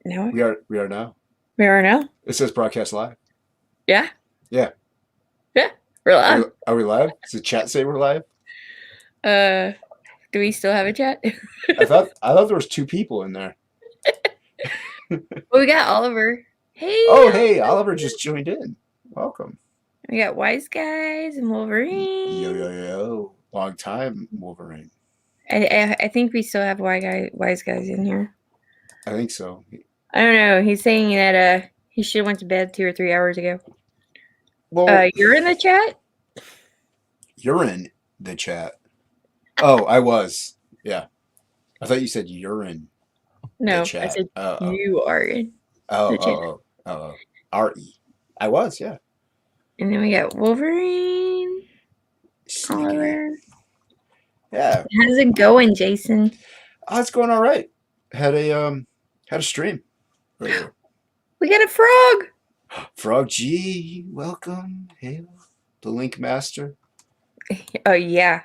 No, We are now. we are now. It says broadcast live. Yeah, Yeah. yeah, we're live. Are we live? Does the chat say we're live? Uh, do we still have a chat? I thought there was two people in there. Well, we got Oliver. Hey, Oh, hey, Oliver just joined in. Welcome. we got Wise Guys and Yo, Wolverine. yo, yo. Long time, Wolverine. I think we still have Wise Guys in here. I think so. I don't know. He's saying that he should have went to bed 2 or 3 hours ago. Well, You're in the chat? you're in the chat. Oh, I was. Yeah. I thought you said you're in the No, I chat. said you are in the chat. R-E. I was, yeah. And then we got Wolverine. Sneaky. Oliver. Yeah. How's it going, Jason? Oh, it's going all right. Had a stream earlier. We got a frog. Frog G, welcome. Hail. The Link Master. Oh yeah.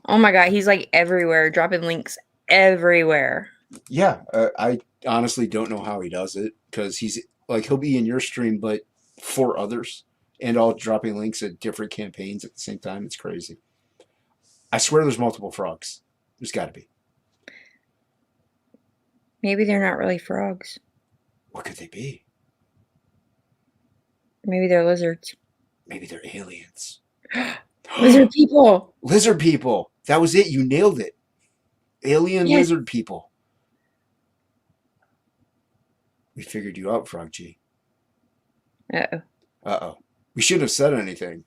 Oh my god, he's like everywhere, dropping links everywhere. Yeah, I honestly don't know how he does it because he's like he'll be in your stream, but for others, and all dropping links at different campaigns at the same time. It's crazy. I swear, there's multiple frogs. There's got to be. Maybe they're not really frogs. What could they be? Maybe they're lizards. Maybe they're aliens. Lizard people. Lizard people. That was it. You nailed it. Alien Yes. lizard people. We figured you out, Frog G. Uh-oh. Uh-oh. We shouldn't have said anything.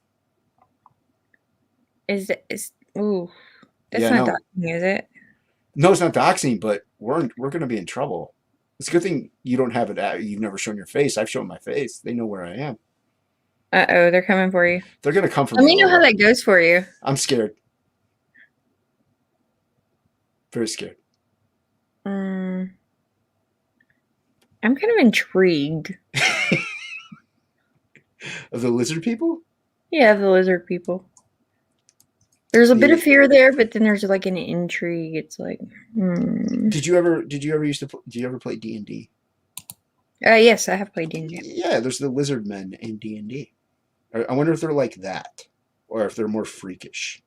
Is ooh. That's Yeah, not no. doxing, is it? No, it's not doxing, but we're going to be in trouble. It's a good thing you don't have it. You've never shown your face. I've shown my face. They know where I am. Uh-oh, they're coming for you. They're going to come for Let me. me know how that goes for you. I'm scared. Very scared. I'm kind of intrigued. Of the lizard people? Yeah, the lizard people. There's a bit of fear there, but then there's like an intrigue. It's like, Did you ever play D&D? Yes, I have played D&D. Yeah, there's the lizard men in D&D. I wonder if they're like that, or if they're more freakish.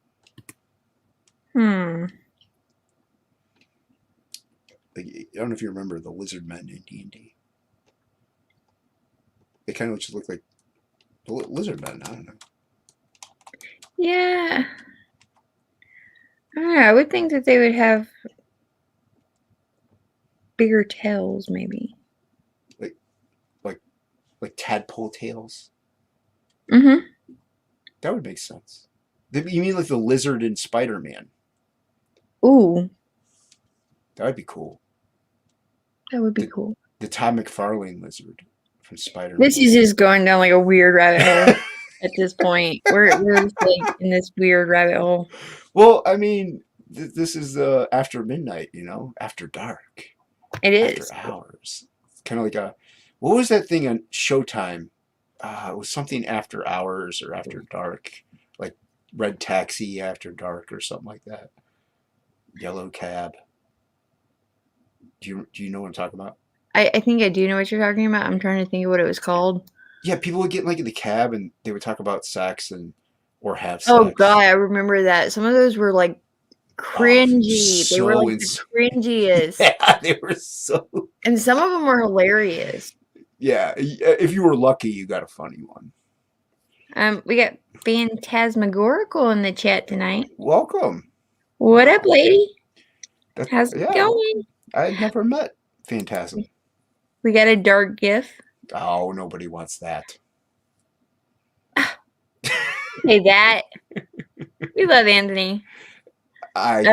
Hmm. Like, I don't know if you remember the lizard men in D&D. They kind of just look like the lizard men. I don't know. Yeah. I don't know. I would think that they would have bigger tails, maybe. Like tadpole tails. Mm-hmm. That would make sense. You mean like the lizard in Spider-Man? Ooh. That would be cool. That would be cool. The Todd McFarlane lizard from Spider-Man. This is just going down like a weird rabbit hole at this point. We're just like in this weird rabbit hole. Well, I mean, this is after midnight, after dark. It is. After hours. It's kind of like what was that thing on Showtime? It was something after hours or after dark, like Red Taxi after dark or something like that. Yellow Cab. Do you know what I'm talking about? I think I do know what you're talking about. I'm trying to think of what it was called. Yeah, people would get like in the cab and they would talk about sex or have sex. Oh god, I remember that. Some of those were like cringy. So they were like the cringiest. Yeah, they were so. And some of them were hilarious. Yeah, if you were lucky, you got a funny one. We got Phantasmagorical in the chat tonight. Welcome. What up, lady? How's it going? I never met Phantasm. We got a dark gif. Oh, nobody wants that. Say that. We love Anthony. I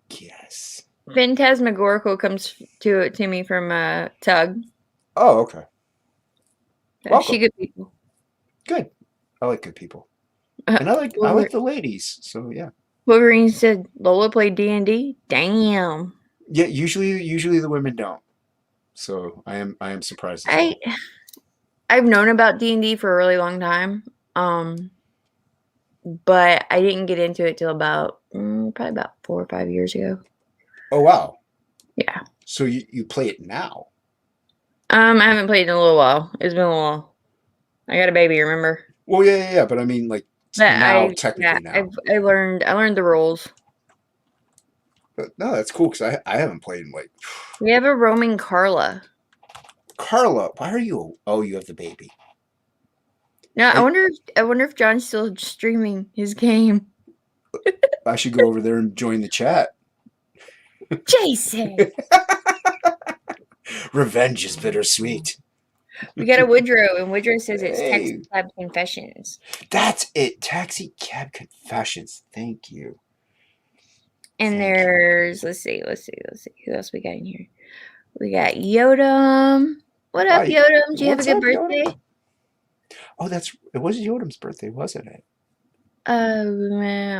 guess. Phantasmagorical comes to me from Tug. Oh, okay. She good people. Good. I like good people. And I like the ladies. So yeah. Wolverine said Lola played D&D. Damn. Yeah, usually the women don't. So I am surprised. I've known about D&D for a really long time. But I didn't get into it till about probably about 4 or 5 years ago. Oh wow. Yeah. So you play it now? I haven't played in a little while. It's been a little while. I got a baby, remember? Well, yeah. But I mean, like But now, yeah, technically now. I learned the rules. But no, that's cool because I haven't played in like We have a roaming Carla. Carla. Why are you? Oh, you have the baby. Now And I wonder if John's still streaming his game. I should go over there and join the chat. Jason, Revenge is bittersweet. we got a Woodrow, and Woodrow says it's Taxi Hey, Cab Confessions. that's it. Taxi cab confessions. Thank you. And Thank you. there's let's see who else we got in here. We got Yodam. What up, Hi. Yodam? Did you have a What's good up, Yoda? birthday? Oh, it was Yodam's birthday, wasn't it? I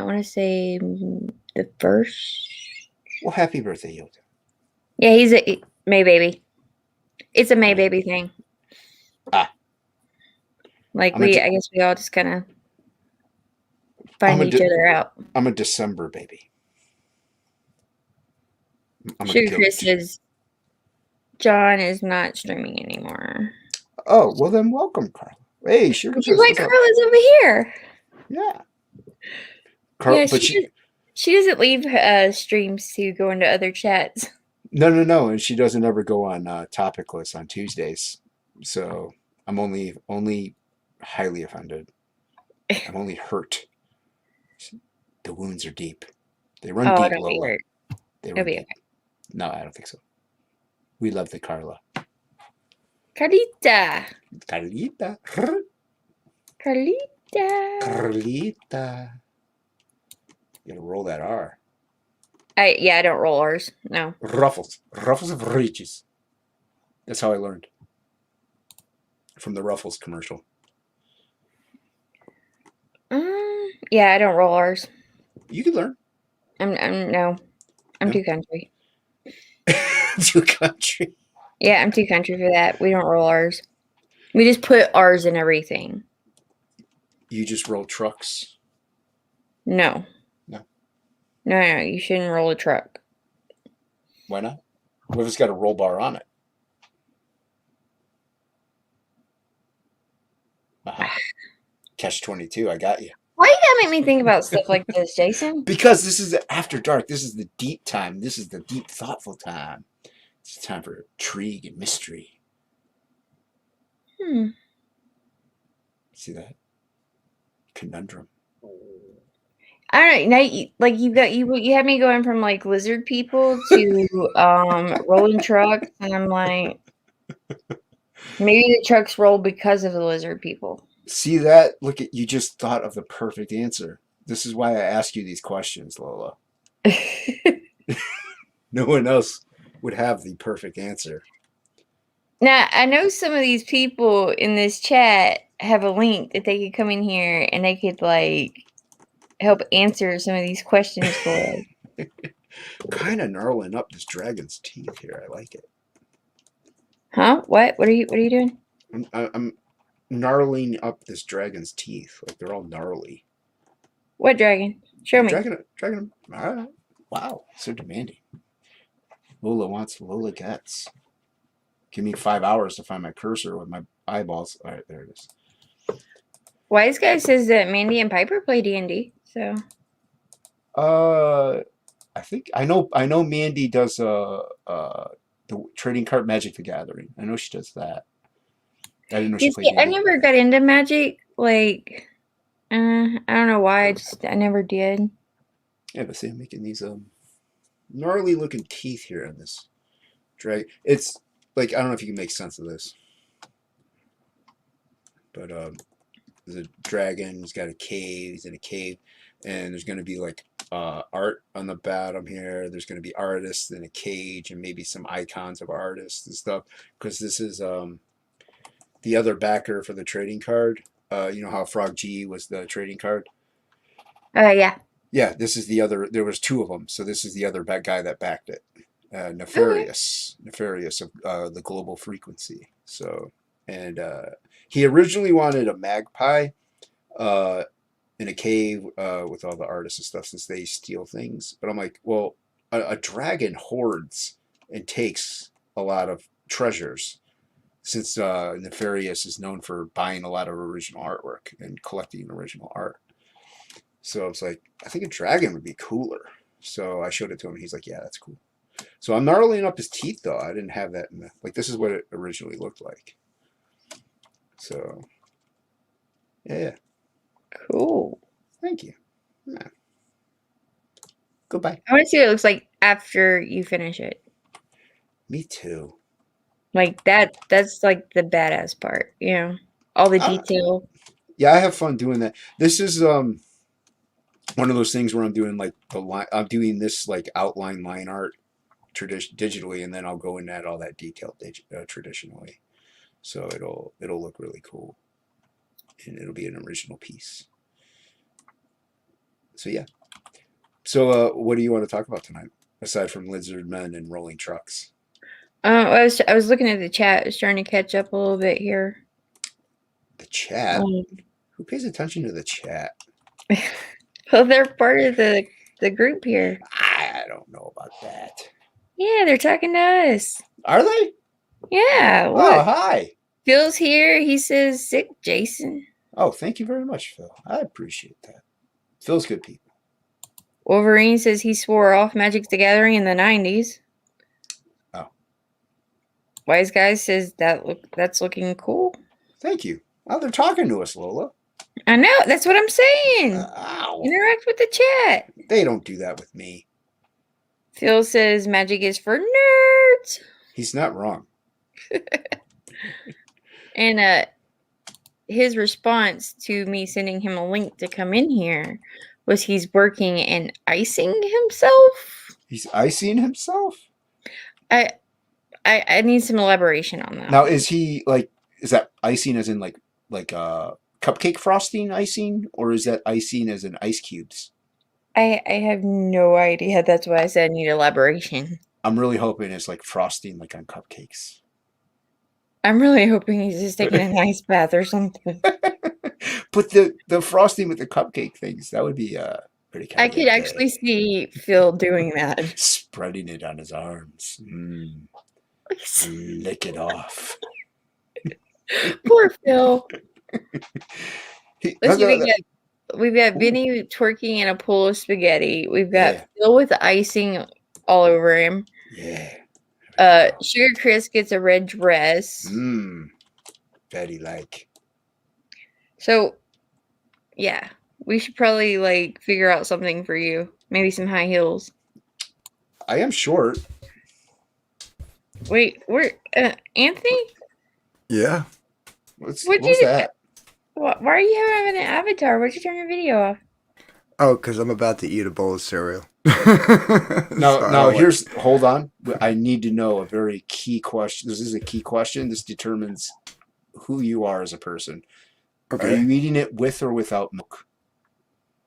want to say the first. Well, happy birthday, Yoda. Yeah, he's a May baby. It's a May Right. baby thing. Ah, Like I'm a I guess we all just kind of I'm find a each other out. I'm a December baby. I'm a Sugar Chris goat. says John is not streaming anymore. Oh, well then welcome, Carla. Hey, Sugar Which is Chris, why what's up? Carla's over here. Yeah. Yeah, But she doesn't leave streams to go into other chats. no, and she doesn't ever go on topicless on Tuesdays. So I'm only highly offended. I'm only hurt. The wounds are deep. They run Oh, deep, don't be Lola. hurt. They It'll run be deep. No, I don't think so. We love the Carla. Carlita. Carlita. Carlita. Carlita. You gotta roll that R. I don't roll R's. No. Ruffles. Ruffles of Riches. That's how I learned. From the Ruffles commercial. Yeah, I don't roll R's. You can learn. I'm no. I'm No? too country. To country. Yeah, I'm too country for that. We don't roll R's. We just put R's in everything. You just roll trucks. No. No. No, you shouldn't roll a truck. Why not? What if it's got a roll bar on it? Aha. Catch 22. I got you. Why you gotta make me think about stuff like this, Jason? Because this is after dark. This is the deep time. This is the deep, thoughtful time. It's time for intrigue and mystery. See that? Conundrum. I don't know. Now, you had me going from like lizard people to rolling trucks, and I'm like, maybe the trucks roll because of the lizard people. See that? Look at you just thought of the perfect answer. This is why I ask you these questions, Lola. No one else would have the perfect answer. Now, I know some of these people in this chat have a link that they could come in here and they could like help answer some of these questions for us. Kind of gnarling up this dragon's teeth here. I like it. Huh? What? What are you doing? I'm gnarling up this dragon's teeth. Like they're all gnarly. What dragon? Show me. Dragon. All right. Wow, so demanding. Lola wants, Lola gets. Give me 5 hours to find my cursor with my eyeballs. All right, there it is. Wise guy says that Mandy and Piper play D&D. So. I think I know Mandy does the trading card Magic the Gathering. I know she does that. I didn't know she You played see, I D&D. never got into Magic. Like, I don't know why. I never did. Yeah, but see, I'm making these gnarly looking teeth here on this dragon. It's like I don't know if you can make sense of this, but there's a dragon. He's got a cave. He's in a cave, and there's going to be like art on the bottom here. There's going to be artists in a cage, and maybe some icons of artists and stuff. Because this is the other backer for the trading card. You know how Frog G was the trading card. Yeah. Yeah, this is the other. There was two of them, so this is the other guy that backed it. Okay. Nefarious of the global frequency. So, and he originally wanted a magpie in a cave with all the artists and stuff, since they steal things. But I'm like, well, a dragon hoards and takes a lot of treasures. since Nefarious is known for buying a lot of original artwork and collecting original art. So I was like, I think a dragon would be cooler. So I showed it to him. He's like, yeah, that's cool. So I'm gnarling up his teeth though. I didn't have that in the, like, this is what it originally looked like. So yeah. Cool. Thank you. Yeah. Goodbye. I want to see what it looks like after you finish it. Me too. Like that's like the badass part, you know. All the detail. Yeah, I have fun doing that. This is one of those things where I'm doing like the line. I'm doing this like outline line art digitally, and then I'll go and add all that detail traditionally. So it'll look really cool, and it'll be an original piece. So yeah. So what do you want to talk about tonight, aside from lizard men and rolling trucks? I was looking at the chat. I was trying to catch up a little bit here. The chat. Who pays attention to the chat? Well, they're part of the group here. I don't know about that. Yeah, they're talking to us. Are they? Yeah. Look. Oh, hi. Phil's here. He says, sick, Jason. Oh, thank you very much, Phil. I appreciate that. Phil's good people. Wolverine says he swore off Magic the Gathering in the 90s. Oh. Wise Guy says that's looking cool. Thank you. Oh, they're talking to us, Lola. I know. That's what I'm saying. Interact with the chat. They don't do that with me. Phil says Magic is for nerds. He's not wrong. And his response to me sending him a link to come in here was he's working and icing himself. He's icing himself? I need some elaboration on that. Now, is that icing as in like cupcake frosting icing, or is that icing as in ice cubes? I have no idea. That's why I said I need elaboration. I'm really hoping it's like frosting like on cupcakes. I'm really hoping he's just taking a nice bath or something. But the frosting with the cupcake things, that would be pretty kind I could actually see Phil doing that. Spreading it on his arms. Lick it off. Poor Phil. Let's see, we've got Vinny twerking in a pool of spaghetti. We've got Phil with icing all over him. Yeah. Sugar Chris gets a red dress. Very like. So, yeah, we should probably like figure out something for you. Maybe some high heels. I am short. Wait, where, Anthony? Yeah. What's that? Why are you having an avatar? Why'd you turn your video off? Oh, because I'm about to eat a bowl of cereal. No, hold on. I need to know a very key question. This is a key question. This determines who you are as a person. Okay. Are you eating it with or without milk?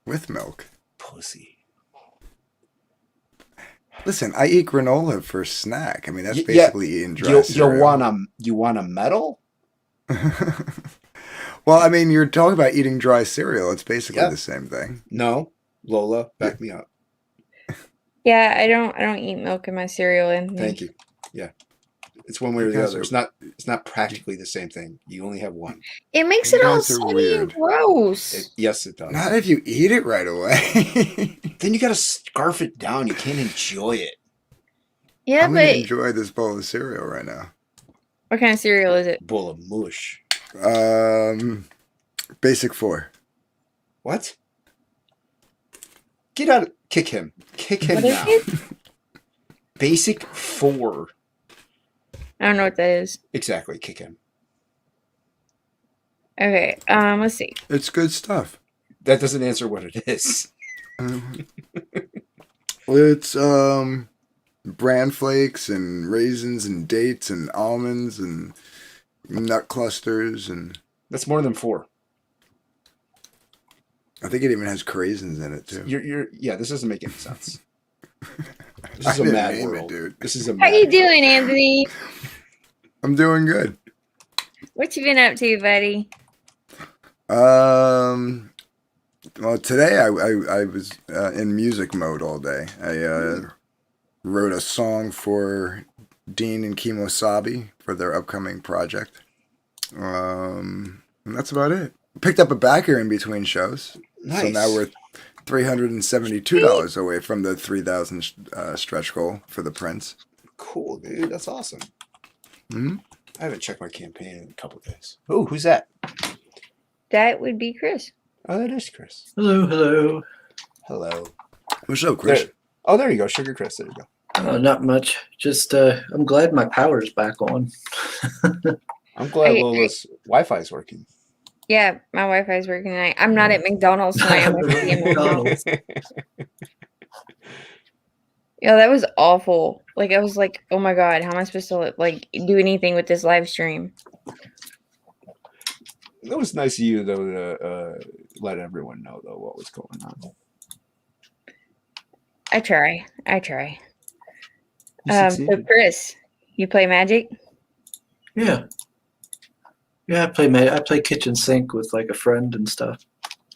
With milk. Pussy. Listen, I eat granola for a snack. I mean, that's basically eating dry cereal. You want a medal? Well, I mean, you're talking about eating dry cereal. It's basically the same thing. No, Lola, back me up. Yeah, I don't eat milk in my cereal. Anthony. Thank you. Yeah, it's one way or the other. It's not practically the same thing. You only have one. It makes it all soggy and gross. Yes, it does. Not if you eat it right away. Then you got to scarf it down. You can't enjoy it. Yeah, I'm gonna enjoy this bowl of cereal right now. What kind of cereal is it? Bowl of mush. Basic 4. What? Get out! Kick him! Kick him now! Basic 4. I don't know what that is. Exactly. Kick him. Okay. Let's see. It's good stuff. That doesn't answer what it is. It's bran flakes and raisins and dates and almonds and nut clusters and. That's more than 4. I think it even has craisins in it too. This doesn't make any sense. This is a mad world, dude. This is a. How you doing, Anthony? I'm doing good. What you been up to, buddy? Well, today I was in music mode all day. I wrote a song for Dean and Kimosabi for their upcoming project. And that's about it. Picked up a backer in between shows. Nice. So now we're $372 away from the 3,000 stretch goal for the Prince. Cool, dude. That's awesome. Hmm. I haven't checked my campaign in a couple of days. Oh, who's that? That would be Chris. Oh, that is Chris. Hello, hello. Hello. What's up, Chris? There you go. Sugar Chris. There you go. Not much. Just I'm glad my power's back on. I'm glad Lola's Wi-Fi is working. Yeah, my Wi-Fi is working tonight. I'm not at McDonald's tonight. I'm actually in McDonald's. Yeah, that was awful. Like, I was like, oh my God, how am I supposed to like do anything with this live stream? It was nice of you, though, to let everyone know, though, what was going on. I try. You So succeeded. Chris, you play Magic? Yeah. Yeah, I play kitchen sink with like a friend and stuff.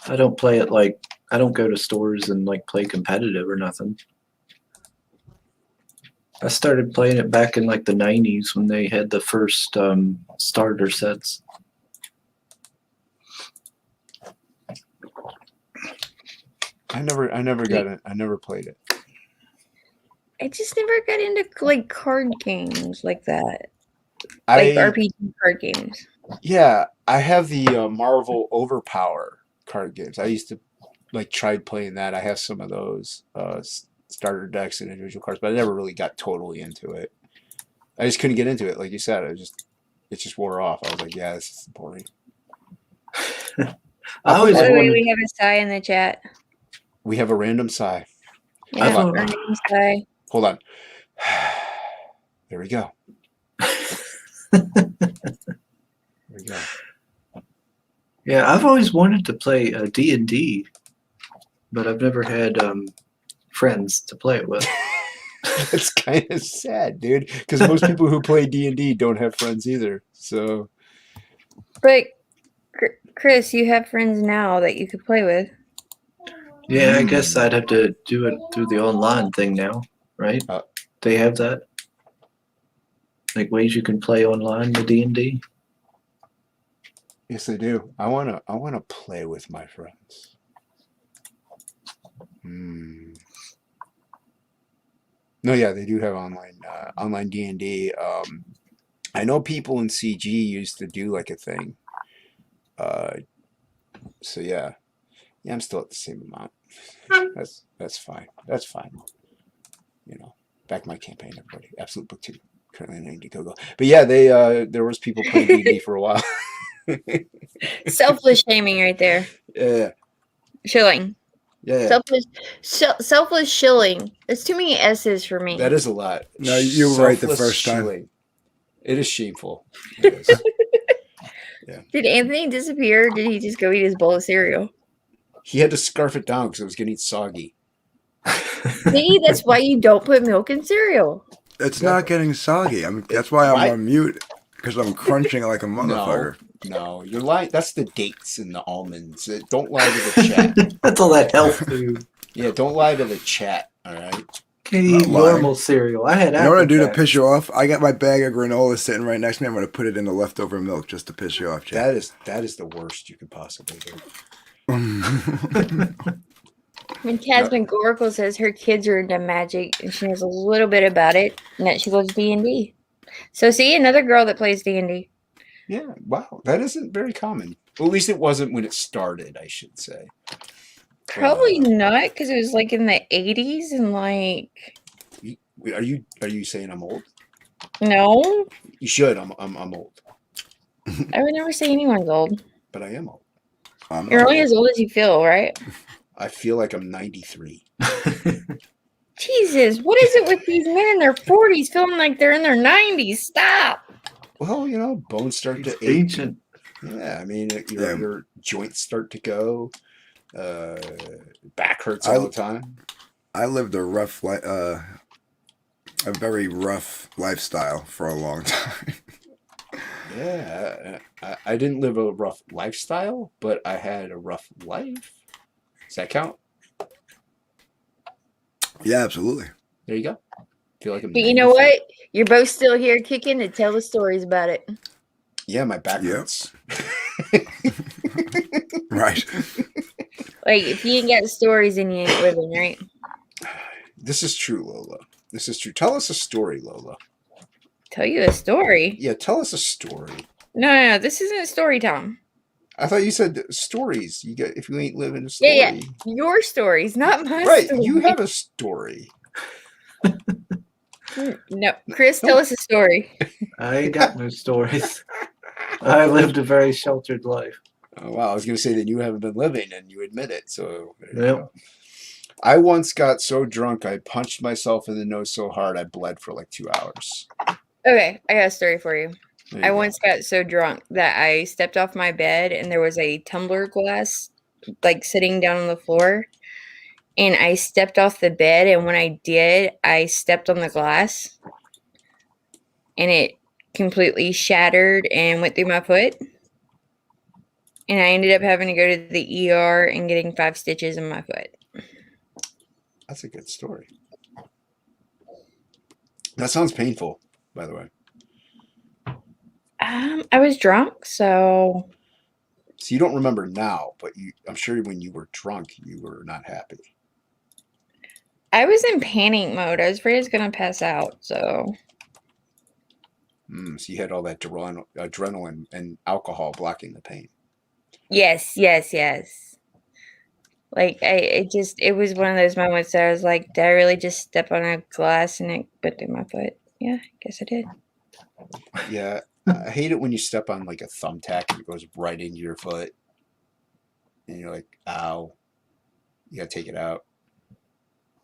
I don't play it like I don't go to stores and like play competitive or nothing. I started playing it back in like the 90s when they had the first starter sets. I never got it. I never played it. I just never got into like card games like that. Like RPG card games. Yeah, I have the Marvel Overpower card games. I used to tried playing that. I have some of those starter decks and individual cards, but I never really got totally into it. I just couldn't get into it, like you said. It just wore off. I was like, yeah, this is boring. I always By the way, wanted. we have a sigh in the chat. We have a random sigh. Yeah, thought- random sigh. Hold on. There we go. There we go. Yeah, I've always wanted to play D&D, but I've never had friends to play it with. That's kind of sad, dude. Because most people who play D&D don't have friends either. So But Chris, you have friends now that you could play with. Yeah, I guess I'd have to do it through the online thing now, right? They have that, like ways you can play online with D&D. yes, I do. I wanna play with my friends. No, yeah, they do have online D&D. I know people in CG used to do like a thing. So yeah, I'm still at the same amount. That's fine. That's fine. You know, back my campaign, everybody. Absolute Book 2. Currently named Go. But yeah, there was people playing D&D for a while. Selfless shaming right there. Yeah. Shilling. Yeah. Selfless shilling. There's too many S's for me. That is a lot. No, you were right the Selfless first time. shilling. It is shameful. It is. Did Anthony disappear? Or did he just go eat his bowl of cereal? He had to scarf it down because it was getting soggy. See, that's why you don't put milk in cereal. It's not getting soggy. That's why I'm Why? on mute, because I'm crunching like a motherfucker. No, you're lying. That's the dates and the almonds. Don't lie to the chat. That's all that health food. Yeah, don't lie to the chat. All right. Can't Not eat lying. normal cereal. I had. You know what I do to Apple piss you off? I got my bag of granola sitting right next to me. I'm going to put it in the leftover milk just to piss you off, Jack. That is the worst you could possibly do. When Tasman Goracle says her kids are into magic and she knows a little bit about it, and that she loves D&D. So see, another girl that plays D&D. Yeah, wow. That isn't very common. Well, at least it wasn't when it started, I should say. Probably not, because it was like in the 80s and like... Are you saying I'm old? No, You should. I'm old. I would never say anyone's old. But I am old. I'm You're not only as old as you feel, right? I feel like I'm 93. Jesus, what is it with these men in their 40s feeling like they're in their 90s? Stop. Well, bones start to ache. ancient. Yeah, I mean, your joints start to go. Back hurts all the time. I lived a very rough lifestyle for a long time. Yeah, I didn't live a rough lifestyle, but I had a rough life. Does that count? Yeah, absolutely. There you go. feel like a But you know magnet. what? You're both still here kicking to tell the stories about it. Yeah, my back Yep. hurts. Right. Like, if you ain't got stories, then you ain't living, right? This is true, Lola. This is true. Tell us a story, Lola. Tell you a story? Yeah, tell us a story. No. This isn't a story time. I thought you said stories. You get if you ain't living a story. Yeah. Your stories, not my Right, story. you have a story. No, Chris, tell us a story. I ain't got no stories. I lived a very sheltered life. Oh, wow, I was going to say that you haven't been living, and you admit it. So there you Yep. go. I once got so drunk I punched myself in the nose so hard I bled for like 2 hours. Okay, I got a story for you. There you I go. once got so drunk that I stepped off my bed and there was a tumbler glass like sitting down on the floor. And I stepped off the bed, and when I did, I stepped on the glass and it completely shattered and went through my foot. And I ended up having to go to the ER and getting 5 stitches in my foot. That's a good story. That sounds painful, by the way. I was drunk, so So you don't remember now, but I'm sure when you were drunk, you were not happy. I was in panic mode. I was afraid I was going to pass out, so. So you had all that adrenaline and alcohol blocking the pain. Yes. Like, it was one of those moments that I was like, did I really just step on a glass and it went through my foot? Yeah, I guess I did. Yeah, I hate it when you step on like a thumbtack and it goes right into your foot. And you're like, ow. You got to take it out.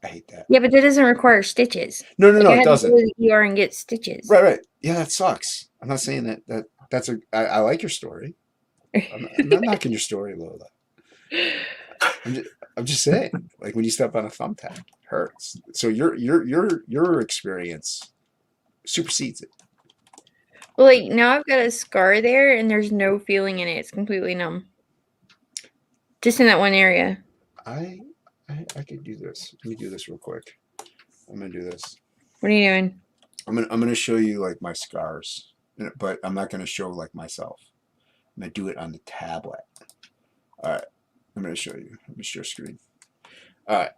I hate that. Yeah, but that doesn't require stitches. No, Like, I it had doesn't. to go to the ER and get stitches. Right. Yeah, that sucks. I'm not saying that's I like your story. I'm not knocking your story, Lola. I'm just saying, like when you step on a thumbtack, it hurts. So your experience supersedes it. Well, like, now I've got a scar there, and there's no feeling in it. It's completely numb. Just in that one area. I could do this. Let me do this real quick. I'm gonna do this. What are you doing? I'm gonna show you like my scars, but I'm not gonna show like myself. I'm gonna do it on the tablet. All right. I'm gonna show you. Let me share screen. All right.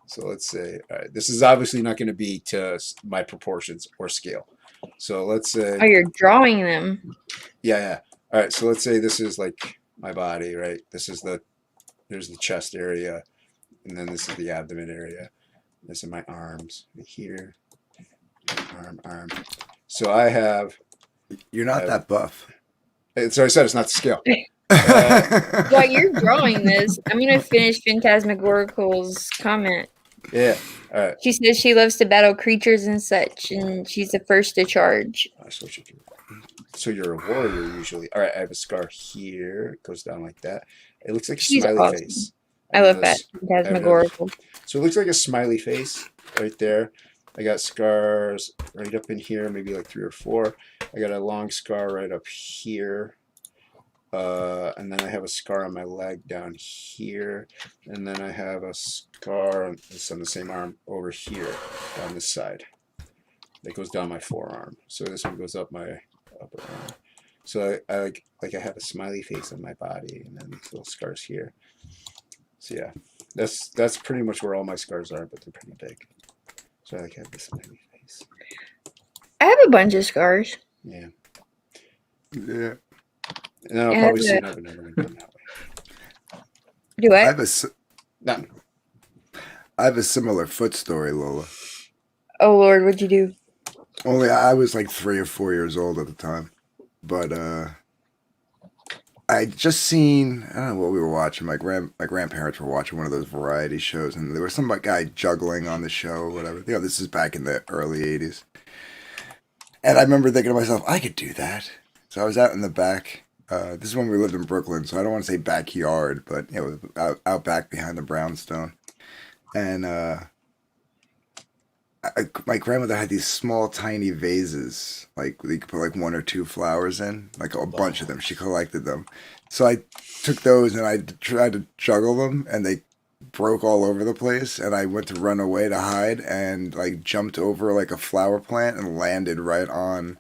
So let's say, all right, this is obviously not going to be to my proportions or scale. So let's say. Oh, you're drawing them. Yeah. All right. So let's say this is like my body, right? There's the chest area, and then this is the abdomen area. This is my arms here, arm. So I have. You're not that buff. So I said it's not to scale. While you're drawing this, I'm going to finish Phantasmagorical's comment. Yeah. All right. She says she loves to battle creatures and such, and she's the first to charge. So you're a warrior usually. All right, I have a scar here. It goes down like that. It looks like a She's smiley awesome. face. I love that. Phantasmagorical. So it looks like a smiley face right there. I got scars right up in here, maybe like 3 or 4. I got a long scar right up here. And then I have a scar on my leg down here. And then I have a scar on the same arm over here on this side. That goes down my forearm. So this one goes up my upper arm. So I have a smiley face on my body, and then these little scars here. So yeah, that's pretty much where all my scars are, but they're pretty big. So I have this smiley face. I have a bunch of scars. Yeah. Yeah. And then I'll probably see another one that way. Do what? I have a similar foot story, Lola. Oh Lord, what'd you do? Only I was like 3 or 4 years old at the time. But I just seen, I don't know what we were watching. My grandparents were watching one of those variety shows, and there was some guy juggling on the show or whatever. You know, this is back in the early 80s. And I remember thinking to myself, I could do that. So I was out in the back. This is when we lived in Brooklyn, so I don't want to say backyard, but you know, out back behind the brownstone. And my grandmother had these small, tiny vases, like you could put like 1 or 2 flowers in, like a bunch of them. She collected them, so I took those and I tried to juggle them, and they broke all over the place, and I went to run away to hide, and like jumped over like a flower plant and landed right on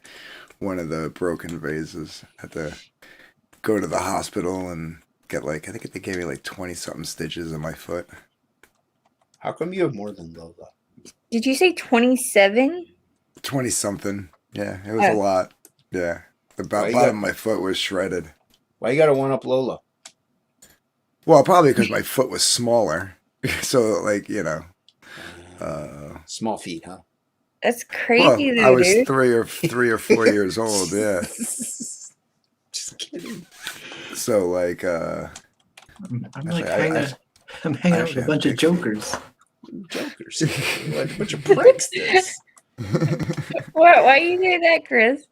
one of the broken vases. Had to go to the hospital and get like I think they gave me like 20 something stitches in my foot. How come you have more than Lola? Did you say 27? 20 something. Yeah, it was a lot. Yeah, the bottom of my foot was shredded. Why you gotta one up Lola? Well, probably because my foot was smaller. So, like, Small feet, huh? That's crazy, well, though, I was dude. 3 or 4 years old. Yeah. Just kidding. So, like, I'm actually, like I'm hanging out with a bunch of jokers. Jokers. What a bunch of pricks this. Why you say that, Chris?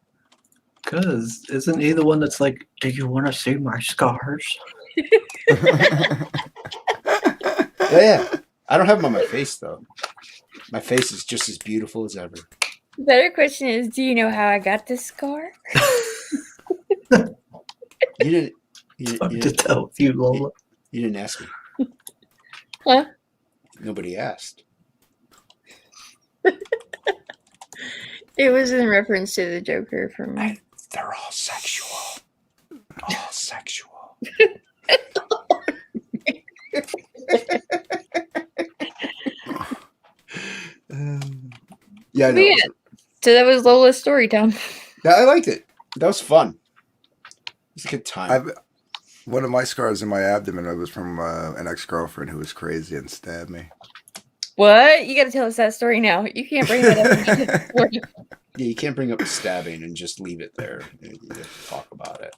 Cause isn't he the one that's like, do you want to see my scars? Yeah. I don't have them on my face though. My face is just as beautiful as ever. The better question is, do you know how I got this scar? You Fuck to tell you, Lola. You didn't ask me. Huh? Nobody asked. It was in reference to the Joker from. They're all sexual. All sexual. Yeah, I know. Yeah. So that was Lola's story time. Yeah, I liked it. That was fun. It was a good time. One of my scars in my abdomen was from an ex-girlfriend who was crazy and stabbed me. What? You got to tell us that story now. You can't bring that up. Yeah, you can't bring up the stabbing and just leave it there. You have to talk about it.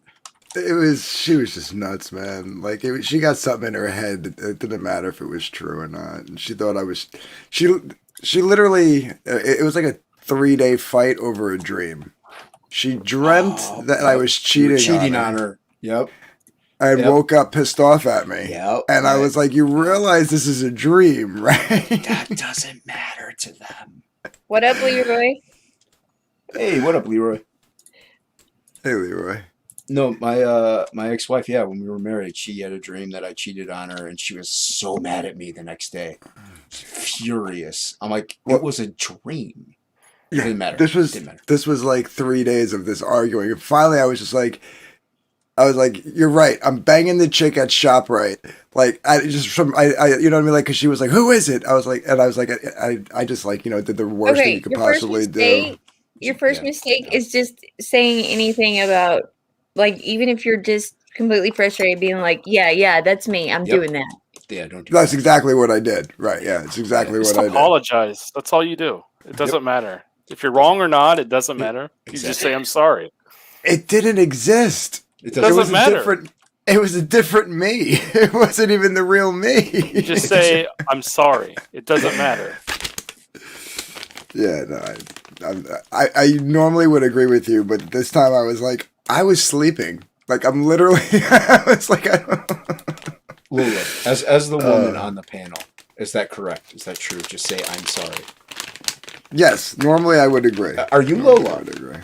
She was just nuts, man. Like she got something in her head. It didn't matter if it was true or not. And she thought she literally, it was like a 3-day fight over a dream. She dreamt that I was cheating on her. Yep. I woke up pissed off at me. Yep. And I was like, you realize this is a dream, right? That doesn't matter to them. What up, Leroy? Hey, what up, Leroy? Hey, Leroy. No, my ex-wife, yeah, when we were married, she had a dream that I cheated on her, and she was so mad at me the next day. Furious. I'm like, it was a dream. It didn't matter. This was like 3 days of this arguing. And finally, I was like, you're right. I'm banging the chick at ShopRite. Like, you know what I mean? Like, cause she was like, who is it? I just like, did the worst thing you could possibly do. Your first mistake is just saying anything about, like, even if you're just completely frustrated, being like, yeah, that's me. I'm doing that. Yeah, don't do That's that. exactly what I did. Right. Yeah. It's exactly what I did. Apologize. That's all you do. It doesn't matter. If you're wrong or not, it doesn't matter. You just say, I'm sorry. It didn't exist. It doesn't matter. It was a different me. It wasn't even the real me. You just say, I'm sorry. It doesn't matter. Yeah, no, I normally would agree with you, but this time I was like, I was sleeping. Like, I'm literally, I was like, Lola, as the woman on the panel, is that correct? Is that true? Just say, I'm sorry. Yes, normally I would agree. Are you Lola? I would agree.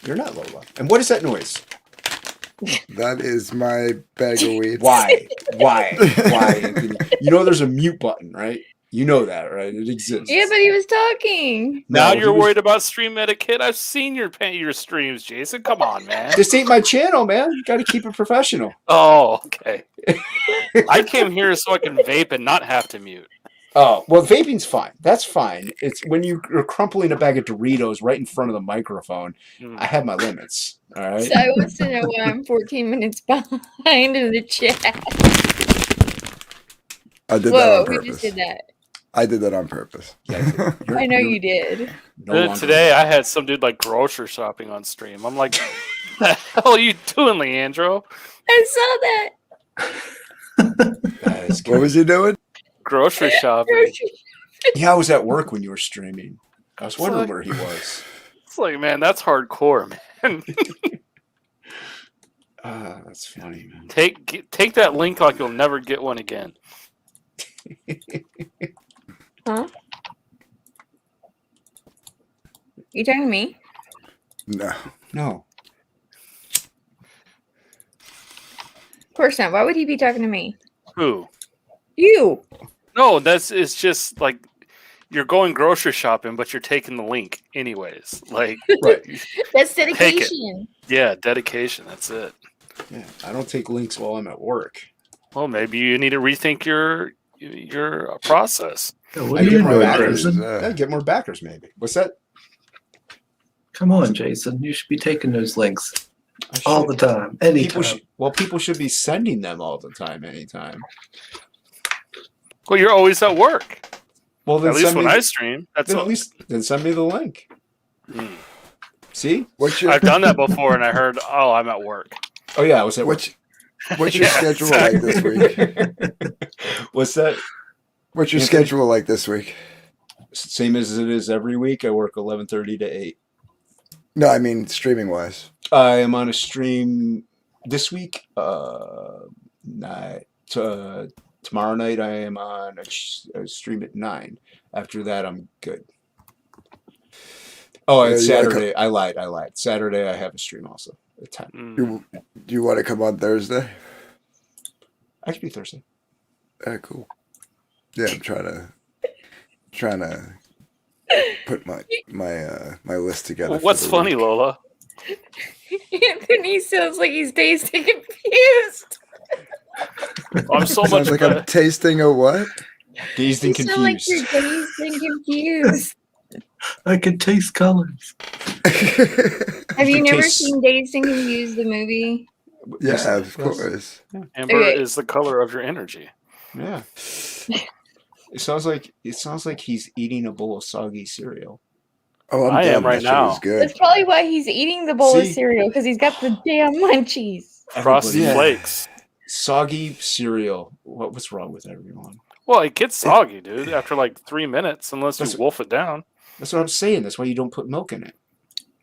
You're not Lola. And what is that noise? That is my bag of weed. Why? Anthony? You know there's a mute button, right? You know that, right? It exists. Yeah, but he was talking. Now you're worried about stream etiquette. I've seen your streams, Jason. Come on, man. This ain't my channel, man. You got to keep it professional. Oh, okay. I came here so I can vape and not have to mute. Oh, well, vaping's fine. That's fine. It's when you're crumpling a bag of Doritos right in front of the microphone. I have my limits. All right. So I wants to know why I'm 14 minutes behind in the chat. I did that on purpose. We just did that. I did that on purpose. Yeah, I know you did. Today I had some dude like grocery shopping on stream. I'm like, what the hell are you doing, Leandro? I saw that. What was he doing? Grocery shopping. Yeah, I was at work when you were streaming. I was wondering where he was. It's like, man, that's hardcore, man. That's funny, man. Take that link like you'll never get one again. Huh? You talking to me? No. Of course not. Why would he be talking to me? Who? You. No, it's just like you're going grocery shopping, but you're taking the link anyways. Like, Right. That's Take it. dedication. Yeah, dedication. That's it. Yeah, I don't take links while I'm at work. Well, maybe you need to rethink your process. Yeah, I what are get you more doing, backers. Jason? Yeah, get more backers, maybe. What's that? Come on, Jason. You should be taking those links I all should- the time, People anytime. people should be sending them all the time, anytime. Well, you're always at work. Well, then At least send when me, I stream. That's then all. at least then send me the link. Hmm. See? What's your I've done that before, and I heard, "Oh, I'm at work." Oh yeah, I was at work. what's your Yeah, schedule like this week? What's that? What's your Anthony? schedule like this week? Same as it is every week. I work 11:30 to 8. No, I mean streaming wise. I am on a stream this week. Tomorrow night I am on a stream at 9. After that, I'm good. Oh, and you wanna Saturday. I lied. Saturday I have a stream also at 10. Hmm. Do you want to come on Thursday? I could be Thursday. Cool. Yeah, I'm trying to put my list together. Well, for what's the funny, week. Lola? Anthony sounds like he's dazed and confused. I'm so much Sounds like better. I'm tasting a what? Dazed You and sound like confused. you're dazed and confused. I can taste colors. Have you can never taste- seen Dazed and Confused, the movie? Yeah, of course. Amber Okay. is the color of your energy. Yeah. It sounds like he's eating a bowl of soggy cereal. Oh, I'm I done. am right That shit was now. good. That's probably why he's eating the bowl of See? cereal, because he's got the damn munchies. Frosted Everybody- Flakes. Soggy cereal. What's wrong with everyone? Well, it gets soggy, dude, after like 3 minutes, unless That's- you wolf it down. That's what I'm saying. That's why you don't put milk in it.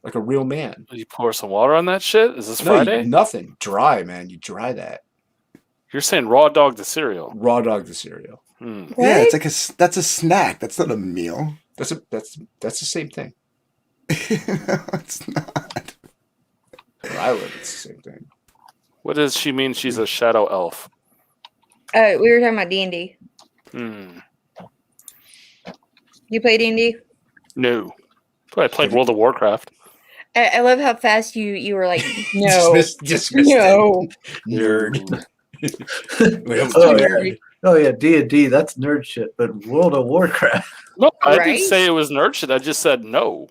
Like a real man. You pour some water on that shit? Is this No, Friday? nothing. Dry, man. You dry that. You're saying raw dog the cereal. Raw dog the cereal. Hmm. Yeah, What? it's like that's a snack. That's not a meal. That's the same thing. No, it's not. Where I live, it's the same thing. What does she mean she's a shadow elf? We were talking about D&D. Hmm. You play D&D? No. But I played World of Warcraft. I love how fast you were like, no, Dismissed no. Nerd. We don't Oh, do yeah. nerd. Oh yeah, D&D, that's nerd shit. But World of Warcraft, No, I Right? didn't say it was nerd shit. I just said no.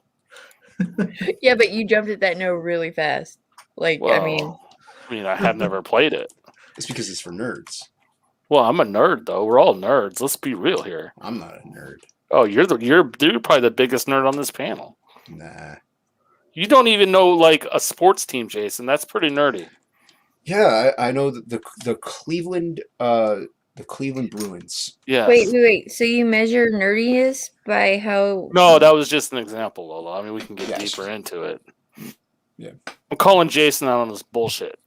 Yeah, but you jumped at that no really fast. Like, Well, I mean, I have never played it. It's because it's for nerds. Well, I'm a nerd though. We're all nerds. Let's be real here. I'm not a nerd. Oh, you're probably the biggest nerd on this panel. Nah. You don't even know like a sports team, Jason. That's pretty nerdy. Yeah, I know that the Cleveland Bruins. Yes. wait. So you measure nerdiness by how? No, that was just an example, Lola. I mean, we can get Yes. deeper into it. Yeah. I'm calling Jason out on this bullshit.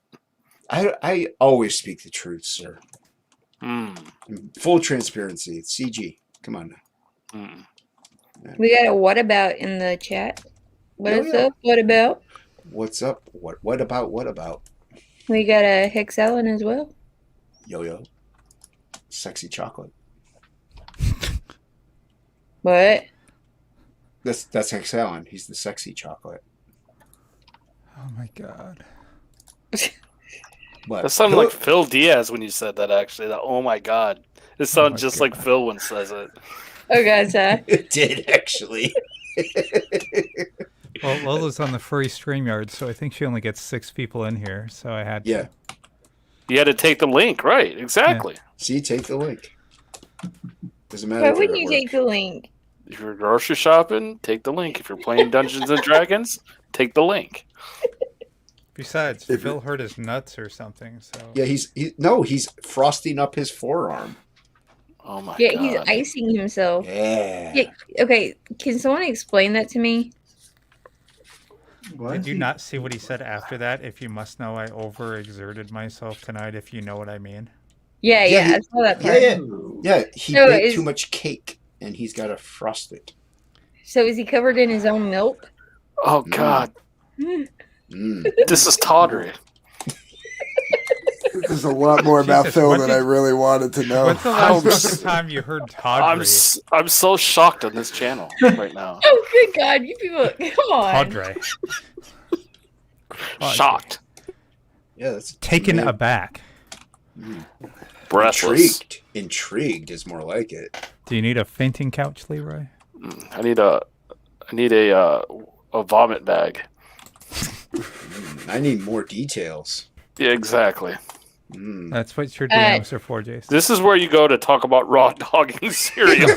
I always speak the truth, sir. Hmm. Full transparency. It's CG. Come on now. We got a what about in the chat. What's yeah. up? What about? What's up? What about? We got a Hexallen as well. Yo. Sexy chocolate. What? That's Hexallen. He's the sexy chocolate. Oh my god. What? That sounded like Phil Diaz when you said that, actually. That, oh my God. It sounded my just God. like Phil when says it. Oh God, Ty. It did actually. Well, Lola's on the free StreamYard, so I think she only gets 6 people in here. So I had to. Yeah. You had to take the link, right? Exactly. See, take the link. Doesn't matter. Why if you're wouldn't at you work. take the link? If you're grocery shopping, take the link. If you're playing Dungeons and Dragons, take the link. Besides, If Phil hurt his nuts or something. So Yeah, he's frosting up his forearm. Oh my Yeah, God. he's icing himself. Yeah. Yeah. Okay, can someone explain that to me? did you not see what he said after that? If you must know, I overexerted myself tonight. If you know what I mean. Yeah, Yeah, I saw that part. Yeah. He So baked is- too much cake, and he's got to frost it. So is he covered in his own milk? Oh God. Mm. This is tawdry. There's a lot more about Jesus, Phil what than did- I really wanted to know. When's the last fucking time you heard Tawdry? I'm so shocked on this channel right now. Oh, good God, you people, come on. Tawdry. Shocked, Yeah, that's Taken man, aback. breathless. Intrigued is more like it. Do you need a fainting couch, Leroy? I need a vomit bag. I need more details. Yeah, exactly. That's what your DMs are for, Jason. This is where you go to talk about raw dogging cereal.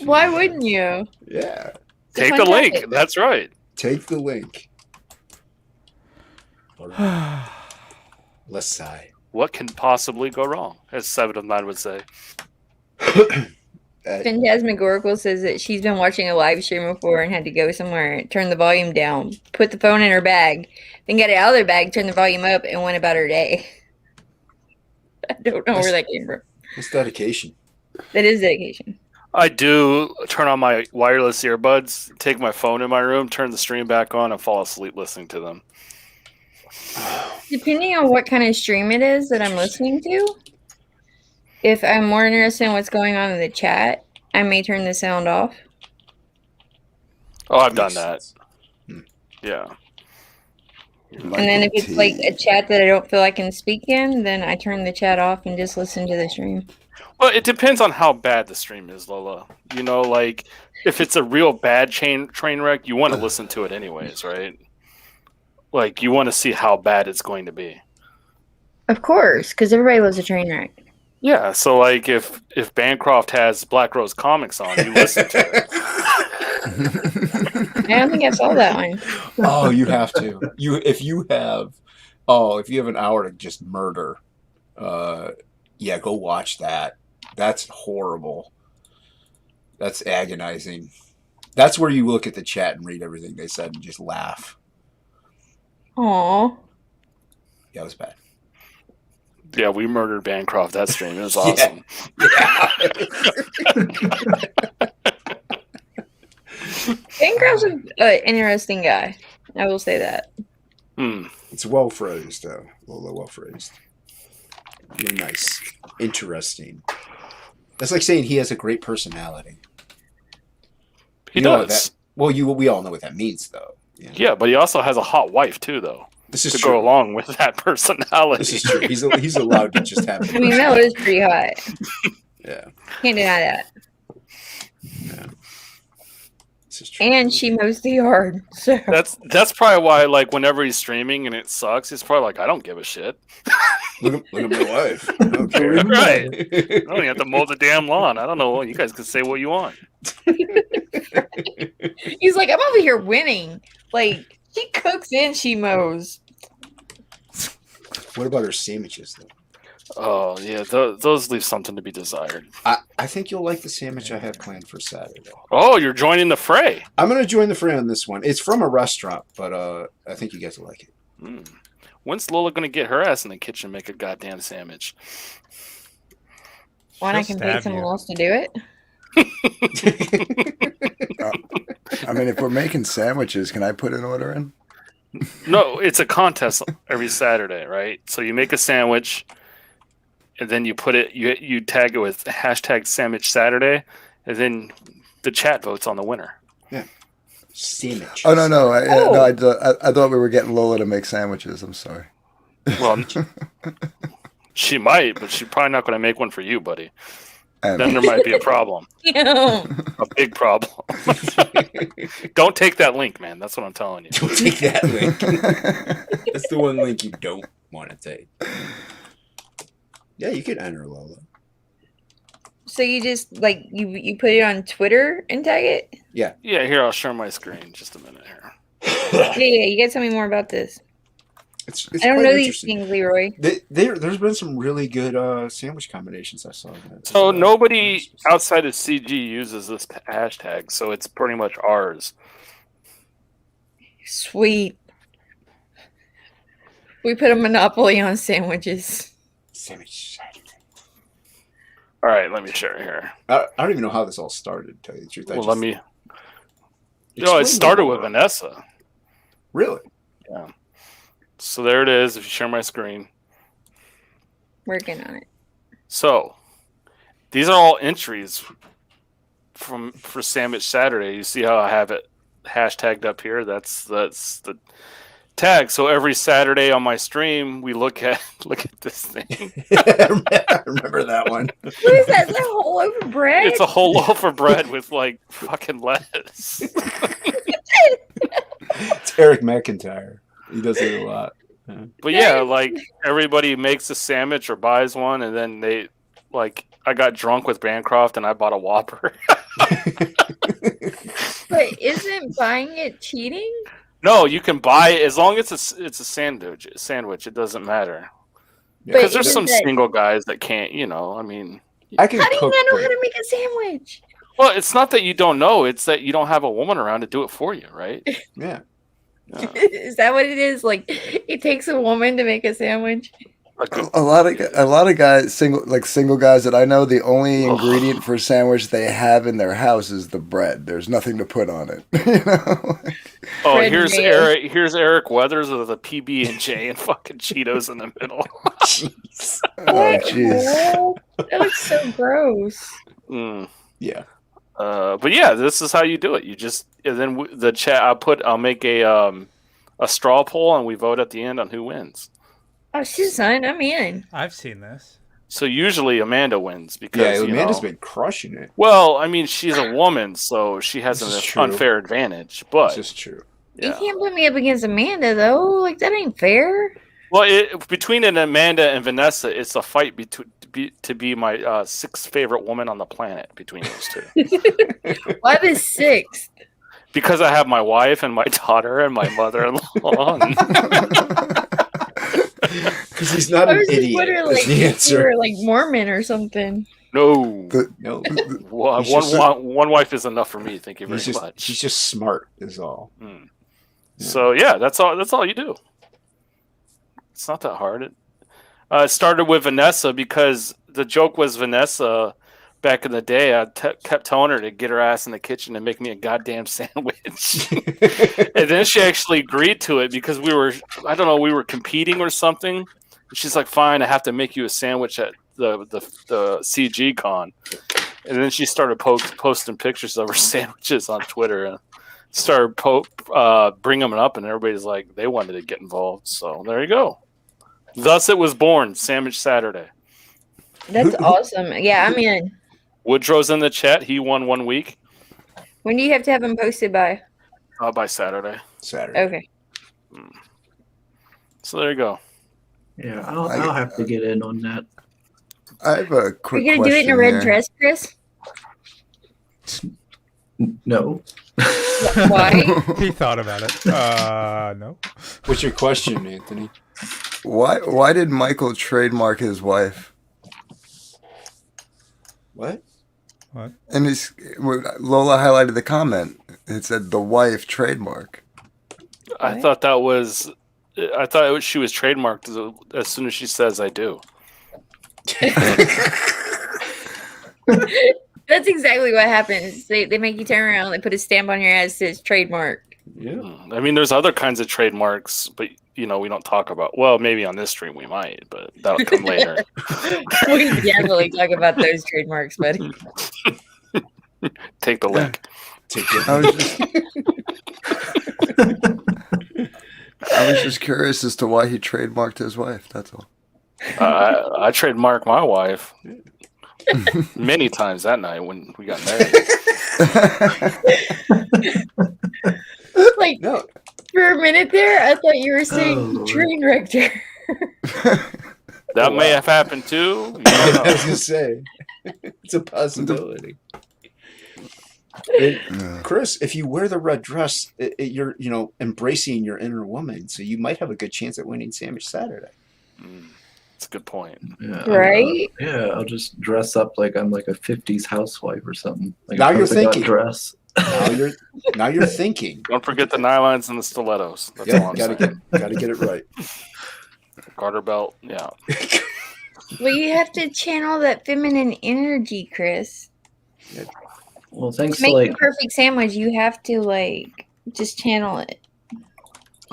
Why wouldn't you? Yeah. Take It's the link. fantastic. That's right. Take the link. Let's sigh. What can possibly go wrong, as 7 of 9 would say. Phantasmagorical says that she's been watching a live stream before and had to go somewhere, turn the volume down, put the phone in her bag, then get it out of their bag, turn the volume up, and went about her day. I don't know where that came from. It's dedication. That is dedication. I do turn on my wireless earbuds, take my phone in my room, turn the stream back on, and fall asleep listening to them. Depending on what kind of stream it is that I'm listening to, if I'm more interested in what's going on in the chat, I may turn the sound off. Oh, I've done Makes that. sense. Yeah. And then if it's like a chat that I don't feel I can speak in, then I turn the chat off and just listen to the stream. Well, it depends on how bad the stream is, Lola. You know, like, if it's a real bad train wreck, you want to listen to it anyways, right? Like, you want to see how bad it's going to be. Of course, because everybody loves a train wreck. Yeah, so, like, if Bancroft has Black Rose comics on, you listen to it. I don't think I saw that one. Oh, you have to. If you have an hour to just murder, yeah, go watch that. That's horrible. That's agonizing. That's where you look at the chat and read everything they said and just laugh. Aw. Yeah, it was bad. Yeah, we murdered Bancroft that stream. It was awesome. Bancroft's an interesting guy. I will say that. It's well phrased, though. Lola, well phrased. You're nice. Interesting. That's like saying he has a great personality. He You know what does. we all know what that means, though. You know? Yeah, but he also has a hot wife, too, though. This is To true. go along with that personality. This is true. He's allowed to just have. I mean, that was pretty hot. Yeah. Can't deny that. This is true. And she mows the yard. So That's probably why, like, whenever he's streaming and it sucks, he's probably like, I don't give a shit. Look at my wife. I don't care. Right. I don't even have to mow the damn lawn. I don't know. You guys can say what you want. he's like, I'm over here winning. Like, she cooks and she mows. What about her sandwiches, though? Oh, yeah. Those leave something to be desired. I think you'll like the sandwich I have planned for Saturday. Oh, you're joining the fray. I'm going to join the fray on this one. It's from a restaurant, but I think you guys will like it. When's Lola going to get her ass in the kitchen and make a goddamn sandwich? When I can pay someone else to do it. I mean, if we're making sandwiches, can I put an order in? No, it's a contest every Saturday, right? So you make a sandwich, and then you put it, you tag it with hashtag Sandwich Saturday, and then the chat votes on the winner. Yeah. Sandwich. Oh no! I thought we were getting Lola to make sandwiches. I'm sorry. Well, she might, but she's probably not going to make one for you, buddy. Then there might be a problem. Yeah. A big problem. Don't take that link, man. That's what I'm telling you. Don't take that link. That's the one link you don't want to take. Yeah, you can enter Lola. So you just like you put it on Twitter and tag it? Yeah, here, I'll share my screen. Just a minute here. Yeah, you gotta tell me more about this. It's I don't quite know these interesting. things, Leroy. There's been some really good sandwich combinations I saw. So nobody outside of CG uses this hashtag, so it's pretty much ours. Sweet. We put a monopoly on sandwiches. Sandwich. All right, let me share it here. I don't even know how this all started, to tell you the truth. Well, let me. No, it started with Vanessa. Really? Yeah. So there it is. If you share my screen. Working on it. So these are all entries for Sandwich Saturday. You see how I have it hashtagged up here? That's the tag. So every Saturday on my stream, we look at this thing. I remember that one. What is that? Is that a whole loaf of bread? It's a whole loaf of bread with like fucking lettuce. It's Eric McIntyre. He does it a lot. Yeah. But yeah, like everybody makes a sandwich or buys one, and then they like I got drunk with Bancroft and I bought a Whopper. But isn't buying it cheating? No, you can buy it as long as it's a sandwich. It doesn't matter Yeah. because there's isn't some that- single guys that can't. I mean, I can How do you cook. not know bread. how to make a sandwich? well, it's not that you don't know; it's that you don't have a woman around to do it for you, right? Yeah. Yeah. Is that what it is? Like, it takes a woman to make a sandwich? Like, A lot of guys, single guys that I know, the only ingredient for a sandwich they have in their house is the bread. There's nothing to put on it. oh, Bread here's and mayo. Eric. Here's Eric Weathers with a PB and J and fucking Cheetos in the middle. Jeez. Oh jeez. That looks so gross. Mm. Yeah. But yeah, this is how you do it. You just and then the chat. I'll make a straw poll and we vote at the end on who wins. Oh, shit, son, I'm in. I've seen this. So usually Amanda wins because Yeah. Amanda's been crushing it. well, I mean she's a woman, so she has This is an true. unfair advantage. But This is true. You yeah. can't put me up against Amanda, though. Like, that ain't fair. Well, between an Amanda and Vanessa, it's a fight to be my sixth favorite woman on the planet between those two. Why the sixth? Because I have my wife and my daughter and my mother-in-law. Because he's not I an was just idiot. wondering, Is like, the if you answer. were, like, Mormon or something. No. No. Well, He's just one wife is enough for me. Thank you very much. He's just smart, is all. Mm. So yeah, that's all you do. It's not that hard. It started with Vanessa because the joke was Vanessa back in the day. I kept telling her to get her ass in the kitchen and make me a goddamn sandwich. And then she actually agreed to it because we were competing or something. She's like, fine, I have to make you a sandwich at the CG con. And then she started posting pictures of her sandwiches on Twitter and started bringing them up, and everybody's like, they wanted to get involved. So there you go. Thus it was born, Sandwich Saturday. That's awesome. Yeah, I'm in. Woodrow's in the chat. He won 1 week When do you have to have them posted by? by Saturday. Saturday. Okay. So there you go. Yeah, I'll have to get in on that. I have a quick You're gonna do it in a question red here. dress, Chris? No. Why? He thought about it. No. What's your question, Anthony? Why did Michael trademark his wife? What? What? And Lola highlighted the comment. It said the wife trademark. I What? thought she was trademarked as soon as she says I do. That's exactly what happens. They make you turn around, they put a stamp on your ass that says trademark. Yeah. I mean, there's other kinds of trademarks, but we don't talk about. Well, maybe on this stream we might, but that'll come later. We definitely talk about those trademarks, buddy. Take the link. Take it. I was just curious as to why he trademarked his wife. That's all. I trademarked my wife many times that night when we got married. Like, No. for a minute there, I thought you were saying Lord. train wreck there. That may wow. have happened too. You I don't know. was gonna say, it's a possibility. And, Chris, if you wear the red dress, you're embracing your inner woman, so you might have a good chance at winning Sandwich Saturday. That's a good point. Yeah, Right? I'll just dress up like I'm like a 50s housewife or something. Like Now a you're polka dot thinking. dress. Now you're thinking. Don't forget the nylons and the stilettos. That's all Yeah, I'm gotta saying. get it right. Garter belt. Yeah. Well, you have to channel that feminine energy, Chris. Well, To thanks to make like the perfect sandwich, you have to, like, just channel it.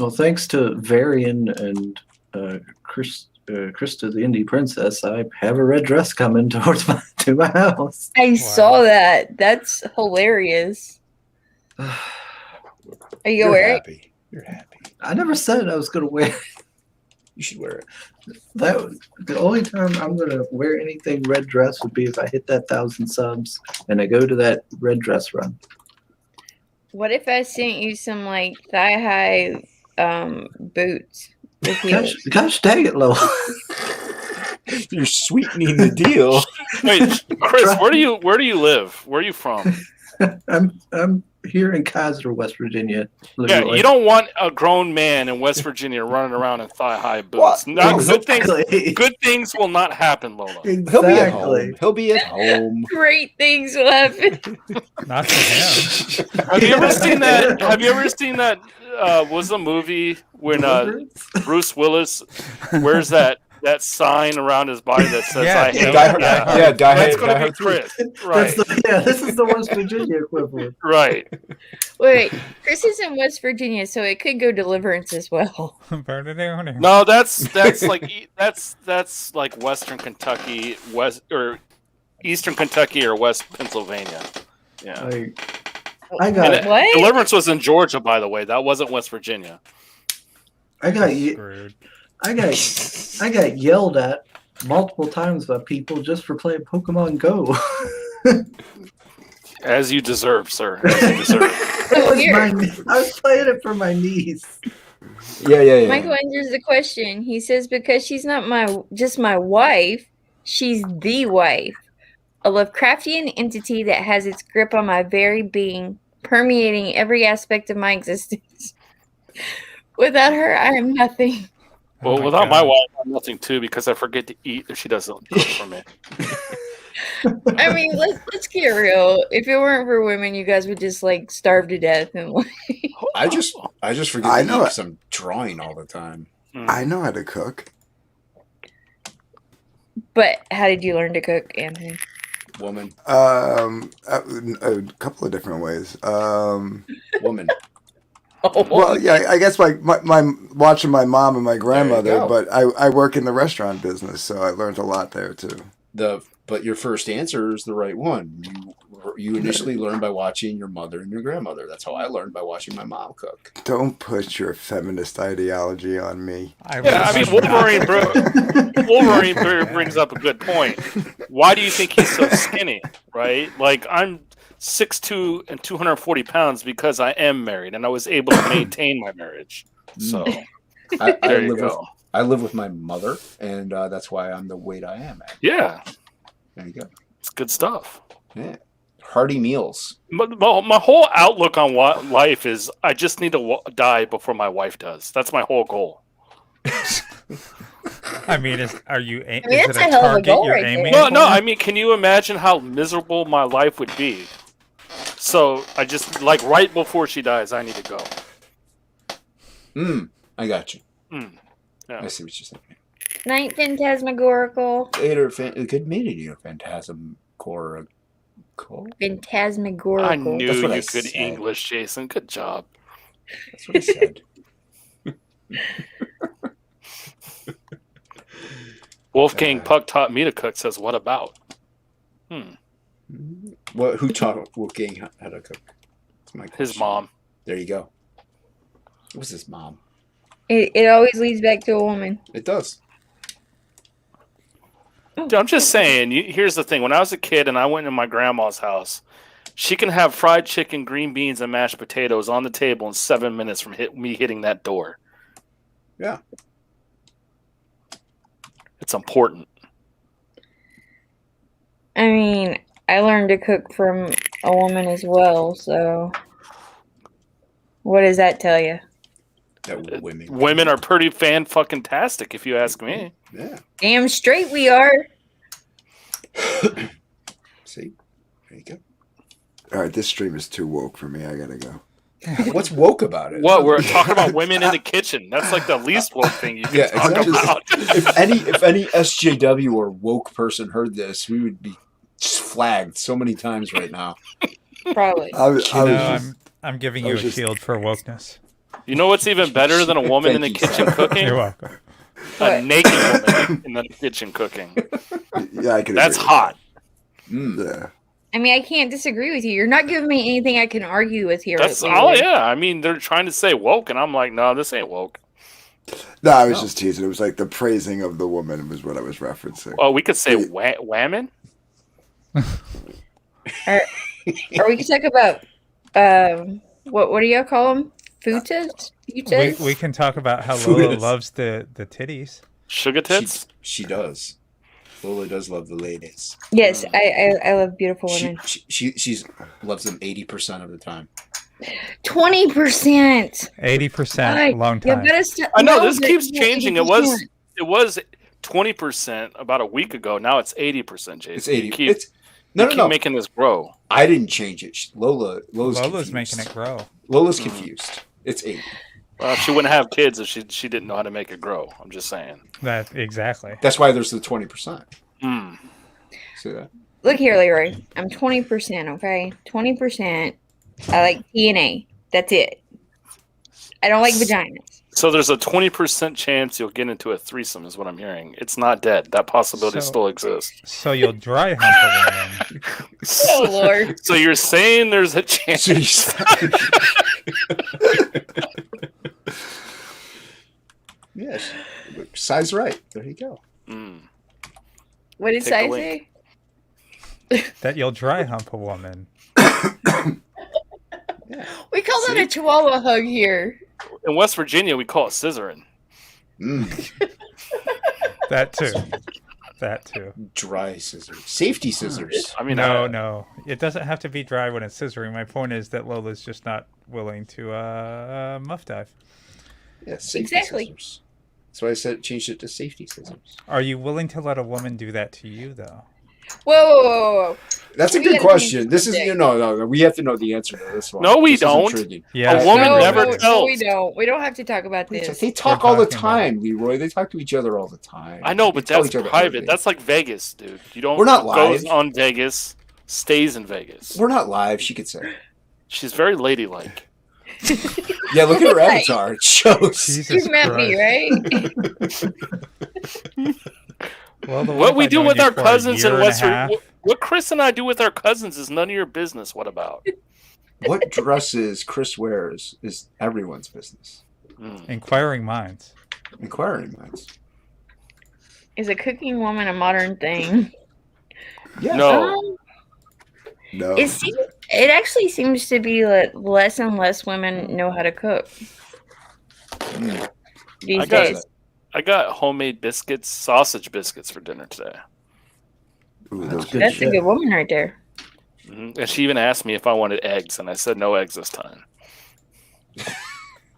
Well, thanks to Varian and Krista, the Indie Princess, I have a red dress coming to my house. I saw that. That's hilarious. Are you gonna wear it? happy. You're happy. I never said I was going to wear it. You should wear it. The only time I'm going to wear anything red dress would be if I hit that 1,000 subs and I go to that red dress run. What if I sent you some like thigh-high boots with heels? Gosh dang it, Lola. You're sweetening the deal. Wait, Chris, where do you live? Where are you from? I'm here in Kaiser, West Virginia. Yeah, literally. you don't want a grown man in West Virginia running around in thigh-high boots. What? Not Exactly. good things will not happen, Lola. He'll be at home. He'll be at home. Great things will happen. Not for him. Have you ever seen that? Have you ever seen that? Was the movie when Bruce Willis wears that sign around his body that says Yeah, "I hate"? Die Hard. That's going to be Chris, right? This is the West Virginia equivalent. Right. Wait, Chris is in West Virginia, so it could go Deliverance as well. No, that's like Western Kentucky, Eastern Kentucky or West Pennsylvania. Yeah. I got What? Deliverance was in Georgia, by the way. That wasn't West Virginia. I got Screwed. I got yelled at multiple times by people just for playing Pokemon Go. As you deserve, sir. As you deserve. I was playing it for my niece. Yeah. Michael answers the question. He says, because she's not just my wife, she's the wife. A Lovecraftian entity that has its grip on my very being, permeating every aspect of my existence. Without her, I am nothing. Well, without my wife, I'm nothing too because I forget to eat if she doesn't cook for me. I mean, let's get real. If it weren't for women, you guys would just like starve to death and like. I just forget to eat because I'm drawing all the time. I know how to cook. But how did you learn to cook, Anthony? Woman. A couple of different ways. Woman. Well, yeah, I guess my watching my mom and my grandmother, go. but I work in the restaurant business, so I learned a lot there too. But your first answer is the right one. You initially learned by watching your mother and your grandmother. That's how I learned, by watching my mom cook. Don't push your feminist ideology on me. Wolverine brings up a good point. Why do you think he's so skinny, right? Like, I'm 6'2" and 240 pounds because I am married and I was able to maintain my marriage. So I live with my mother, and that's why I'm the weight I am at. Yeah. There you go. It's good stuff. Yeah. Hearty meals. My whole outlook on life is I just need to die before my wife does. That's my whole goal. I mean, is it that's a a hell of a target goal you're right aiming there. for? No, I mean, can you imagine how miserable my life would be? So I just, like, right before she dies, I need to go. I got you. Yeah. I see what you're saying. Night Phantasmagorical. Good meeting you, Phantasmagorical. Phantasmagorical. I knew That's what you I could said. English, Jason. Good job. That's what I said. Wolfgang Puck taught me to cook. Says, what about? Who taught Wolfgang how to cook? His mom. There you go. It was his mom. It always leads back to a woman. It does. Dude, I'm just saying, here's the thing. When I was a kid and I went to my grandma's house, she can have fried chicken, green beans, and mashed potatoes on the table in 7 minutes from me hitting that door. Yeah. It's important. I mean, I learned to cook from a woman as well, so what does that tell you? That Women are pretty fan-fucking-tastic, if you ask me. Yeah. Damn straight we are. See? There you go. All right, this stream is too woke for me. I gotta go. What's woke about it? What? We're talking about women in the kitchen. That's like the least woke thing you can talk exactly. about. If any SJW or woke person heard this, we would be flagged so many times right now. Probably. I'm giving you a shield for wokeness. You know what's even better than a woman in the Thank you, kitchen sir. cooking? You're welcome. A What? naked woman in the kitchen cooking. Yeah, I can. That's agree with hot. Mm. that. Yeah. I mean, I can't disagree with you. You're not giving me anything I can argue with here. That's Leroy. all. Yeah, I mean, they're trying to say woke, and I'm like, no, this ain't woke. No, I was No. just teasing. It was like the praising of the woman was what I was referencing. Well, we could say Yeah. whammon. Or we could talk about what do y'all call them? Futas? We can talk about how Lola loves the titties. Sugar tits. She does. Lola does love the ladies. Yes, I love beautiful She women. she's loves them 80% of the time. 20%. 80%, long time. I know this keeps changing. It was 20% about a week ago. Now it's 80%. Jason, It's 80. You keep, It's you no, keep no. making this grow. I didn't change it. Lola's Lola's confused. making it grow. Lola's confused. It's 80. Well, she wouldn't have kids if she didn't know how to make it grow. I'm just saying. That exactly. That's why there's the 20%. Mm. See that? Look here, Leroy. I'm 20%, okay? 20%. I like TNA. That's it. I don't like vaginas. So there's a 20% chance you'll get into a threesome, is what I'm hearing. It's not dead. That possibility So- still exists. So you'll dry hump a woman. Oh, Lord. So you're saying there's a chance? Yes. Size right. There you go. Mm. What did Take a Sai link. say? That you'll dry hump a woman. We call that See? a chihuahua hug here. In West Virginia, we call it scissoring. Mm. That too. That too. Dry scissors. Safety scissors. I mean, No. It doesn't have to be dry when it's scissoring. My point is that Lola's just not willing to muff dive. Yeah, safety Exactly. scissors. That's why I said changed it to safety scissors. Are you willing to let a woman do that to you, though? Whoa. That's a We good gotta question. change This is the no. We have to know the answer to this one. No, we This is don't. intriguing. Yeah. A woman No, never no, tells. we don't. We don't have to talk about this. They talk We're all the talking about time, Leroy. They talk to each other all the time. I know, They but tell that's each other private. everything. That's like Vegas, dude. You don't. We're not goes live. on Vegas, stays in Vegas. We're not live. She could say. She's very ladylike. Yeah, look at her Right. avatar. It shows. Jesus You met me, Christ. right? Well, What we do with our cousins in West Virginia. Virginia, what Chris and I do with our cousins is none of your business. What about? What dresses Chris wears is everyone's business. Mm. Inquiring minds. Inquiring minds. Is a cooking woman a modern thing? Yeah. No. Um, No. it actually seems to be that less and less women know how to cook Mm. these I got days. I got homemade biscuits, sausage biscuits for dinner today. Ooh, That's those good That's shit. a good woman right there. And she even asked me if I wanted eggs, and I said no eggs this time.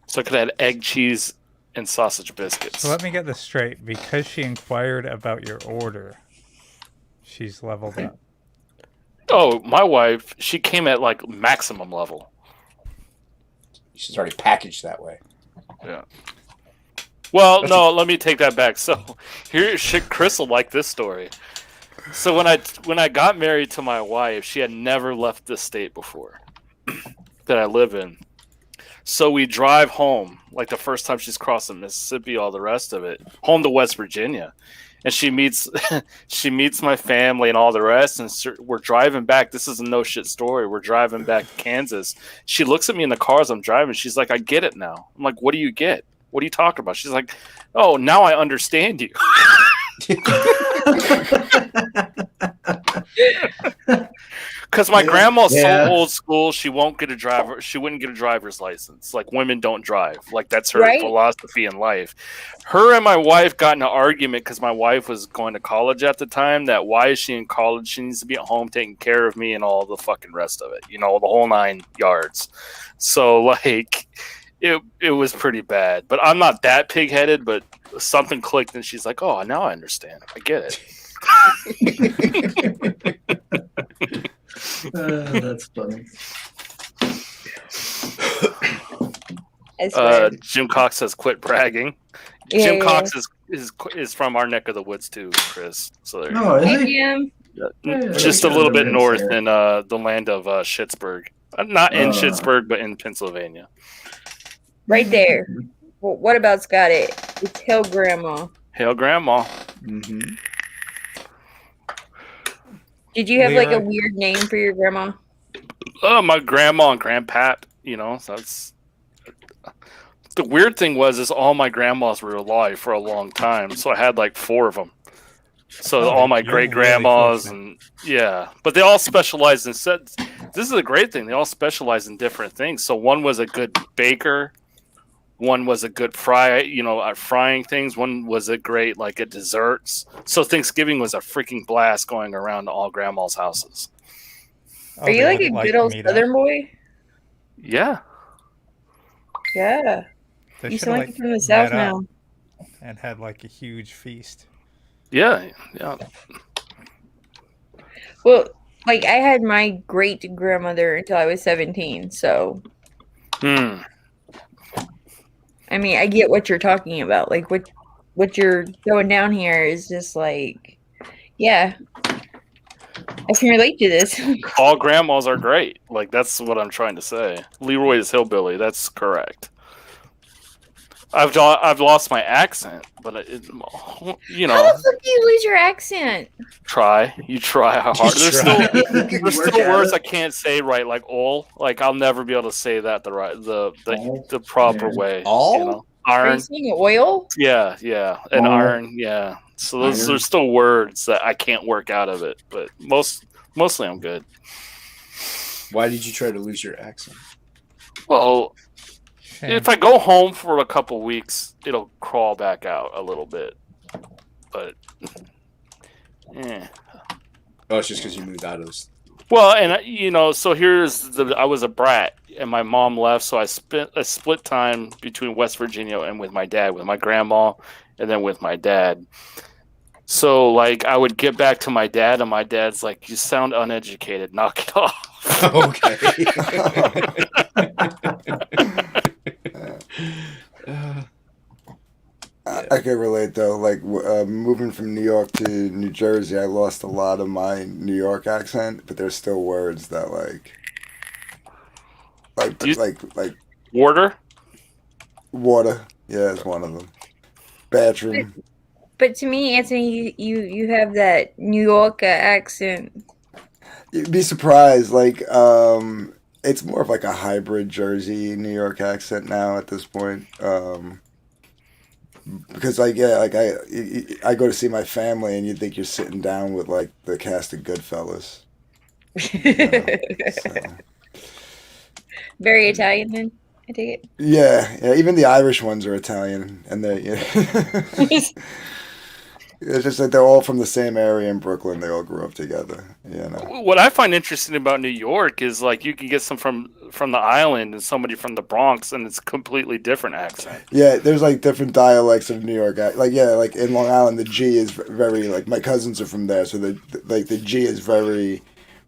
So I could have egg, cheese, and sausage biscuits. So let me get this straight. Because she inquired about your order, she's leveled up. Oh, my wife, she came at like maximum level. She's already packaged that way. Yeah. Well, That's no, let me take that back. So here, Chris will like this story. So when I got married to my wife, she had never left this state before that I live in. So we drive home, like the first time she's crossing Mississippi, all the rest of it, home to West Virginia. And she meets my family and all the rest. And we're driving back. This is a no shit story. We're driving back to Kansas. She looks at me in the car as I'm driving. She's like, I get it now. I'm like, what do you get? What are you talking about? She's like, oh, now I understand you. Because my grandma's Yeah. so old school, she wouldn't get a driver's license. Like, women don't drive. Like, that's her Right. philosophy in life. Her and my wife got in an argument because my wife was going to college at the time. That why is she in college? She needs to be at home taking care of me and all the fucking rest of it. You know, the whole 9 yards. So like, it was pretty bad. But I'm not that pig-headed. But something clicked, and she's like, "Oh, now I understand. I get it." That's funny. I swear. Jim Cox says, "Quit bragging." Yeah, Jim yeah. Cox is from our neck of the woods too, Chris. So there you No, is Hey, he? Jim. go. Yeah, Just a yeah, little bit yeah, north yeah. in the land of Schittsburg. Not in Uh. Schittsburg, but in Pennsylvania. Right there. Well, what about's got it? It's Hail Grandma. Hail Grandma. Mm-hmm. Did you have like a Leroy? weird name for your grandma? Oh, my grandma and grandpap. So that's the weird thing is all my grandmas were alive for a long time, so I had like 4 of them. So all my you're great really grandmas fortunate. and but they all specialized in sets. This is a great thing. They all specialize in different things. So one was a good baker, one was a good frying things. One was a great like at desserts. So Thanksgiving was a freaking blast going around to all grandma's houses. Oh, Are you they like would a like good old meet Southern up. boy? Yeah, They Yeah. You should sound have like like you're from the met South up now. and had like a huge feast. yeah. Well, like I had my great grandmother until I was 17, so Hmm. I mean I get what you're talking about. Like what you're going down here is just like yeah, I can relate to this. All grandmas are great. Like that's what I'm trying to say. Leroy is hillbilly. That's correct. I've lost my accent, but How the fuck do you lose your accent? you try hard. There's try. still words I can't say right, like "ol." Like I'll never be able to say that the proper way. All? Are you Iron. saying oil? Yeah, and All. iron. Yeah. So there's still words that I can't work out of it, but mostly I'm good. Why did you try to lose your accent? Well, Shame. if I go home for a couple weeks, it'll crawl back out a little bit, but. Oh, it's just because you moved out of this. Well, and so I was a brat, and my mom left, so I spent a split time between West Virginia and with my dad, with my grandma, and then with my dad. So, like, I would get back to my dad, and my dad's like, "You sound uneducated. Knock it off." Okay. I can relate though. Like moving from New York to New Jersey, I lost a lot of my New York accent, but there's still words that like Water. water. Yeah, is one of them. Bathroom. But to me, Anthony, you have that New York accent. You'd be surprised. Like it's more of like a hybrid Jersey New York accent now at this point. Because like I go to see my family and you think you're sitting down with like the cast of Goodfellas. So. Very Italian then, I take it. Yeah. Even the Irish ones are Italian, and they. It's just that they're all from the same area in Brooklyn. They all grew up together. What I find interesting about New York is like you can get some from the island and somebody from the Bronx, and it's a completely different accent. Yeah, there's like different dialects of New York. Like in Long Island, the G is very like my cousins are from there, so the G is very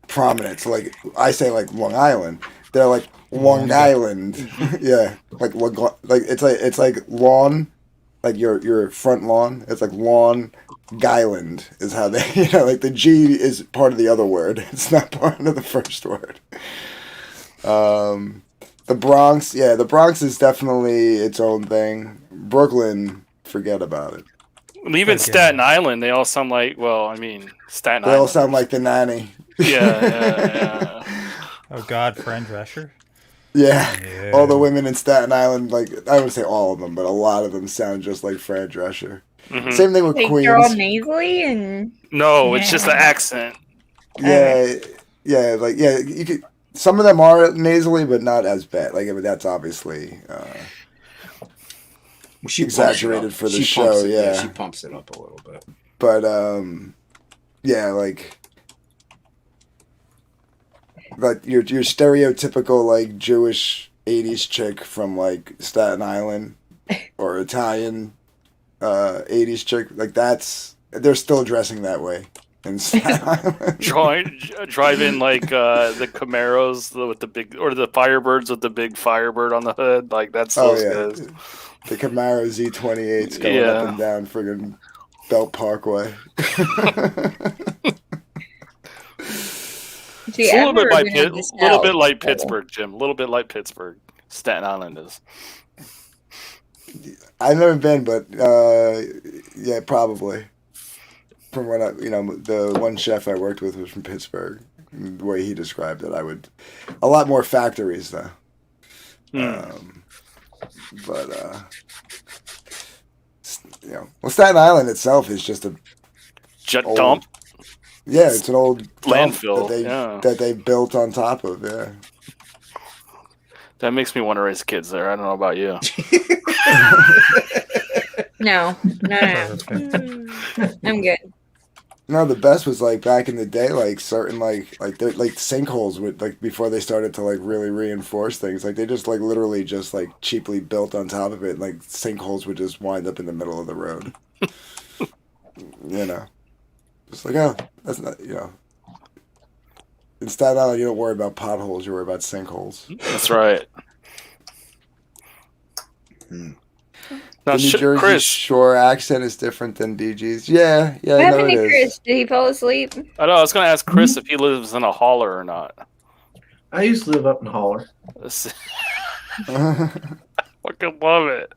prominent. So like I say like Long Island, they're like Long Island. Yeah, like it's like lawn, like your front lawn. It's like lawn. Guyland is how they, like the G is part of the other word. It's not part of the first word. The Bronx, the Bronx is definitely its own thing. Brooklyn, forget about it. Even Staten Island, they all sound like, Staten Island. They all sound like the nanny. Yeah. Oh God, Fran Drescher. Yeah, all the women in Staten Island, like I would say all of them, but a lot of them sound just like Fran Drescher. Mm-hmm. Same thing with like Queens. they're all nasally and no, it's just the accent. Yeah, you could. Some of them are nasally, but not as bad. Like that's obviously she exaggerated for the show. Yeah, she pumps it up a little bit. But like your stereotypical like Jewish '80s chick from like Staten Island or Italian 80s chick, like they're still dressing that way in Staten Island. Drive in like the Camaros with the big, or the Firebirds with the big Firebird on the hood, like that's those guys. The Camaro Z28s going up and down friggin' Belt Parkway. See, a little bit like Pittsburgh, Jim. A little bit like Pittsburgh. Staten Island is. I've never been, but yeah, probably. From what the one chef I worked with was from Pittsburgh. The way he described it, a lot more factories though. But well, Staten Island itself is just a Dump. Yeah, it's an old landfill that they built on top of. Yeah. That makes me want to raise kids there. I don't know about you. No. I'm good. No, the best was like back in the day, like certain like sinkholes would like before they started to like really reinforce things. Like they just like literally just like cheaply built on top of it. And, like sinkholes would just wind up in the middle of the road. Just like that's not In Staten Island, you don't worry about potholes; you worry about sinkholes. That's right. The New Jersey Chris. Shore accent is different than DG's. Yeah, What I know happened it to is. Chris? Did he fall asleep? I know. I was going to ask Chris if he lives in a holler or not. I used to live up in Holler. I fucking love it.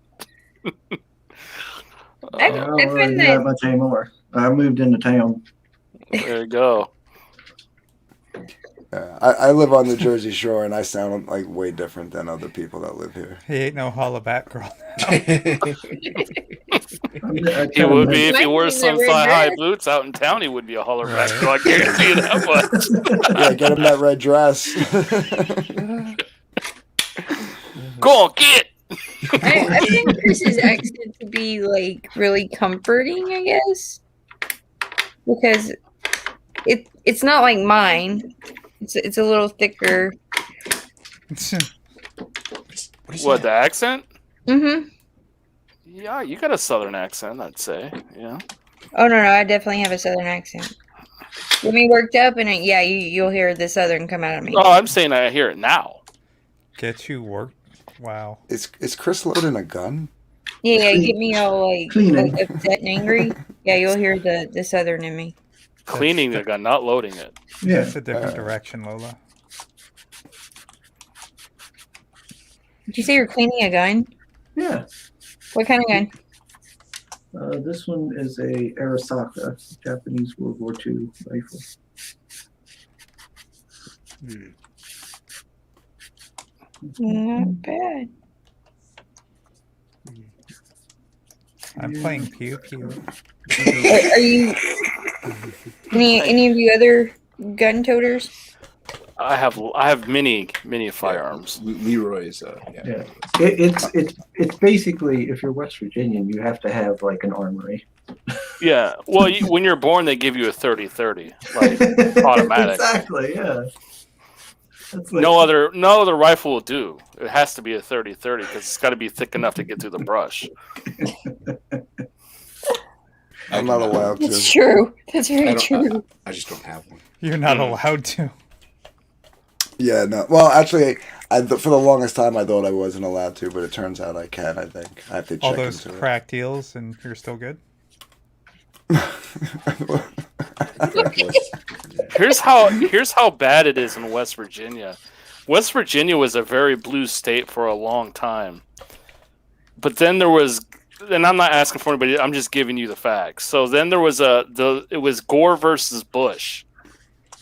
I don't really find do that that much anymore. I moved into town. There you go. I live on the Jersey Shore, and I sound like way different than other people that live here. He ain't no hollaback girl. He would be if he wore some thigh-high boots out in town. He would be a hollerback. So I guarantee you that much. Yeah, get him that red dress. Go on, get. I think Chris's accent to be like really comforting, I guess, because it's not like mine. It's a little thicker. What, the accent? Mm-hmm. Yeah, you got a southern accent, I'd say. Yeah. Oh no, I definitely have a southern accent. Get me worked up, and you'll hear the southern come out of me. Oh, I'm saying I hear it now. Get you work. Wow. Is Chris loading a gun? Yeah, get me all like upset and angry. Yeah, you'll hear the southern in me. Cleaning the gun, not loading it. Yeah. It's a different direction, Lola. Did you say you're cleaning a gun? Yeah. What kind of gun? This one is a Arisaka, Japanese World War II rifle. Not bad. I'm playing Pew Pew. Are you any of you other gun toters? I have many firearms. Leroy's. Yeah. It's basically, if you're West Virginian, you have to have like an armory. Yeah. Well, when you're born, they give you a 30-30, like automatic. Exactly. Yeah. That's like, No other rifle will do. It has to be a 30-30 because it's got to be thick enough to get through the brush. I'm not allowed to. That's true. That's very true. I just don't have one. You're not allowed to. Yeah, no. Well, actually, for the longest time, I thought I wasn't allowed to, but it turns out I can. I think I have to check All those into crack deals, and you're still good. Here's how bad it is in West Virginia. West Virginia was a very blue state for a long time. But then there was, and I'm not asking for anybody, I'm just giving you the facts. So then there was it was Gore versus Bush.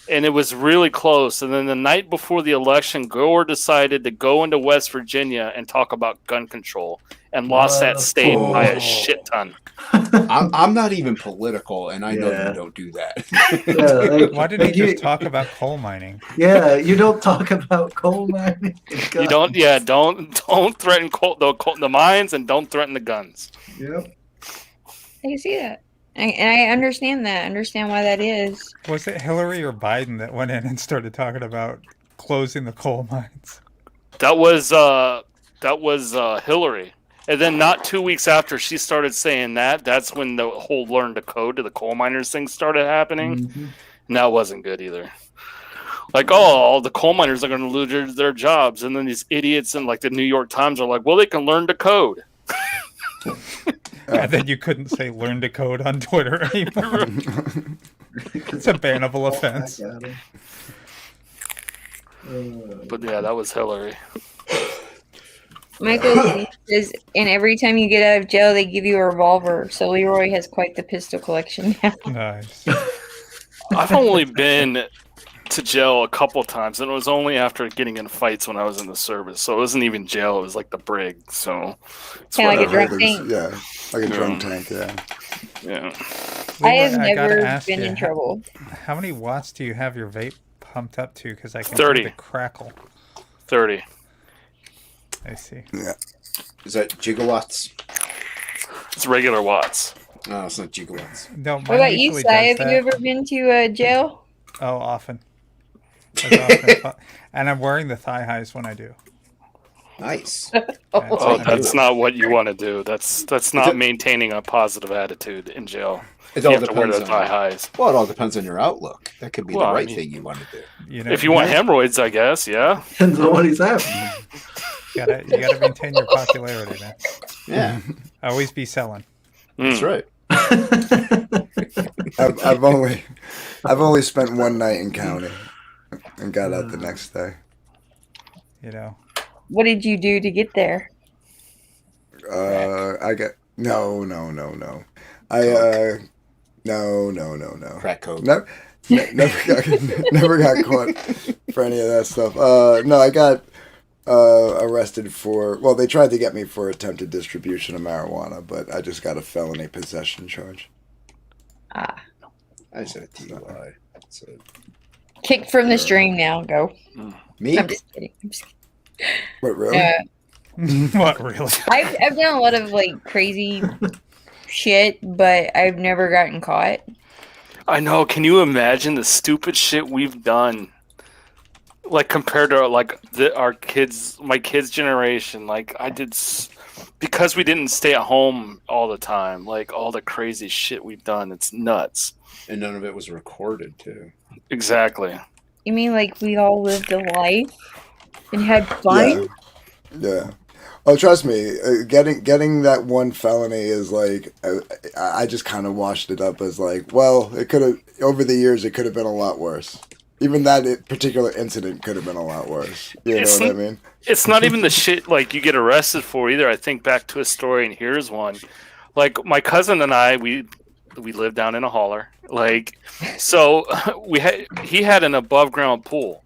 And it was really close. And then the night before the election, Gore decided to go into West Virginia and talk about gun control and lost that state by a shit ton. I'm not even political, and I know you don't do that. Why didn't he just talk about coal mining? Yeah, you don't talk about coal mining. You don't. Yeah, don't threaten the mines, and don't threaten the guns. Yep. I can see that. And I understand that. I understand why that is. Was it Hillary or Biden that went in and started talking about closing the coal mines? That was Hillary. And then not 2 weeks after she started saying that, that's when the whole learn to code to the coal miners thing started happening. Mm-hmm. And that wasn't good either. Like, all the coal miners are going to lose their jobs. And then these idiots in like the New York Times are like, well, they can learn to code. And then you couldn't say learn to code on Twitter anymore. It's a bannable offense. But yeah, that was Hillary. Michael says, and every time you get out of jail, they give you a revolver. So Leroy has quite the pistol collection now. Nice. I've only been to jail a couple times, and it was only after getting in fights when I was in the service. So it wasn't even jail; it was like the brig. So it's Kinda like a whatever. drunk tank. Yeah, like a drunk tank. Yeah. Yeah. I have Leroy, gotta never ask been you, in trouble. How many watts do you have your vape pumped up to? Because I can 30. hear the crackle. 30. I see. Yeah. Is that gigawatts? It's regular watts. No, it's not gigawatts. No, What mine about you, usually Si? does Have you that. ever been to jail? Oh, often. As often as and I'm wearing the thigh highs when I do. Nice. Oh, I that's mean, not what you want to do. That's not maintaining a positive attitude in jail. It You all have to wear depends the on. thigh highs. Well, it all depends on your outlook. That could be Well, the I right mean- thing you want to do. you know, If you want hemorrhoids, I guess, yeah. Depends on what he's having. you gotta maintain your popularity, man. Yeah, Always be selling. that's Mm. right. I've only spent one night in county and got out the next day. You know. What did you do to get there? I got no. I no. Crack coke. Never got caught for any of that stuff. No, I got arrested for. Well, they tried to get me for attempted distribution of marijuana, but I just got a felony possession charge. Ah, I said a DUI. So, kicked from the stream now. Go. me? I'm just kidding. I'm just kidding. What really? What really? I've done a lot of like crazy shit, but I've never gotten caught. I know. Can you imagine the stupid shit we've done? Like compared to like our kids, my kids' generation. Like I did, because we didn't stay at home all the time. Like all the crazy shit we've done. It's nuts. And none of it was recorded too. Exactly. You mean like we all lived a life and had fun? Yeah. Oh, trust me, getting that one felony is like I just kind of washed it up as like, well, it could have over the years it could have been a lot worse. Even that particular incident could have been a lot worse. You know what I mean? It's not even the shit like you get arrested for either. I think back to a story, and here's one. Like my cousin and I, we lived down in a holler. Like, so he had an above ground pool,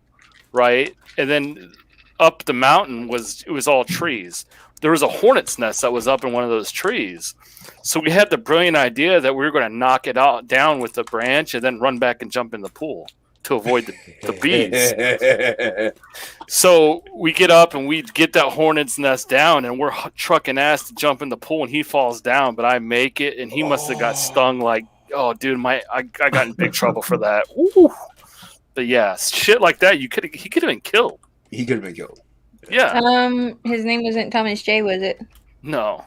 right? And then up the mountain it was all trees. There was a hornet's nest that was up in one of those trees. So we had the brilliant idea that we were going to knock it down with the branch and then run back and jump in the pool to avoid the bees. So we get up and we get that hornet's nest down, and we're trucking ass to jump in the pool, and he falls down, but I make it, and he must have got stung like, oh, dude, I got in big trouble for that. Ooh. But yeah, shit like that, he could have been killed. He could have been killed. Yeah. His name wasn't Thomas J, was it? No,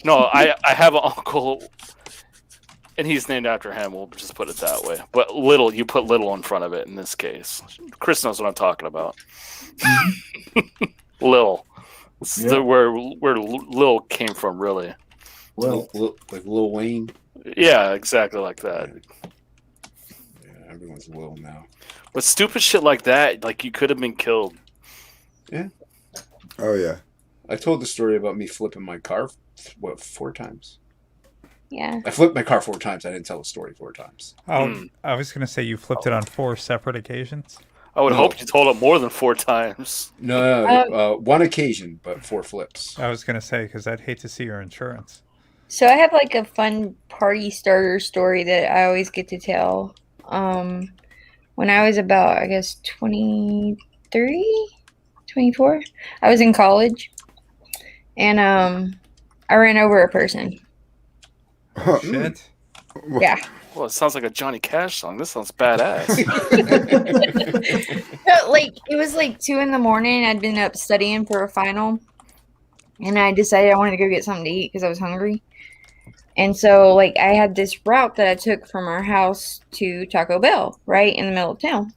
I have an uncle, and he's named after him. We'll just put it that way. But Little, you put Little in front of it in this case. Chris knows what I'm talking about. Lil. It's where Lil came from, really. Well, like Lil Wayne. Yeah, exactly like that. Yeah, everyone's Lil now. But stupid shit like that, like you could have been killed. Yeah. Oh yeah. I told the story about me flipping my car, 4 times? Yeah. I flipped my car 4 times. I didn't tell the story 4 times. Oh, I was gonna say you flipped it on 4 separate occasions. I would hope you told it more than 4 times. No, 1 occasion, but 4 flips. I was gonna say because I'd hate to see your insurance. So I have like a fun party starter story that I always get to tell. When I was about, I guess, 23, 24, I was in college, and I ran over a person. Shit. Yeah. Well, it sounds like a Johnny Cash song. This sounds badass. But, like, it was like 2 in the morning. I'd been up studying for a final, and I decided I wanted to go get something to eat because I was hungry. And so, like, I had this route that I took from our house to Taco Bell, right in the middle of town.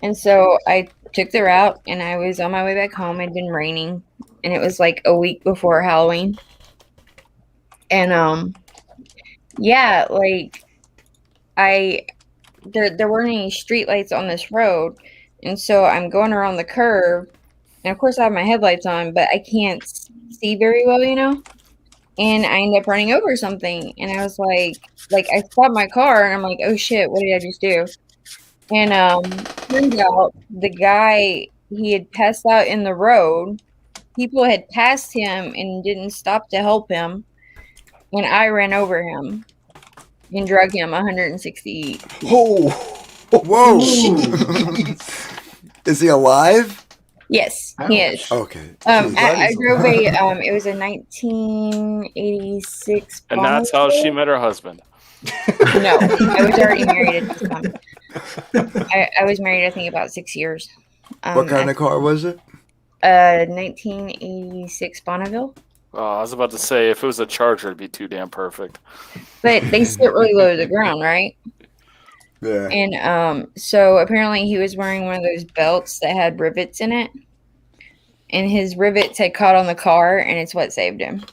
And so I took the route, and I was on my way back home. It'd been raining, and it was like a week before Halloween. And yeah, like there weren't any street lights on this road, and so I'm going around the curve, And of course, I have my headlights on, but I can't see very well, And I end up running over something, and I was like I stopped my car, and I'm like, oh shit, what did I just do? And turns out the guy, he had passed out in the road. People had passed him and didn't stop to help him, and I ran over him and drug him 160 feet. Oh, Whoa! jeez. Is he alive? Yes, he is. Okay. I drove a it was a 1986 And that's how she met her husband. No, I was already married at this time. I was married, I think, about 6 years. What kind of car was it? 1986 Bonneville. I was about to say, if it was a Charger, it'd be too damn perfect. But they sit really low to the ground, right? Yeah. And so apparently he was wearing one of those belts that had rivets in it. And his rivets had caught on the car, and it's what saved him.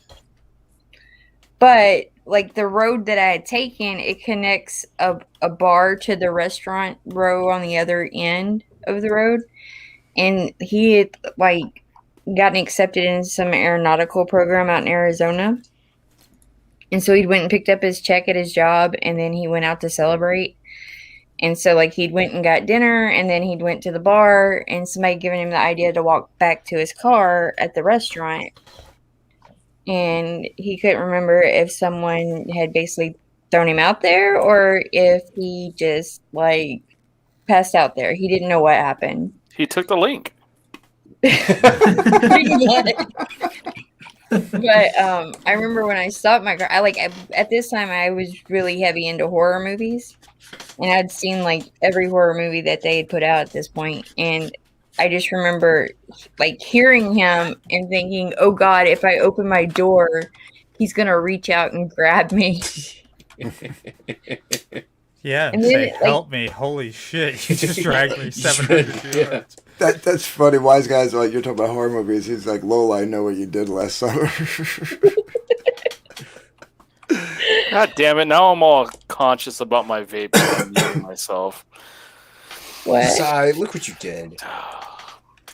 But like the road that I had taken, it connects a bar to the restaurant row on the other end of the road. And he had like gotten accepted into some aeronautical program out in Arizona. And so he went and picked up his check at his job, and then he went out to celebrate. And so like he'd went and got dinner, and then he'd went to the bar, and somebody given him the idea to walk back to his car at the restaurant. And he couldn't remember if someone had basically thrown him out there or if he just like passed out there. He didn't know what happened. He took the link. But I remember when I stopped my car, at this time I was really heavy into horror movies, and I'd seen like every horror movie that they had put out at this point, and I just remember like hearing him and thinking, oh God, if I open my door, he's gonna reach out and grab me. Yeah, and And say, then, like- help me. Holy shit, you just dragged me 700 yards. That's funny. Wise guys, like you're talking about horror movies. He's like, Lola, I know what you did last summer. God damn it! Now I'm all conscious about my vape and muting myself. What? Sai, look what you did.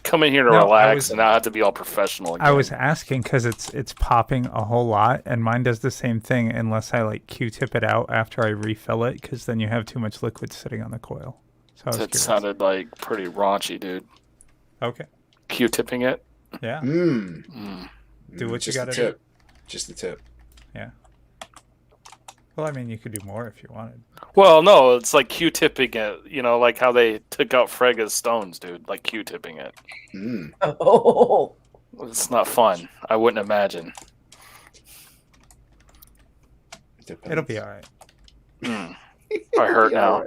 Come in here to No, I relax was- and not have to be all professional again. I was asking because it's popping a whole lot, and mine does the same thing unless I like Q-tip it out after I refill it, because then you have too much liquid sitting on the coil. So I was That curious. sounded like pretty raunchy, dude. Okay. Q-tipping it. Yeah. Mm. Do what you Just the gotta tip. Just the tip. Well, I mean, you could do more if you wanted. Well, no, it's like Q-tipping it. You know, like how they took out Frega's stones, dude. Like Q-tipping it. Mm. Oh. It's not fun. I wouldn't imagine. Depends. It'll be all right. Mm. I hurt now.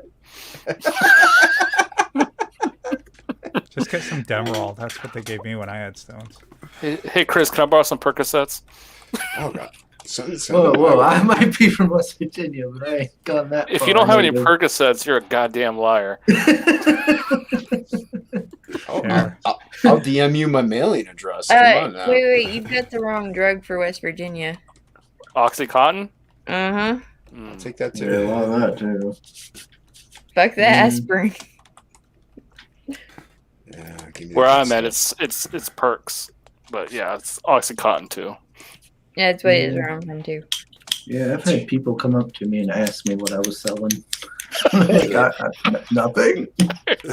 Just get some Demerol. That's what they gave me when I had stones. Hey, Chris, can I borrow some Percocets? Oh God. Whoa! I might be from West Virginia, but I ain't gone that If far. you don't have any lately. Percocets, you're a goddamn liar. Oh, Yeah. I'll DM you my mailing address. Come on now. Wait, you've got the wrong drug for West Virginia. Oxycontin? Uh-huh. I'll take that Yeah, too. a lot of that too. Fuck the aspirin. Yeah, give me Where that I'm good at, stuff. it's Perks, but yeah, it's Oxycontin too. Yeah, that's what it is where I'm from too. Yeah, I've had people come up to me and ask me what I was selling. Nothing.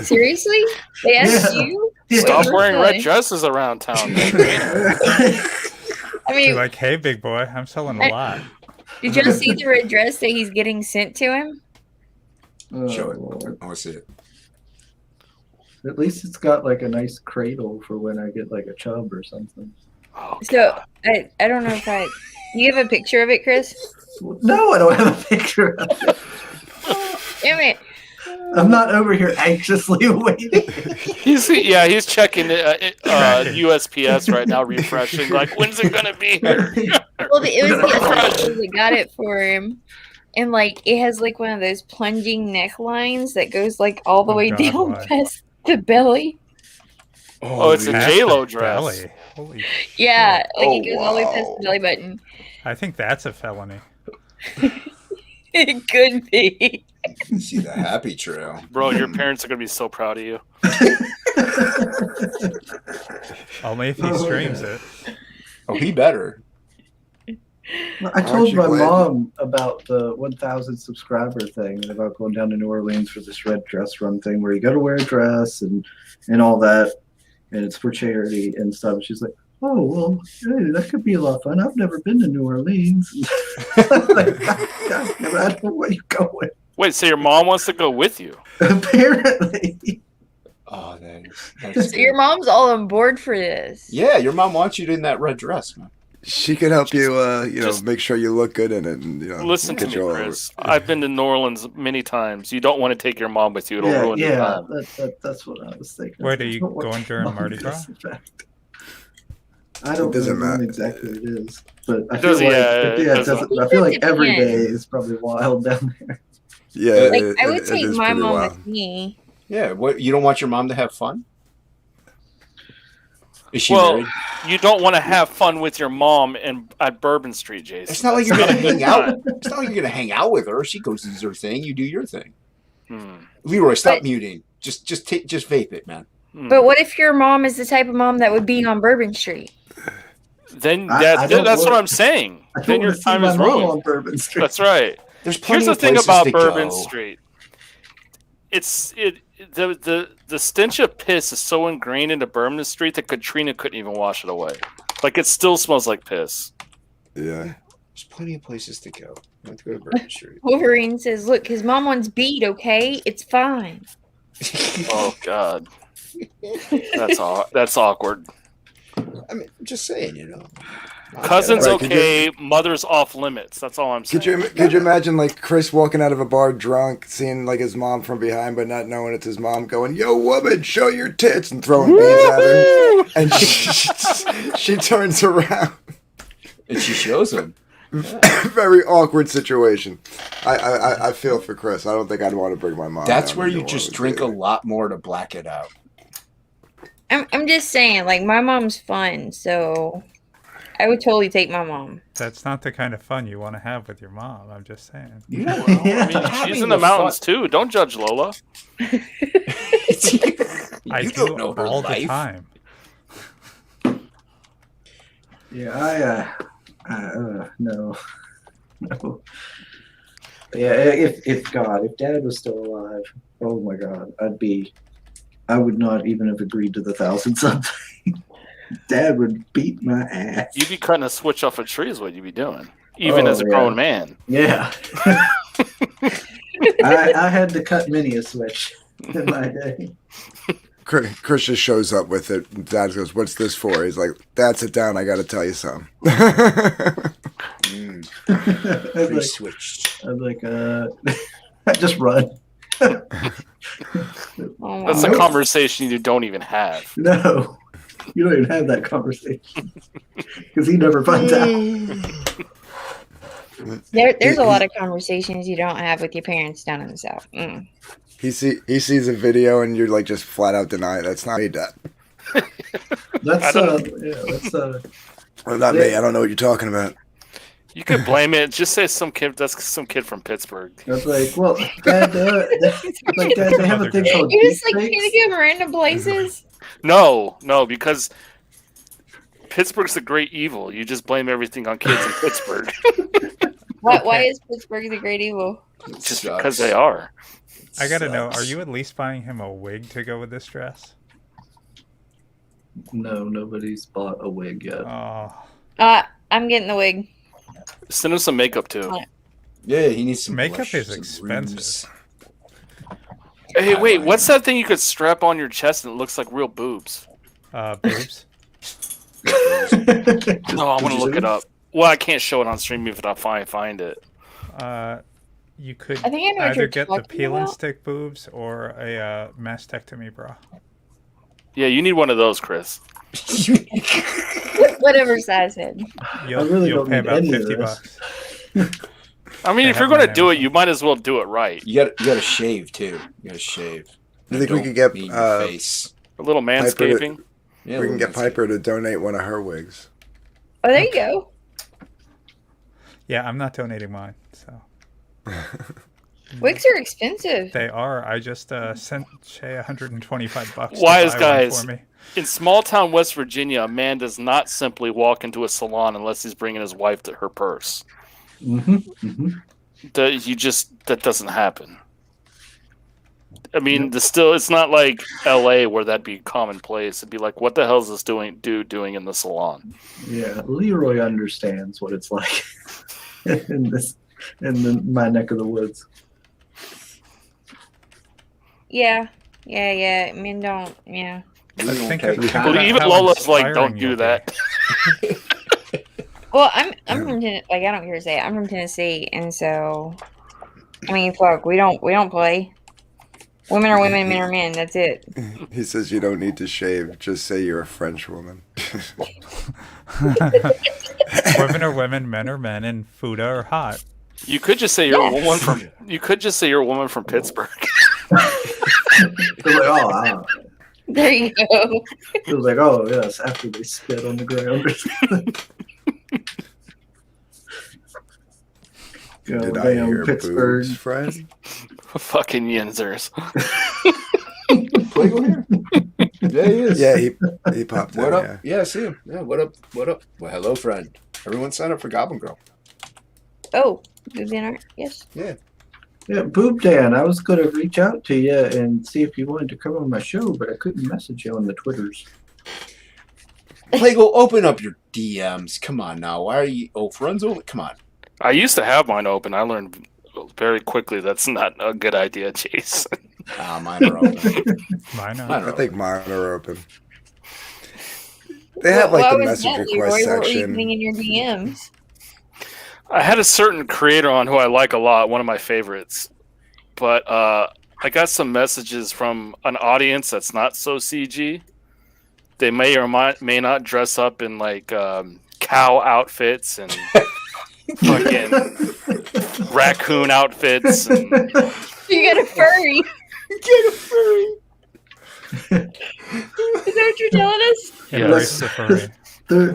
Seriously? They asked Yeah. you? Stop Wait, wearing really? red dresses around town. I You're mean, like, hey, big boy, I'm selling a lot. did y'all see the red dress that he's getting sent to him? Show it. Lord. I want to see it. At least it's got like a nice cradle for when I get like a chub or something. Oh, So I don't know if do you have a picture of it, Chris? No, I don't have a picture of it. Damn it. I'm not over here anxiously waiting. he's checking USPS right now, refreshing. Like, when's it gonna be here? Well, it was the other people that got it for him. And like it has like one of those plunging necklines that goes like all the Oh, way God, down why? past the belly. Oh, it's a yeah. Past J-Lo the dress. belly. Holy Yeah, like Oh, it goes all the way past wow. the belly button. I think that's a felony. It could be. See the happy trail. Bro, your parents are gonna be so proud of you. Only if he streams it. Oh, he better. I Aren't told you my glad mom about the 1,000 subscriber thing and about going down to New Orleans for this red dress run thing where you got to wear a dress and all that, and it's for charity and stuff. She's like, "Oh well, hey, that could be a lot of fun. I've never been to New Orleans." I'm like, God, I don't know where you going. Wait, so your mom wants to go with you? Apparently, Oh, that's So your good. mom's all on board for this. Yeah, your mom wants you in that red dress, man. She could help you, just- make sure you look good in it, and Listen to get me, you all over Chris. it. I've been to New Orleans many times. You don't want to take your mom with you. It'll ruin your time. that's what I was thinking. Where do I you don't want going my during mom Mardi to Gras? disinfect. I don't doesn't know when matter. exactly it is, but I It feel doesn't- like yeah, it doesn't- I feel like every depends. day is probably wild down there. Yeah, Like I it would take is my pretty mom wild. with me. Yeah, what? You don't want your mom to have fun? Is she Well, married? you don't want to have fun with your mom at Bourbon Street, Jason. It's not like That's you're gonna not a good hang out. time. It's not like you're gonna hang out with her. She goes to her thing. You do your thing. Hmm. Leroy, stop But- muting. Just vape it, man. Hmm. But what if your mom is the type of mom that would be on Bourbon Street? Then I don't that's what want- I'm saying. I Then don't your want to see time my is mom ruined. on Bourbon Street. That's right. There's plenty Here's the of thing places about to Bourbon go. Street. The stench of piss is so ingrained into Bourbon Street that Katrina couldn't even wash it away. Like it still smells like piss. Yeah. There's plenty of places to go. You have to go to Bourbon Street. Wolverine says, "Look, his mom wants bead. Okay, it's fine." Oh God, that's awkward. I mean, I'm just saying, you know. Cousins Right, could okay, mother's off limits. That's all I'm saying. Could you imagine like Chris walking out of a bar drunk, seeing like his mom from behind, but not knowing it's his mom, going, "Yo, woman, show your tits," and throwing beans at her, and she turns around. And she shows him. Very awkward situation. I feel for Chris. I don't think I'd want to bring my mom. That's down where to you New just Orleans drink a either. lot more to black it out. I'm just saying, like my mom's fun, so I would totally take my mom. That's not the kind of fun you want to have with your mom. I'm just saying. Yeah, I mean, having she's in the the mountains too. Don't judge Lola. I you do don't know her all the life. time. Yeah, no. Yeah, if Dad was still alive, oh my God, I would not even have agreed to the 1,000 something. Dad would beat my ass. You'd be cutting a switch off a tree is what you'd be doing. Even Oh, as a yeah. grown man. Yeah. I had to cut many a switch in my day. Chris just shows up with it. And Dad goes, "What's this for?" He's like, "Dad, sit down. I got to tell you something." I was Switched. like, I just run. Oh, That's wow. a conversation you don't even have. No, you don't even have that conversation because he never finds out. There's a lot of conversations you don't have with your parents down in the South. Mm. He sees a video and you're like just flat out deny it. That's not me, Dad. That's Well, not me. I don't know what you're talking about. You could blame it. Just say some kid from Pittsburgh. that's like, well, Dad, Dad, they have a thing called You're just like deepfakes. gonna give random places. No, because Pittsburgh's the great evil. You just blame everything on kids in Pittsburgh. Why is Pittsburgh the great evil? Just because they are. I gotta know, are you at least buying him a wig to go with this dress? No, nobody's bought a wig yet. Oh, I'm getting the wig. Send him some makeup too. Yeah, he needs some Makeup blush, is some expensive. rouge. Hey, wait, Eyeliner. what's that thing you could strap on your chest and it looks like real boobs? boobs. No, I want to look you it up. Well, I can't show it on stream if I find it. You could I think I know what either you're get the talking peel and about. stick boobs or a mastectomy bra. Yeah, you need one of those, Chris. Whatever size head. You'll, really you'll don't pay need about any of 50 this. bucks. I mean, They if you're have going them to on do it, Amazon. you might as well do it right. You got to shave too. You got to shave. You think we Don't could get mean your face? A little manscaping. Yeah, we can get that's- Piper to donate one of her wigs? Oh, there you go. Yeah, I'm not donating mine. So Wigs are expensive. They are. I just sent Shay $125 Wise to buy one guys. for me. In small town West Virginia, a man does not simply walk into a salon unless he's bringing his wife to her purse. That doesn't happen. I mean, it's not like L.A. where that'd be commonplace. It'd be like, what the hell is this dude doing in the salon? Yeah, Leroy understands what it's like in my neck of the woods. Yeah. Men don't. Yeah. Think pay of attention. But even how Lola's like, inspiring don't do you'll that. Well, I'm from Tennessee. Like, I don't care to say it. I'm from Tennessee, and so I mean, fuck, we don't play. Women are women, men are men. That's it. He says you don't need to shave. Just say you're a French woman. Women are women, men are men, and food are hot. You could just say you're a woman from. You could just say you're a woman from Pittsburgh. They're like, oh, wow. There you go. It was like, oh yes, after they spit on the ground. Did I hear Pittsburgh. boobs, friend? Fucking yinzers. Fuego here? Yeah, he is. Yeah, he popped in. What up? Yeah. Yeah, I see him. Yeah, what up? What up? Well, hello, friend. Everyone sign up for Goblin Girl. Oh, good dinner. Yes. Yeah. Yeah, Boob Dan, I was going to reach out to you and see if you wanted to come on my show, but I couldn't message you on the Twitters. Lego, open up your DMs. Come on now. Why are you? Oh, friends only. Come on. I used to have mine open. I learned very quickly that's not a good idea, Chase. Mine are open. Mine are. Mine are I think open. mine are open. They have like What the was message that, request Leroy? What were you section. putting in your DMs? I had a certain creator on who I like a lot, one of my favorites. But I got some messages from an audience that's not so CG. They may or may not dress up in like cow outfits and fucking raccoon outfits. And... You got a furry. Get a furry. Is that what you're telling us? Yeah, Yes. Race the furry.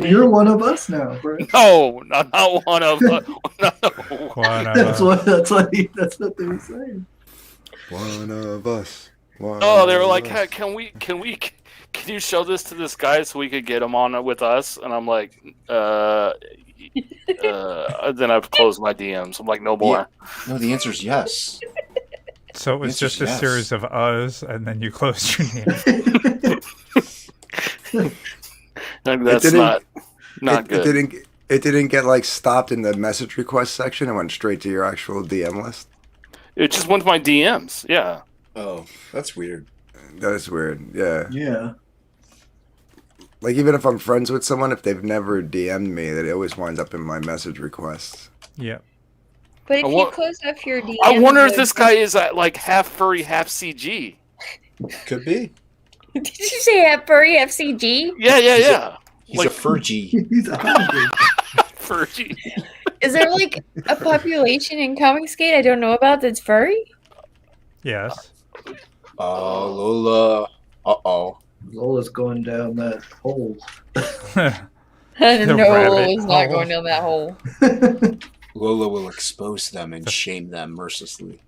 You're one of us now, bro. No, I'm not one of them. No. Whatever. That's what they were saying. One of us. Oh, they were like, us. hey, can you show this to this guy so we could get him on with us? And I'm like, then I've closed my DMs. I'm like, no more. No, the answer is yes. So it was Answer's just a yes. series of us, and then you closed your name. That's didn't- not good. It didn't get like stopped in the message request section. It went straight to your actual DM list. It just went to my DMs. Yeah. Oh, that's weird. That is weird. Yeah. Yeah. Like even if I'm friends with someone, if they've never DM'd me, that it always winds up in my message requests. Yep. But if I you wa- close up your DMs, I wonder if this guy is like half furry, half CG. Could be. Did you say half furry, FCG? Yeah. He's Like- a furgy. He's a hybrid. Furry. Is there like a population in Comicsgate I don't know about that's furry? Yes. Oh, Lola. Uh-oh. Lola's going down that hole. The No, rabbit it's not hole. going down that hole. Lola will expose them and shame them mercilessly.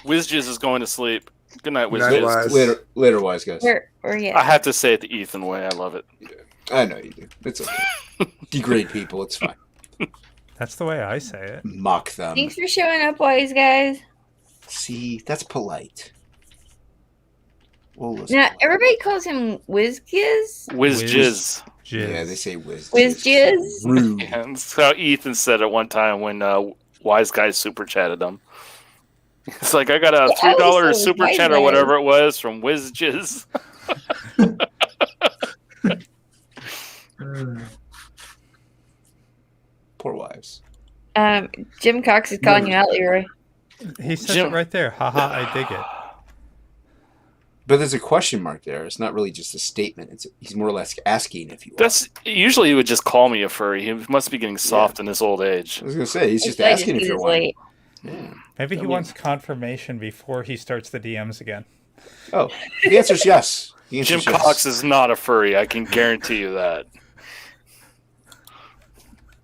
Wizjizz is going to sleep. Good night, Good night, Wizjizz. Wise. Later, wise guys. Or yeah. I have to say it the Ethan way. I love it. I know you do. It's okay. Degrade people. It's fine. That's the way I say it. Mock them. Thanks for showing up, wise guys. See, that's polite. Lola's Now polite. everybody calls him Wizgiz. Wizjizz. Jizz. Yeah, they say whiz. Wizjizz. Rude. And that's how Ethan said it one time when Wise Guy super chatted him. It's like, I got a Yeah, I $3 was so super Wise chat or Guy. whatever it was from Wizjizz. Poor wives. Jim Cox is calling you out, Leroy. He says Jim- it right there. Haha, I dig it. But there's a question mark there. It's not really just a statement. He's more or less asking if you are. That's usually he would just call me a furry. He must be getting soft in his old age. I was going to say, he's just It's late, asking if it's you're one. late. Yeah. Maybe he I mean- wants confirmation before he starts the DMs again. Oh, the answer's yes. The Jim answer's yes. Cox is not a furry. I can guarantee you that.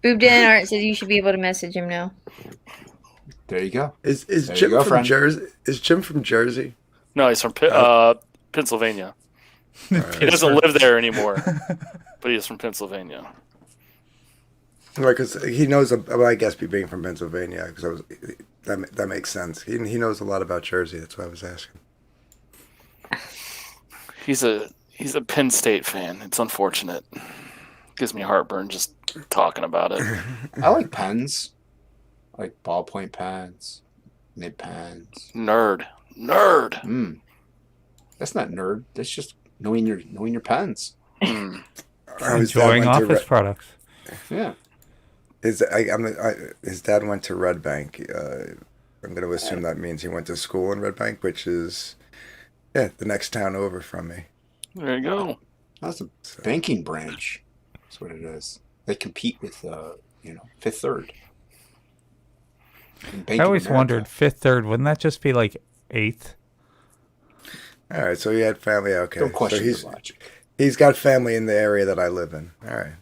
Boob Dan Art says you should be able to message him now. There you go. Is There Jim you go, from friend. Jersey? Is Jim from Jersey? No, he's from Pennsylvania. He Alright. doesn't live there anymore, but he's from Pennsylvania. Like, 'cause he knows. Well, I guess being from Pennsylvania, because that makes sense. He knows a lot about Jersey. That's why I was asking. He's a Penn State fan. It's unfortunate. Gives me heartburn just talking about it. I like pens. I like ballpoint pens, nib pens. Nerd. That's not nerd. That's just knowing your pens. Mm. His dad Enjoying went to office products. Yeah. His dad went to Red Bank. I'm going to assume that means he went to school in Red Bank, which is the next town over from me. There you go. That's a banking branch. That's what it is. They compete with Fifth Third. in I Bank of always America. wondered, fifth, third, wouldn't that just be like eighth? All right, so he had family. Okay, Don't question so the logic. he's got family in the area that I live in. All right.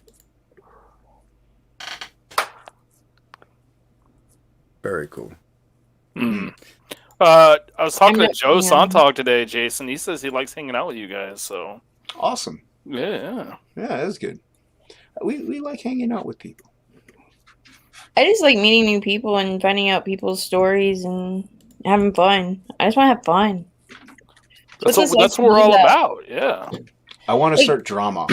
Very cool. Mm. I was talking to not- Joe yeah. Sontag today, Jason. He says he likes hanging out with you guys. So Awesome. yeah. Yeah, that was good. We like hanging out with people. I just like meeting new people and finding out people's stories and having fun. I just want to have fun. That's What's what, this that's what we're all like? about. Yeah. I want to Like- start drama.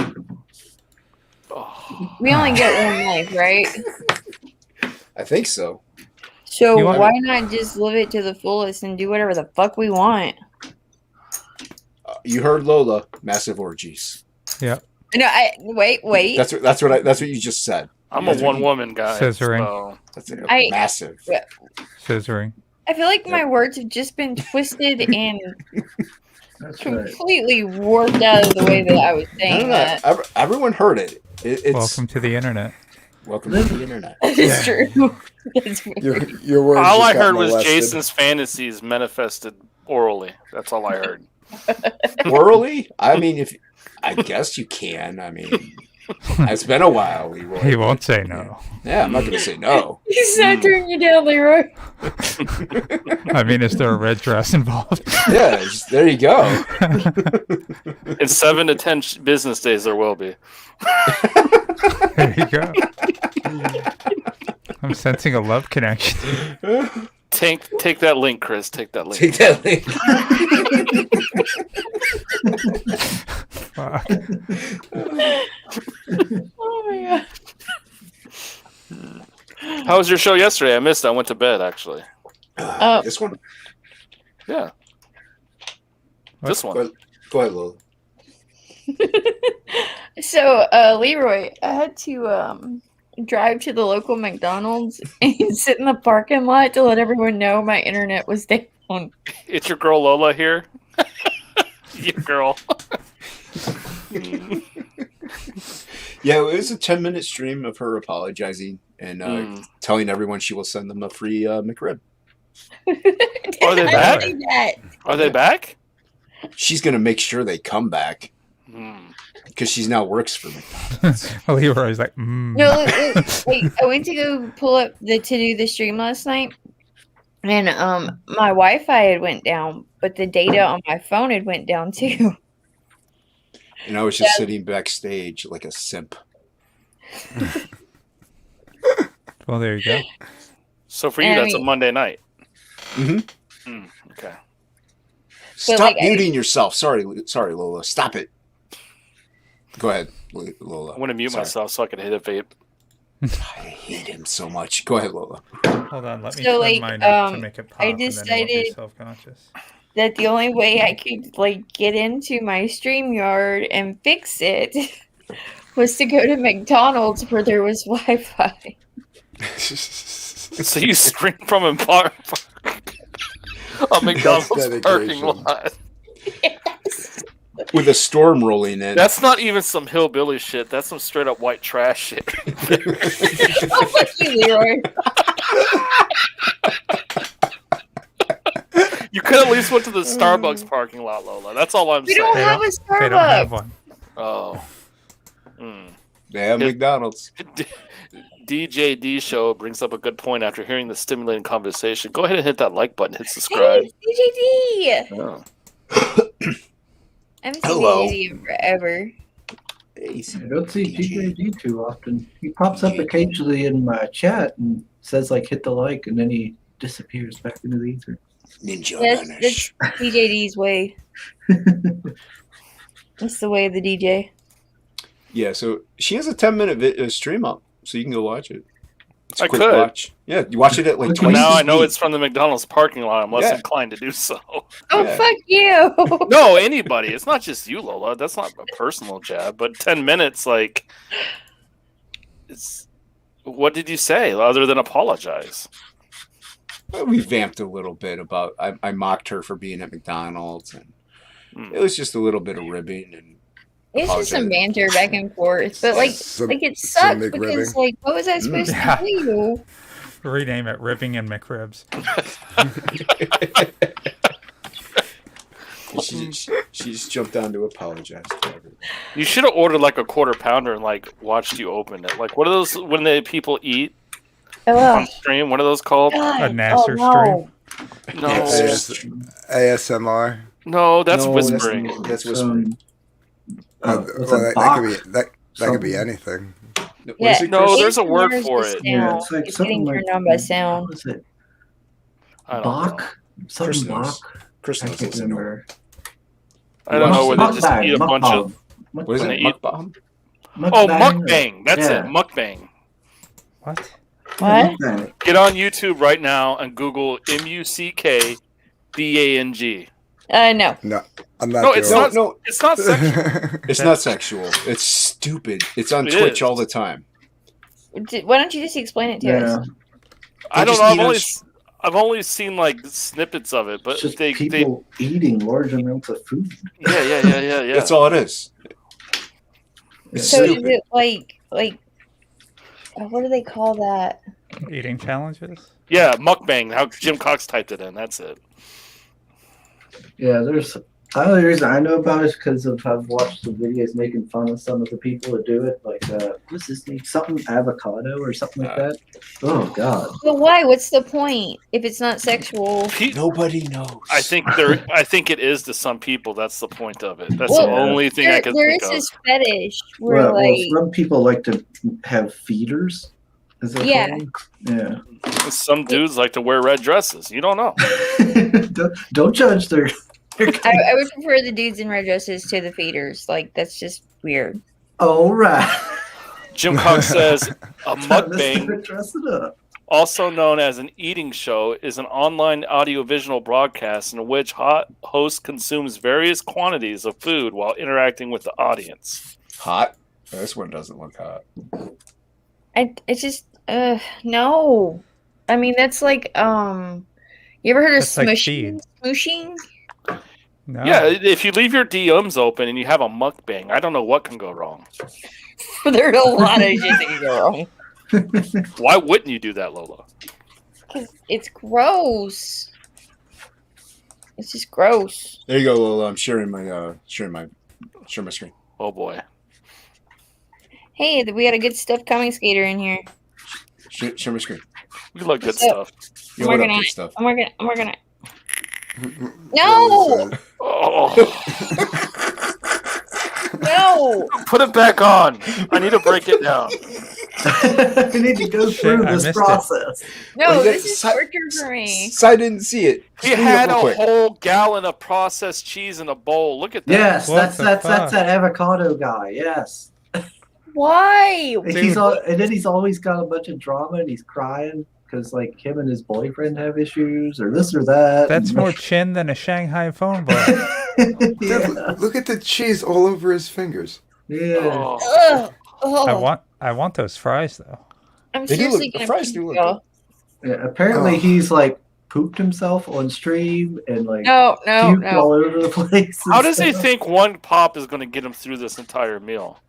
Oh. We only get one life, right? I think so. So You want- why not just live it to the fullest and do whatever the fuck we want? You heard Lola. Massive orgies. Yeah. No, wait. That's what you just said. I'm a That's what one you- woman guy. Scissoring. So. That's it. I- Massive. Scissoring. I feel like my words have just been twisted and That's right. completely warped out of the way that I was saying that. Everyone heard it. It's Welcome to the internet. welcome to the internet. That is true. That's weird. Your words. All just I got heard was molested. Jason's fantasies manifested orally. That's all I heard. Orally? I mean, I guess you can. I mean, it's been a while, Leroy. He won't say no. Yeah, I'm not going to say no. He's not turning you down, Leroy. I mean, is there a red dress involved? Yeah, there you go. In 7 to 10 business days, there will be. There you go. I'm sensing a love connection. Take that link, Chris. Take that link. Take that link. Fuck. Oh my god. How was your show yesterday? I missed it. I went to bed, actually. This one? Yeah. This one. Go ahead, Lola. So, Leroy, I had to drive to the local McDonald's and sit in the parking lot to let everyone know my internet was down. It's your girl Lola here. Your girl. Yeah, it was a 10-minute stream of her apologizing and telling everyone she will send them a free McRib. Are they I back? didn't do that. Are they back? She's going to make sure they come back Hmm. because she now works for me. Leroy's like, mm. No, wait, I went to go pull up to do the stream last night, and my Wi-Fi had went down, but the data on my phone had went down too. And I was just sitting backstage like a simp. Well, there you go. So for you, And I that's a mean- Monday night. Mm-hmm. Okay. Stop like, muting yourself. Sorry, Lola. Stop it. Go ahead, Lola. I'm going to mute Sorry. myself so I can hit a vape. I hate him so much. Go ahead, Lola. Hold on, let me So, turn like, mine up to make it pop, I and then you won't be decided- self-conscious. That the only way I could get into my StreamYard and fix it was to go to McDonald's where there was Wi-Fi. So you scream from a McDonald's parking dedication. lot. With a storm rolling in. That's not even some hillbilly shit. That's some straight up white trash shit. Oh, fuck you, Leroy. You could at least went to the Starbucks parking lot, Lola. That's all I'm We saying. don't They have a They don't have Starbucks. one. Oh. Hmm. They have McDonald's. DJD show brings up a good point after hearing the stimulating conversation. Go ahead and hit that like button. Hit subscribe. Hey, DJD! Oh. I haven't seen Hello. DJD in forever. I don't see DJD too often. He pops up occasionally in my chat and says like hit the like, and then he disappears back into the ether. Ninja That's vanish. DJD's way. That's the way of the DJ. Yeah, so she has a 10-minute stream up, so you can go watch it. It's a I quick could. watch. Yeah, you watch it at like But twice. Now the I know speed. it's from the McDonald's parking lot. I'm less Yeah. inclined to do so. Oh, Yeah. fuck you! No, anybody. It's not just you, Lola. That's not a personal jab. But 10 minutes, like, it's. What did you say other than apologize? We vamped a little bit about. I mocked her for being at McDonald's, and Hmm. it was just a little bit of ribbing and. It's just some Apologize. banter back and forth, but like it sucks McRibbing. because like, what was I supposed Yeah. to do? Rename it Ribbing and McRibs. She just jumped on to apologize to everyone. You should have ordered like a quarter pounder and like watched you open it. Like, what are those when the people eat on Oh, stream? What are those called? God. A Nasser no. No, ASMR. no, that's No, whispering. That's whispering. It's Well, a that box. could be that could be Something. anything. What Yeah. is it, No, Chris? there's a word ASMR is for the it. Yeah, sound. it's like It's something getting like turned on by sound. What is it? I don't know. Bach? Something Chris knows. Bach? Chris I knows. can't Let's know. remember. I don't know where they just Mukbang, eat a bunch of. What is When it? they eat- Mukbang? Oh, mukbang. That's Yeah. it. Mukbang. What? What? Mukbang. Get on YouTube right now and Google MUCKBANG. No. No, I'm not. No, it's doing not. No, It's not sexual. it's not sexual. It's stupid. It's on It Twitch is. all the time. Why don't you just explain it to Yeah. us? I don't just know. eat on I've only seen like snippets of it, but It's just they people eating large amounts of food. yeah. That's all it is. It's So stupid. is it like what do they call that? Eating challenges? Yeah, mukbang. How Jim Cox typed it in. That's it. Yeah, there's the only reason I know about it is because I've watched the videos making fun of some of the people that do it. Like, what's his name? Something avocado or something like that. Oh God. But why? What's the point if it's not sexual? Nobody knows. I think it is to some people. That's the point of it. That's Well, the only thing I can There think is of. this fetish where Well, like some people like to have feeders. Is that Yeah. called? Some dudes like to wear red dresses. You don't know. Yeah. don't judge their. I would prefer the dudes in red dresses to the feeders. Like that's just weird. All right. Jim Cox says a mukbang, Dress it up. also known as an eating show, is an online audiovisual broadcast in which host consumes various quantities of food while interacting with the audience. Hot. This one doesn't look hot. It's just no. I mean that's like you ever heard of That's like smushing? feed. Smooshing? No. Yeah, if you leave your DMs open and you have a mukbang, I don't know what can go wrong. There's a lot of shit that can go wrong. Why wouldn't you do that, Lola? Because it's gross. It's just gross. There you go, Lola. I'm sharing my screen. Oh boy. Hey, we got a good stuffed comic skater in here. Share my screen. You look good So- stuff. You know I'm what working up, on good it. stuff. I'm working on it. Lola No! said- Oh, No! put it back on. I need to break it down. You need to go Shit, through I this missed it. process. No, Well, this that's is si- torture for me. So I didn't see it. He Screen it had up a real quick. whole gallon of processed cheese in a bowl. Look at that. Yes, What that's the that's fuck? that avocado guy. Yes. Why? And then he's always got a bunch of drama and he's crying because like him and his boyfriend have issues or this or that. That's more chin than a Shanghai phone book. Dude, yeah. look at the cheese all over his fingers. Yeah. Oh. Ugh. I want those fries though. I'm They do seriously look- the gonna fries puke, do look y'all. Yeah, apparently Oh. he's like pooped himself on stream and like No, puked all no. over the place. and How does he stuff. think one pop is going to get him through this entire meal?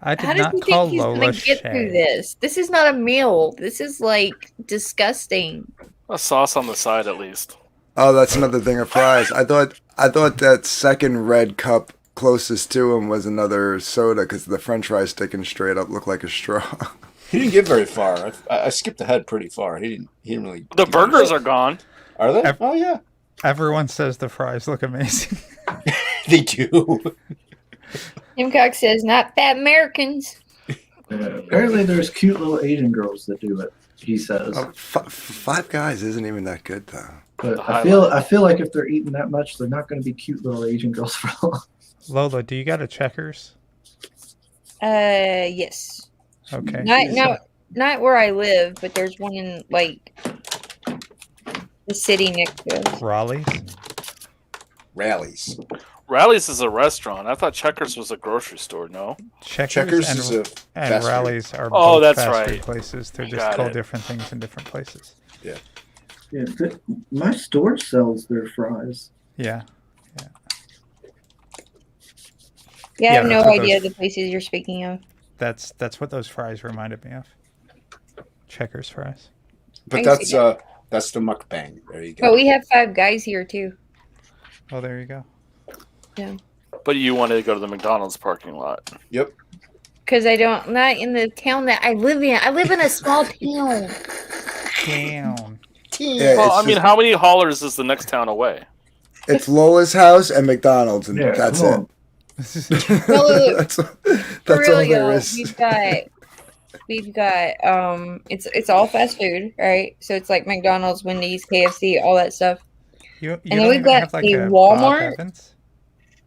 I How did does not he call think he's Lola gonna get through Shay. this? This is not a meal. This is like disgusting. A sauce on the side, at least. Oh, that's another thing of fries. I thought that second red cup closest to him was another soda because the French fries sticking straight up looked like a straw. He didn't get very far. I skipped ahead pretty far. He didn't really. The do burgers much. are gone. Are they? Oh yeah, Everyone says the fries look amazing. they do. Tim Cox says, "Not fat Americans." Apparently, there's cute little Asian girls that do it. He says, Five Guys isn't even that good though. but The I feel like if they're eating that much, they're not going to be cute little Asian girls for long. Lola, do you got a Checkers? Yes. Okay. Not where I live, but there's one in like the city next to us. Raleigh's? Rallies. Rallies is a restaurant. I thought Checkers was a grocery store. No. Checkers and, is a and fast food. Rallies are Oh, both that's fast food right. places. They're just Got called it. different things in different places. Yeah, my store sells their fries. Yeah. Yeah, I have Yeah, no that's what idea those- the places you're speaking of. That's what those fries reminded me of. Checkers fries. But I can see that's the mukbang. There you go. But we have Five Guys here too. Oh, there you go. But you wanted to go to the McDonald's parking lot. Yep. Because not in the town that I live in. I live in a small town. Damn. Yeah, Well, it's I mean, just- how many haulers is the next town away? It's Lola's house and McDonald's, and Yeah, that's come it. on. Well, that's For that's real, all there y'all, is. we've got it's all fast food, right? So it's like McDonald's, Wendy's, KFC, all that stuff. You And don't then we've even got have like a a Walmart. Bob Evans?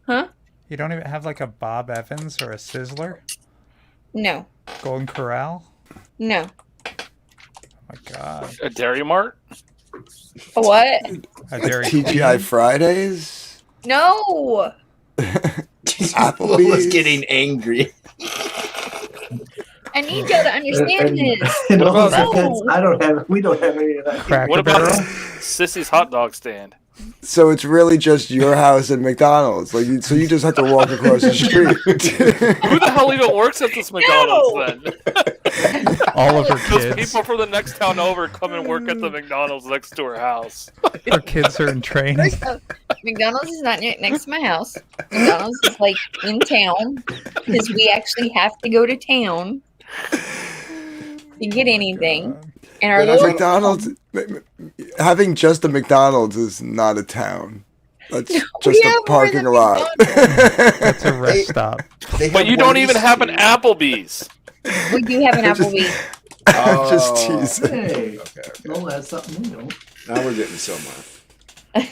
Huh? You don't even have like a Bob Evans or a Sizzler? No. Golden Corral? No. Oh my god. A Dairy Mart? A what? A Dairy TGI Queen? Fridays. No. Applebee's. Lola's getting angry. I need y'all to understand this. In all What about- defense, we don't have any of that. Cracker What about Barrel? Sissy's hot dog stand? So it's really just your house and McDonald's. So you just have to walk across the street. Who the hell even works at this McDonald's then? All of her Those kids. people from the next town over come and work at the McDonald's next to her house. Her kids are in training. First off, McDonald's is not next to my house. McDonald's is like in town because we actually have to go to town to get anything. And our But I little McDonald's, having just a McDonald's is not a town. That's We just a have more parking than lot. That's a rest stop. They But have you don't Wendy's even have an too. Applebee's. we do have an I just- Applebee's. I'm just Oh. teasing. Hey, Okay. Lola has something we don't. Now we're getting somewhere.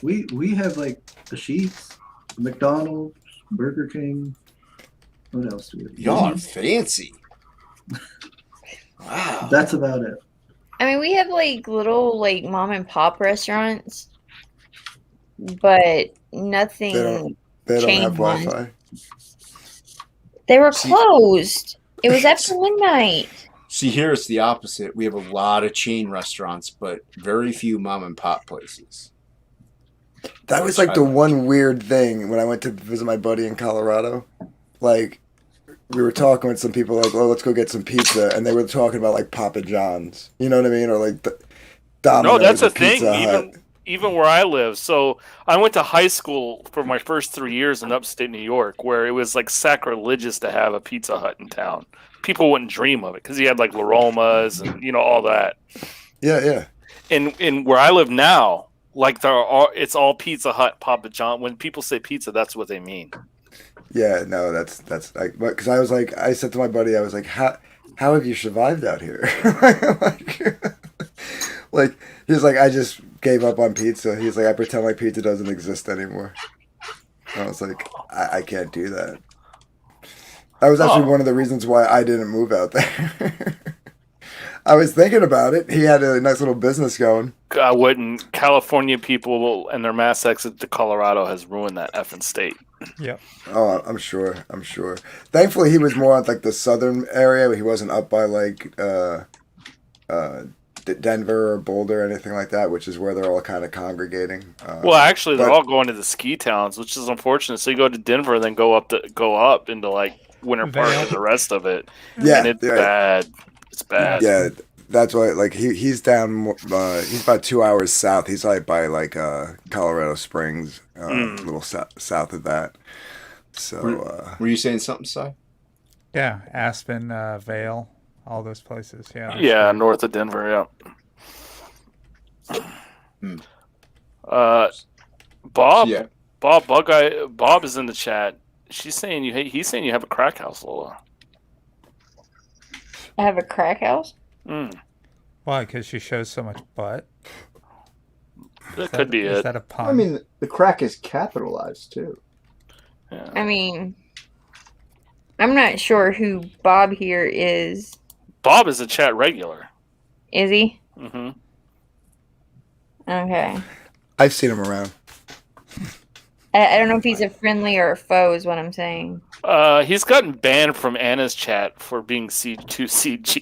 We have like the Sheetz, McDonald's, Burger King. What else do we have? Y'all are fancy. Wow. That's about it. I mean, we have like little like mom and pop restaurants, but nothing. They don't Chain have ones. Wi-Fi. They were See- closed. It was after midnight. See, here it's the opposite. We have a lot of chain restaurants, but very few mom and pop places. That was like the one weird thing when I went to visit my buddy in Colorado. Like, we were talking with some people like, "Oh, let's go get some pizza," and they were talking about like Papa John's. You know what I mean? Or like Domino's. No, that's or a thing. Pizza Hut. Even where I live. So I went to high school for my first 3 years in upstate New York, where it was like sacrilegious to have a Pizza Hut in town. People wouldn't dream of it because you had like La Romas and all that. Yeah, yeah. In where I live now, like it's all Pizza Hut, Papa John. When people say pizza, that's what they mean. Yeah, no, that's like, because I was like, I said to my buddy, I was like, how have you survived out here? like, he's like, I just gave up on pizza. He's like, I pretend like pizza doesn't exist anymore. And I was like, I can't do that. That was actually one of the reasons why I didn't move out there. I was thinking about it. He had a nice little business going. I wouldn't. California people and their mass exit to Colorado has ruined that effing state. Yep. Oh, I'm sure. Thankfully, he was more on like the southern area. He wasn't up by like Denver or Boulder or anything like that, which is where they're all kind of congregating. Well, actually, they're but- all going to the ski towns, which is unfortunate. So you go to Denver, then go up into like Winter Park Vail. and the rest of it, Yeah, and it's yeah. bad. It's bad. Yeah, that's why. Like he's down. He's about 2 hours south. He's like by like Colorado Springs, a little south of that. So Were you saying something, Si? Yeah, Aspen, Vale, all those places. Yeah. they're Yeah, screwed. north of Denver. Yeah. Hmm. Bob, Yeah. Bob is in the chat. He's saying you have a crack house, Lola. I have a crack house. Mm, Why? Because she shows so much butt. that could be Is it. that a pun? I mean, the crack is capitalized too. Yeah. I mean, I'm not sure who Bob here is. Bob is a chat regular. Is he? Hmm. Okay. I've seen him around. I don't know if he's a friendly or a foe, is what I'm saying. He's gotten banned from Anna's chat for being too CG.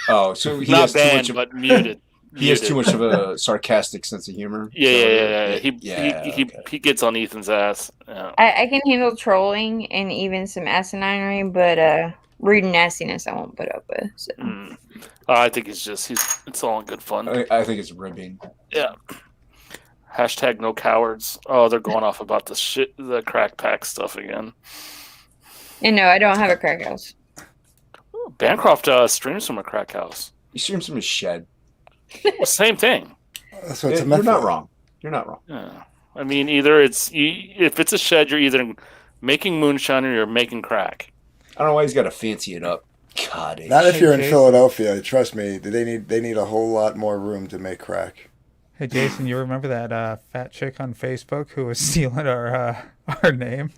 Oh, so he Not has too banned, much of but muted. he has too much of a sarcastic sense of humor. Yeah. Okay. He gets on Ethan's ass. Yeah. I can handle trolling and even some asininity, but rude and nastiness I won't put up with. So. Mm. I think it's all in good fun. I think it's ribbing. Yeah. Hashtag no cowards. Oh, they're going off about the crack pack stuff again. And no, I don't have a crack house. Bancroft streams from a crack house. You stream from his shed. Well, same thing. That's what it's a You're not method. wrong. You're not wrong. Yeah. I mean, either if it's a shed, you're either making moonshine or you're making crack. I don't know why he's got to fancy it up. God, Not if Hey, you're in Jason. Philadelphia. Trust me, they need a whole lot more room to make crack. Hey Jason, you remember that fat chick on Facebook who was stealing our name?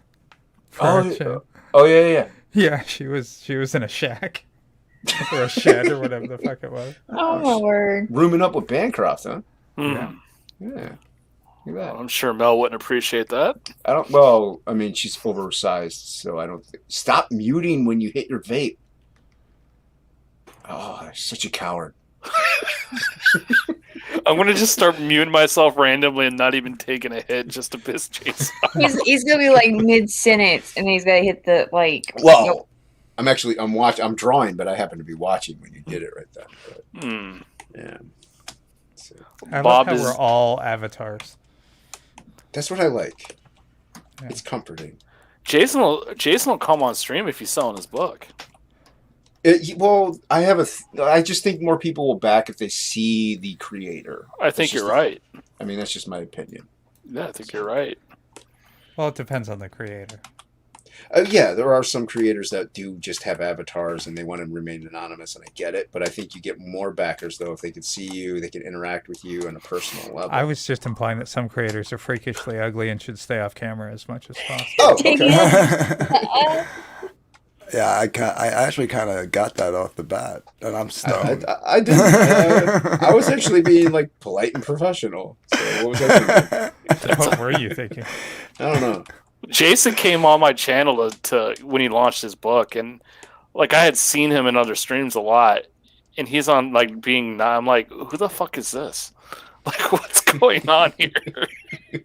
For our show? Oh yeah. Yeah, she was in a shack or a shed or whatever the fuck it was. Oh my word. Rooming up with Bancroft, huh? Mm. Yeah. Look at that. I'm sure Mel wouldn't appreciate that. I don't. Well, I mean, she's oversized, so I don't. Stop muting when you hit your vape. Oh, such a coward. I'm gonna just start muting myself randomly and not even taking a hit just to piss Jason off. He's gonna be like mid sentence and he's gotta hit the like. Well, nope. I'm drawing, but I happen to be watching when you did it right then. But, Hmm. yeah. So, I Bob love how is- we're all avatars. that's what I like. Yeah. It's comforting. Jason will come on stream if he's selling his book. Well, I just think more people will back if they see the creator. I think you're right. I mean, that's just my opinion. Yeah, I think you're right. Well, it depends on the creator. Yeah, there are some creators that do just have avatars and they want to remain anonymous, and I get it. But I think you get more backers, though, if they can see you, they can interact with you on a personal level. I was just implying that some creators are freakishly ugly and should stay off camera as much as possible. Oh, Dang okay. Yeah, I actually kind of got that off the bat, and I'm stoned. I didn't. I was actually being like polite and professional. So what was I thinking? What were you thinking? I don't know. Jason came on my channel to when he launched his book, and like I had seen him in other streams a lot, and he's on like I'm like, who the fuck is this? Like, what's going on here?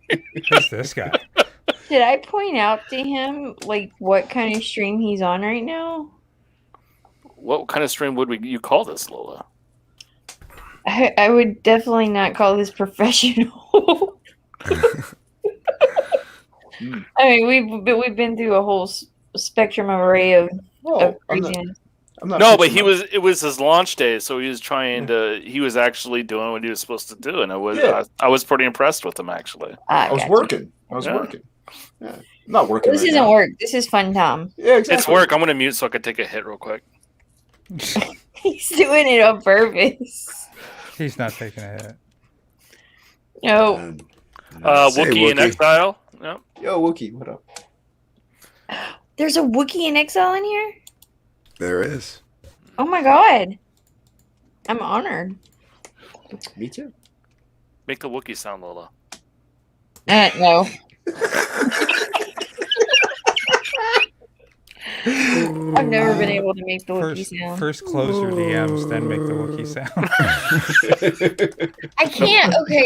Who's this guy? Did I point out to him like what kind of stream he's on right now? What kind of stream would you call this, Lola? I would definitely not call this professional. I mean, we've been through a whole spectrum array of craziness. I'm not No, but fixing it was his launch day, so he was he was actually doing what he was supposed to do, and I was pretty impressed with him actually. I was Gotcha. working. Yeah. Yeah. I'm not working. This right isn't now. work. This is fun time. Yeah, exactly. It's work. I'm gonna mute so I can take a hit real quick. He's doing it on purpose. He's not taking a hit. No. Say, Wookiee in Wookiee. Exile. Yep. Yo, Wookie, what up? There's a Wookiee in exile in here? There is. Oh my god. I'm honored. Me too. Make the Wookiee sound, Lola. No. I've never been able to make the Wookiee sound. First close your DMs, then make the Wookiee sound. I can't. Okay,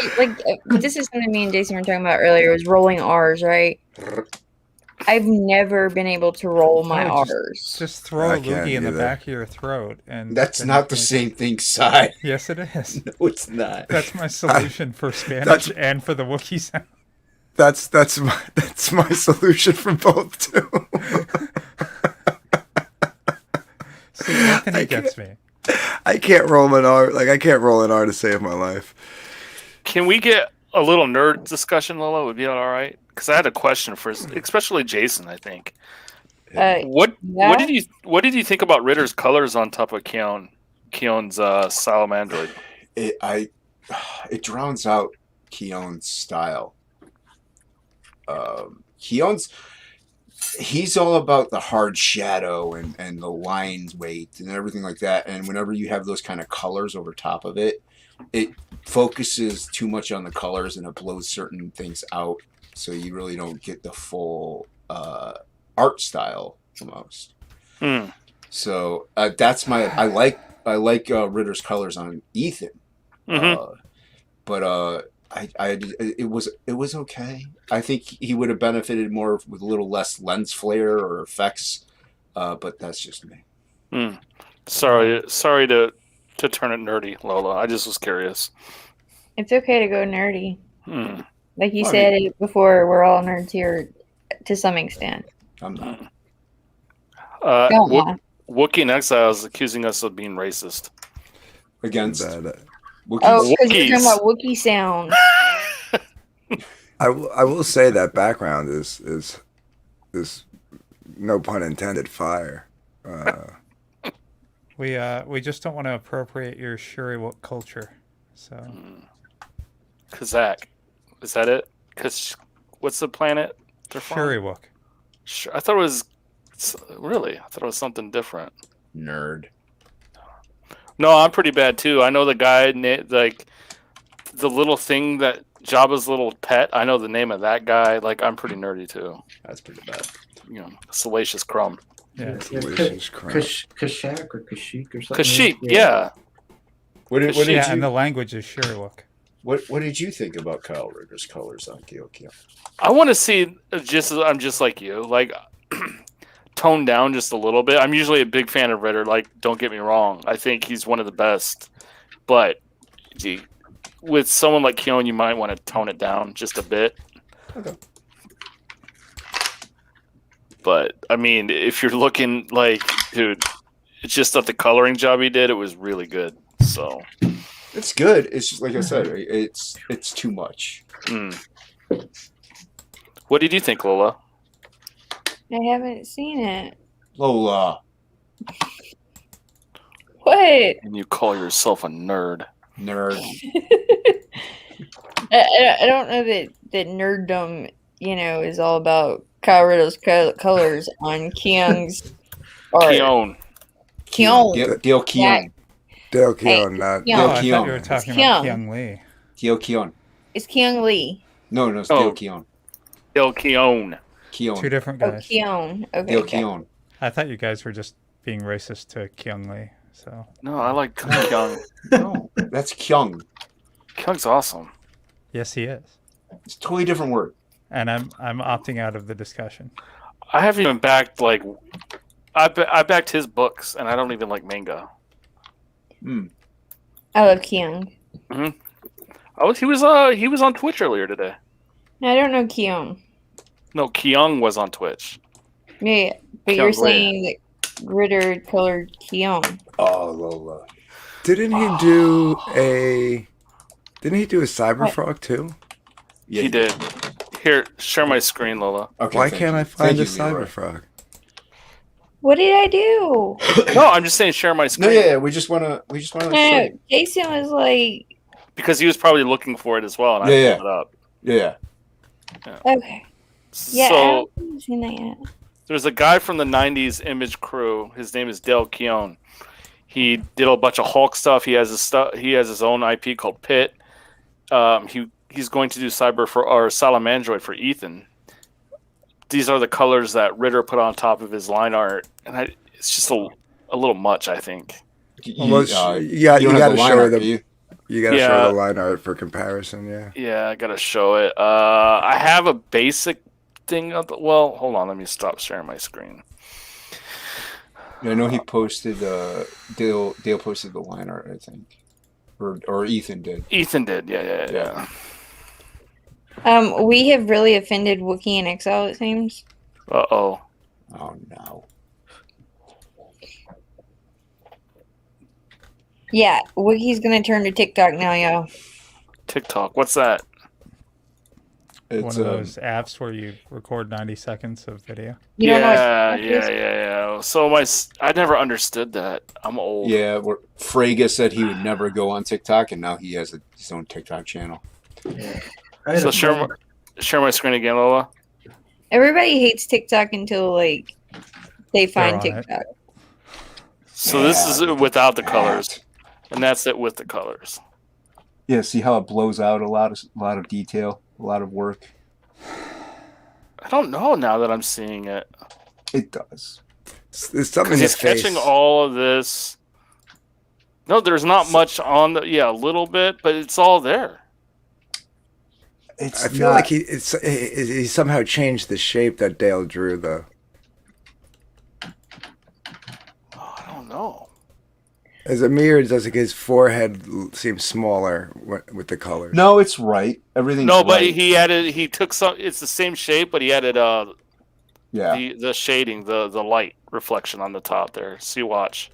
this is something me and Jason were talking about earlier. Was rolling R's, right? I've never been able to roll my Oh, R's. Just throw I a can't loogie in the either. back of your throat, and That's then not you the can- same thing, Si. Yes, it is. No, it's not. That's my solution for Spanish and for the Wookiee sound. That's my solution for both too. See, Anthony gets me. I can't roll an R. Like I can't roll an R to save my life. Can we get a little nerd discussion, Lola? Would be all right? Because I had a question for, especially Jason. I think. What yeah. What did you think about Ritter's colors on top of Keon's Salamandroid? It drowns out Keon's style. He's all about the hard shadow and the lines weight and everything like that. And whenever you have those kind of colors over top of it, it focuses too much on the colors and it blows certain things out. So you really don't get the full art style almost. So that's I like Ritter's colors on Ethan. But it was okay. I think he would have benefited more with a little less lens flare or effects, but that's just me. Sorry to turn it nerdy, Lola. I just was curious. It's okay to go nerdy. Like you said it before, we're all nerds here to some extent. I'm not. Wookiee in Exile is accusing us of being racist. Against Wookiees. Oh, because you're talking about Wookiee sound. I will say that background is no pun intended fire. We just don't want to appropriate your Shuriwook culture. So Kazakh, is that it? Because what's the planet they're from? Shuriwook. I thought it was something different. Nerd. No, I'm pretty bad too. I know the guy, like the little thing that Jabba's little pet. I know the name of that guy. Like I'm pretty nerdy too. That's pretty bad. Salacious Crumb. Yeah, Salacious Crumb. Kashyyyk or Kashyyyk or something. Kashyyyk, yeah. What did you? And the language is Shuriwook. What did you think about Kyle Ritter's colors on Geokia? I want to see I'm just like you, like toned down just a little bit. I'm usually a big fan of Ritter. Like, don't get me wrong. I think he's one of the best. But with someone like Keon, you might want to tone it down just a bit. Okay. But I mean, if you're looking like, dude, it's just that the coloring job he did, it was really good. So it's good. It's just like I said, it's too much. What did you think, Lola? I haven't seen it. Lola. What? And you call yourself a nerd. Nerd. I don't know that nerddom, is all about Kyle Ritter's colors on Keong's art. Keon. Dale Keon. Dale Keon, not Keon. Oh, I thought Keon. you were talking Keon. about Keong Lee. Dale Keon. It's Keong Lee. No, it's Dale Keon. Dale Keon. Keon. Two different Oh, guys. Keong. Okay. Dale Keon. I thought you guys were just being racist to Keong Lee. So No, I like Keong. No, that's Kyung. Keong's awesome. yes, he is. It's a totally different word. And I'm opting out of the discussion. I haven't even backed I backed his books, and I don't even like manga. I love Keong. He was on Twitch earlier today. I don't know Keong. No, Keong was on Twitch. Yeah, but Keong you're Lee. saying that Ritter colored Keong. Oh, Lola. Didn't he do a Cyberfrog too? Yeah, He did. Here, share my screen, Lola. Okay, Why thank can't you. I find Thank a you, Leroy. Cyberfrog? What did I do? No, I'm just saying share my No, screen. yeah, we just wanna No, show. Jason was like, Because he was probably looking for it as well, and Yeah, I yeah. pulled it up. Yeah. okay. Yeah, I So haven't seen that yet. there's a guy from the 90s Image crew. His name is Dale Keown. He did a bunch of Hulk stuff. He has his own IP called Pit. He's going to do Salamandroid for Ethan. These are the colors that Ritter put on top of his line art, and it's just a little much, I think. You Well, don't you have gotta the line show art, the do you? you gotta Yeah. show the line art for comparison. Yeah. Yeah, I gotta show it. I have a basic thing of well, hold on, let me stop sharing my screen. I know he posted. Dale posted the line art, I think, or Ethan did. Ethan did, yeah. We have really offended Wookiee and Exile, it seems. Uh-oh. Oh no. Yeah, Wookiee's gonna turn to TikTok now, y'all. TikTok. What's that? It's One of those apps where you record 90 seconds of video. You don't know what Yeah, TikTok yeah, is? yeah. So I never understood that. I'm old. yeah. Where Frege said he would never go on TikTok, and now he has his own TikTok channel. Yeah. I had So a friend- share my screen again, Lola. Everybody hates TikTok until like they find on it. TikTok. So this is without the colors, and that's it with the colors. Yeah, see how it blows out a lot of detail, a lot of work. I don't know now that I'm seeing it. It does. There's something in Because the he's face. catching all of this. No, there's not much on the. Yeah, a little bit, but it's all there. It's I feel not, like he somehow changed the shape that Dale drew, though. Oh, I don't know. As a mirror, does like his forehead seems smaller with the colors? No, it's right. Everything's No, but right. he took some. It's the same shape, but he added Yeah. the shading, the light reflection on the top there. See, watch.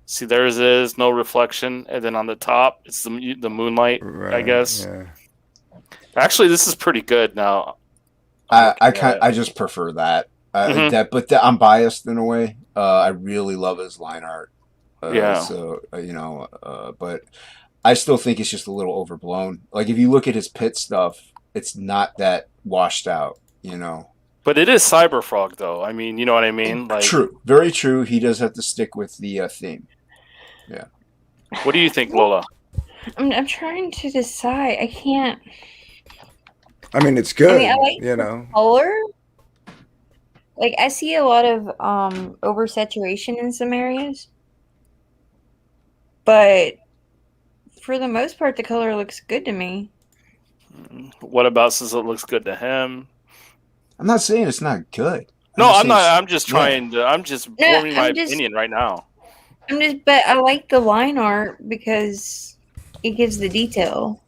See, there's is no reflection, and then on the top, it's the moonlight. Right, I guess. Yeah. Actually, this is pretty good now. I just prefer that. Mhm. But I'm biased in a way. I really love his line art. Yeah. So but I still think it's just a little overblown. Like if you look at his pit stuff, it's not that washed out. But it is Cyberfrog, though. I mean, you know what I mean? Like, True, very true. He does have to stick with the theme. Yeah. what do you think, Lola? I'm trying to decide. I can't. I mean, it's good. I like you know. Color. Like I see a lot of oversaturation in some areas, but for the most part, the color looks good to me. What about says it looks good to him? I'm not saying it's not good. No, I'm saying not. it's- I'm just trying to. I'm just forming my opinion right now. But I like the line art because it gives the detail.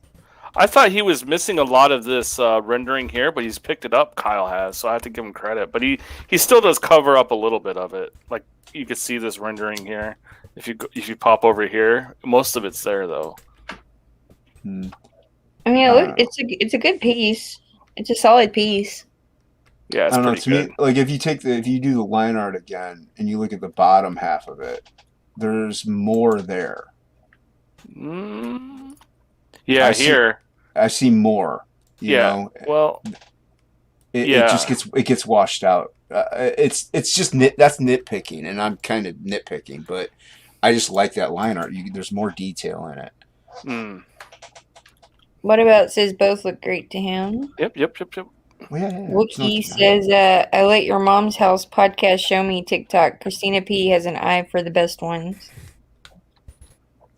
I thought he was missing a lot of this rendering here, but he's picked it up. Kyle has, so I have to give him credit. But he still does cover up a little bit of it. Like you can see this rendering here. If you pop over here, most of it's there though. Hmm. I mean, it's a good piece. It's a solid piece. Yeah, it's I don't know. pretty To good. me, like if you do the line art again and you look at the bottom half of it, there's more there. Yeah, I see more. You know, well, it just gets washed out. It's just that's nitpicking, and I'm kind of nitpicking, but I just like that line art. There's more detail in it. What about says both look great to him? Yep. Well, yeah. Wookie says, I let your mom's house podcast show me TikTok. Christina P has an eye for the best ones.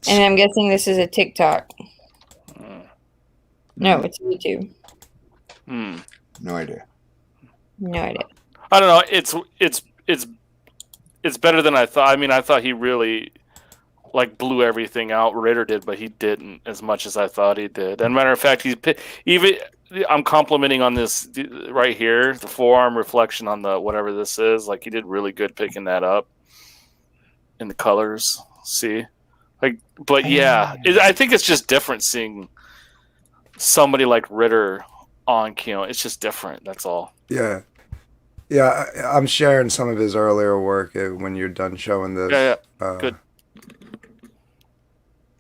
And I'm guessing this is a TikTok. No, it's YouTube. No idea. No idea. I don't know. It's better than I thought. I mean, I thought he really like blew everything out. Ritter did, but he didn't as much as I thought he did. And matter of fact, I'm complimenting on this right here, the forearm reflection on the whatever this is. Like he did really good picking that up in the colors. See, but yeah, I think it's just different seeing somebody like Ritter on Keon. It's just different. That's all. Yeah. I'm sharing some of his earlier work when you're done showing this. Yeah. Good.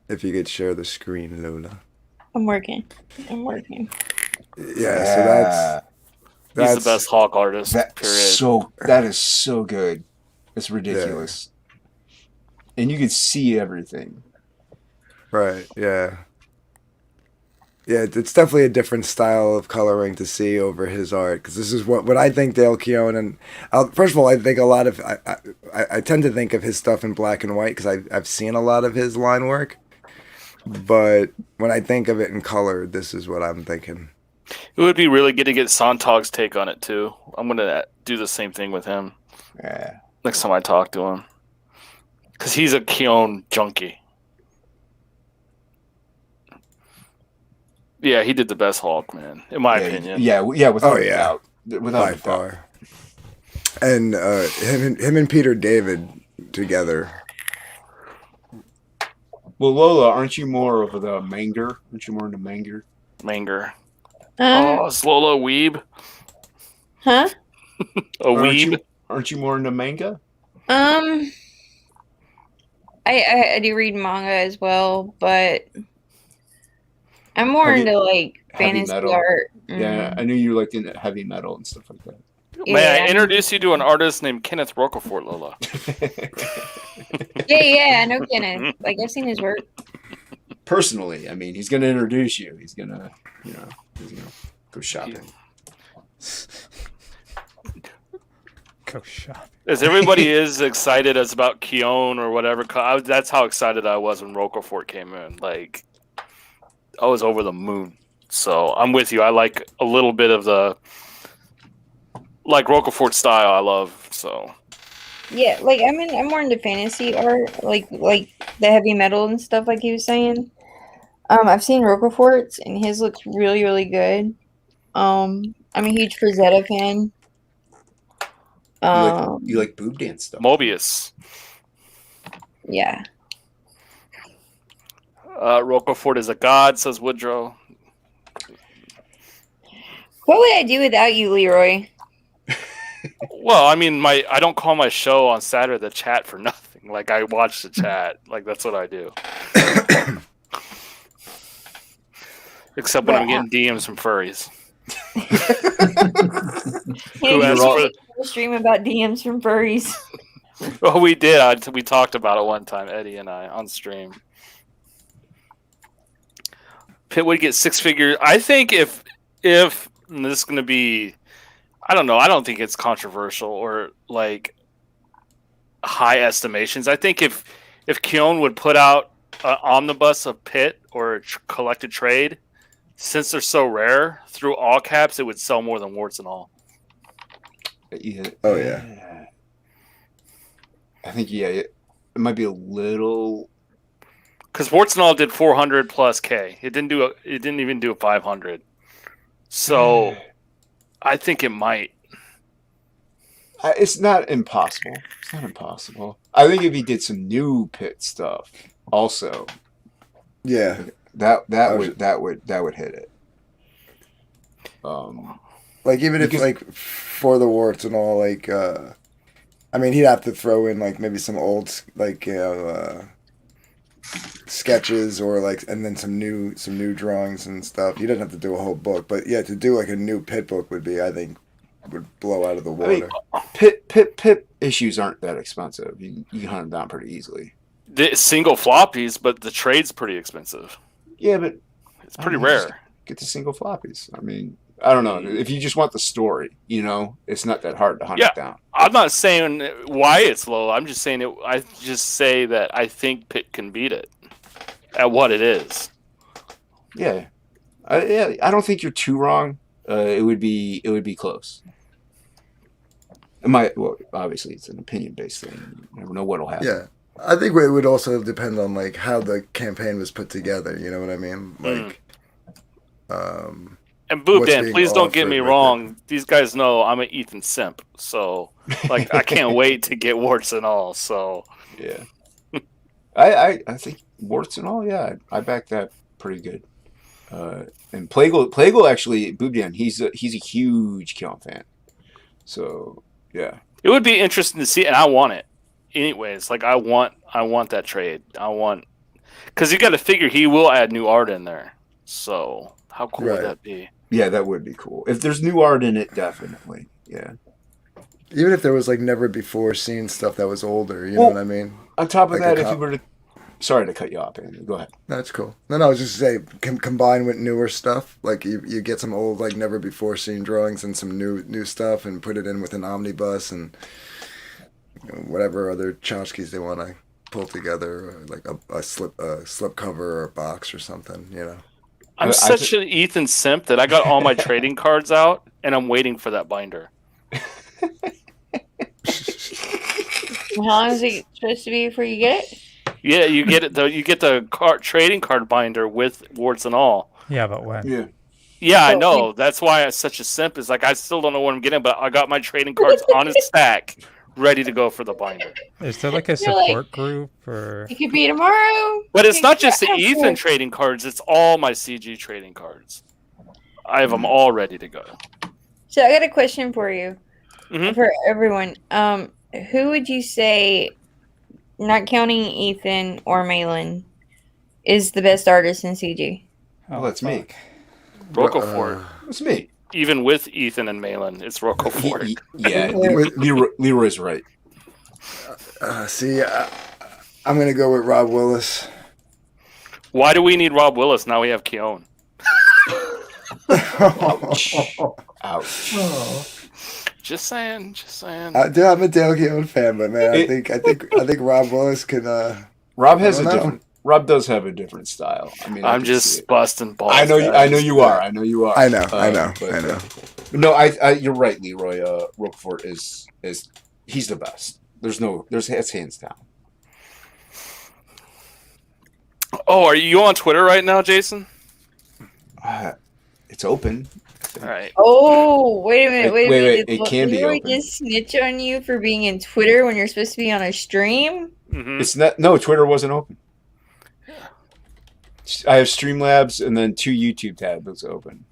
If you could share the screen, Lola. I'm working. Yeah. So he's the best Hawk artist. That is so good. It's ridiculous. And you can see everything. Right, yeah. Yeah, it's definitely a different style of coloring to see over his art, because this is what I think Dale Keown, and first of all, I think a lot of I tend to think of his stuff in black and white because I've seen a lot of his line work, but when I think of it in color, this is what I'm thinking. It would be really good to get Sontag's take on it too. I'm gonna do the same thing with him. Yeah. Next time I talk to him, because he's a Keown junkie. Yeah, he did the best Hulk, man, in my Yeah, opinion. yeah, without Oh, a yeah. doubt. Without By a doubt. far. And him and Peter David together. Well, Lola, aren't you more of the Manger? Aren't you more into Manger? Manger. Um, Oh, is Lola a weeb? huh? A weeb? Aren't you more into manga? Um, I do read manga as well, but I'm more Heavy, into like heavy fantasy metal. art. Yeah, I knew you were like into heavy metal and stuff like that. May I Yeah. introduce you to an artist named Kenneth Rocafort, Lola? Yeah, I know Kenneth. Like I've seen his work. Personally, I mean, he's gonna introduce you. He's gonna, he's gonna go shopping. Go shop. As everybody is excited as about Keone or whatever, that's how excited I was when Rocafort came in. Like, I was over the moon. So I'm with you. I like a little bit of the like Rocafort style. I love so. Yeah, like I'm more into fantasy art, like the heavy metal and stuff, like he was saying. I've seen Roquefort's and his looks really, really good. I'm a huge Frazetta fan. You like boob dance stuff. Mobius. Yeah. Rocafort is a god, says Woodrow. What would I do without you, Leroy? Well, I mean, I don't call my show on Saturday the chat for nothing. Like, I watch the chat. Like, that's what I do. Except when I'm getting DMs from furries. Who asked for stream about DMs from furries? Oh, we did. We talked about it one time, Eddie and I, on stream. Pitt would get 6 figures. I think if this is going to be, I don't know. I don't think it's controversial or like high estimations. I think if Keone would put out an omnibus of Pitt or a collected trade, since they're so rare, through all caps, it would sell more than warts and all. Yeah. Oh, yeah. I think it might be a little. Because warts and all did 400 plus K. It didn't even do a 500. So I think it might. It's not impossible. It's not impossible. I think if he did some new Pitt stuff, also, Yeah. that would hit it. Like even if like for the warts and all, like I mean, he'd have to throw in like maybe some old like sketches or like, and then some new drawings and stuff. He doesn't have to do a whole book, but yeah, to do like a new Pitt book would be, I think, would blow out of the water. I mean, Pitt issues aren't that expensive. You can hunt them down pretty easily. The single floppies, but the trade's pretty expensive. Yeah, but it's pretty rare. Get the single floppies. I mean, I don't know. If you just want the story, it's not that hard to hunt it down. I'm not saying why it's low. I'm just saying it. I just say that I think Pitt can beat it at what it is. Yeah, I don't think you're too wrong. It would be close. Well, obviously it's an opinion based thing. You never know what'll happen. Yeah, I think it would also depend on like how the campaign was put together. You know what I mean? Like, and Boob Dan, please don't get me wrong. These guys know I'm an Ethan simp, so like I can't wait to get warts and all. So yeah, I think warts and all. Yeah, I back that pretty good. And Plague actually, Boob Dan, he's a huge Keone fan. So yeah, it would be interesting to see, and I want it. Anyways, like I want that trade. Because you got to figure he will add new art in there. So how cool would that be? Yeah, that would be cool. If there's new art in it, definitely. Yeah. Even if there was like never before seen stuff that was older, you know what I mean? On top of that, if you were to, sorry to cut you off, Andy. Go ahead. That's cool. No, I was just saying, combine with newer stuff. Like you get some old, like never before seen drawings and some new stuff, and put it in with an omnibus and whatever other tchotchkes they want to pull together, or like a slip cover or a box or something. I'm such an Ethan simp that I got all my trading cards out, and I'm waiting for that binder. How long is it supposed to be before you get it? Yeah, you get it though. You get the trading card binder with warts and all. Yeah, but when? Yeah. Yeah, I So, know. That's why I'm such a simp. Is like I still don't know what I'm getting, but I got my trading cards on a stack, ready to go for the binder. Is there like a You're like- support group or? It could be tomorrow. But it's It not could- just the I don't Ethan care. trading cards; it's all my CG trading cards. I have them all ready to go. So I got a question for you, Mhm. for everyone. Who would you say, not counting Ethan or Malin, is the best artist in CG? Well, that's me. Roquefort. It's me. Even with Ethan and Malin, it's Roquefort. Yeah, With- Leroy's right. See, I'm gonna go with Rob Willis. Why do we need Rob Willis? Now we have Keown. Ouch. Oh. Just saying. Just saying. Dude, I'm a Dale Keown fan, but man, I It- think Rob Willis can. Rob has I a don't know. different. Rob does have a different style. I mean, I I'm can see just it. busting balls. I know. guys. I know you are. I know you are. I know. I know. But, I know. No, I. You're right, Leroy. Roquefort is he's the best. It's hands down. Oh, are you on Twitter right now, Jason? It's open. All right. Oh, wait a minute. Wait a Wait, minute. it can be Leroy open. just snitch on you for being in Twitter when you're supposed to be on a stream? Mm-hmm. It's not. No, Twitter wasn't open. I have Streamlabs and then 2 YouTube tabs open.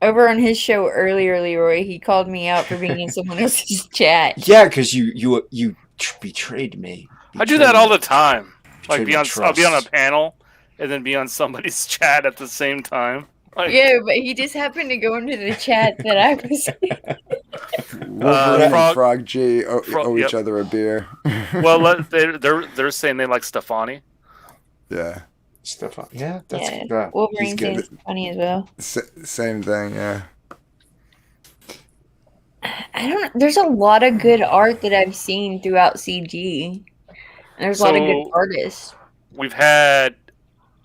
Over on his show earlier, Leroy, he called me out for being in someone else's chat. Yeah, because you betrayed me. I do that all the time. Like Betrayed my I'll be on a trust. panel and then be on somebody's chat at the same time. Like, Yeah, but he just happened to go into the chat that I was in. Wolverine and Frog- Frog G owe Frog- each yep. other a beer. well, they're saying they like Stefani. yeah, Stefan. Yeah, that's Yeah, he's Wolverine good. thing's funny as well. same thing. Yeah. I don't. There's a lot of good art that I've seen throughout CG. And there's a lot of good So- artists. We've had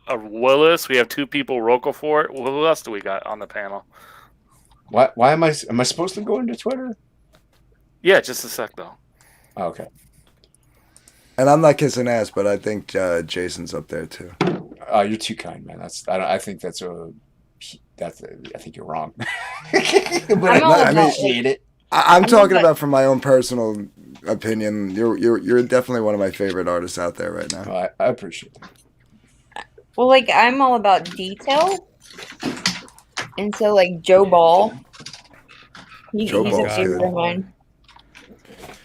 a Willis. We have 2 people. Roquefort. Who else do we got on the panel? Why am I supposed to go into Twitter? Yeah, just a sec though. Oh, okay. And I'm not kissing ass, but I think Jason's up there too. You're too kind, man. I think I think you're wrong. But I'm all I about appreciate it. I'm I talking love that- about from my own personal opinion. You're definitely one of my favorite artists out there right now. I appreciate it. Well, like, I'm all about detail. And so, like, Joe Ball. Joe He's a Ball's favorite good. of mine.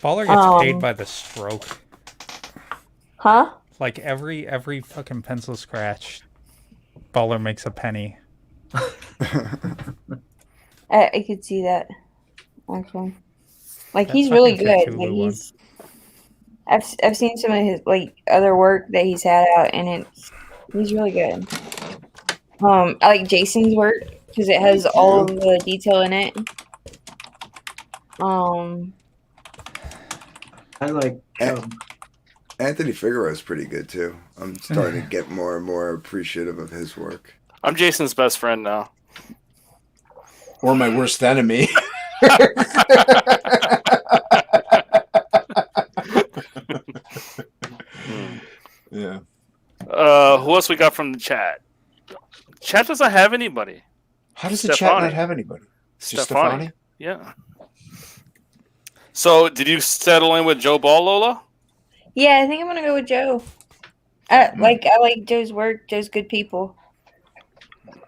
Baller gets paid Um, by the stroke. Huh? Like every fucking pencil scratch, Baller makes a penny. I could see that. Actually. Like, That he's really fucking good. Cthulhu Like, one. I've seen some of his, like, other work that he's had out, and he's really good. I like Jason's work because it has all of the detail in it. I like. Anthony Figueroa's pretty good too. I'm starting to get more and more appreciative of his work. I'm Jason's best friend now. Or my worst enemy. Yeah. Who else we got from the chat? Chat doesn't have anybody. How does the chat Stefani. not have anybody? Just Stefani. Stefani? Yeah. So, did you settle in with Joe Ball, Lola? Yeah, I think I'm gonna go with Joe. I like Joe's work. Joe's good people.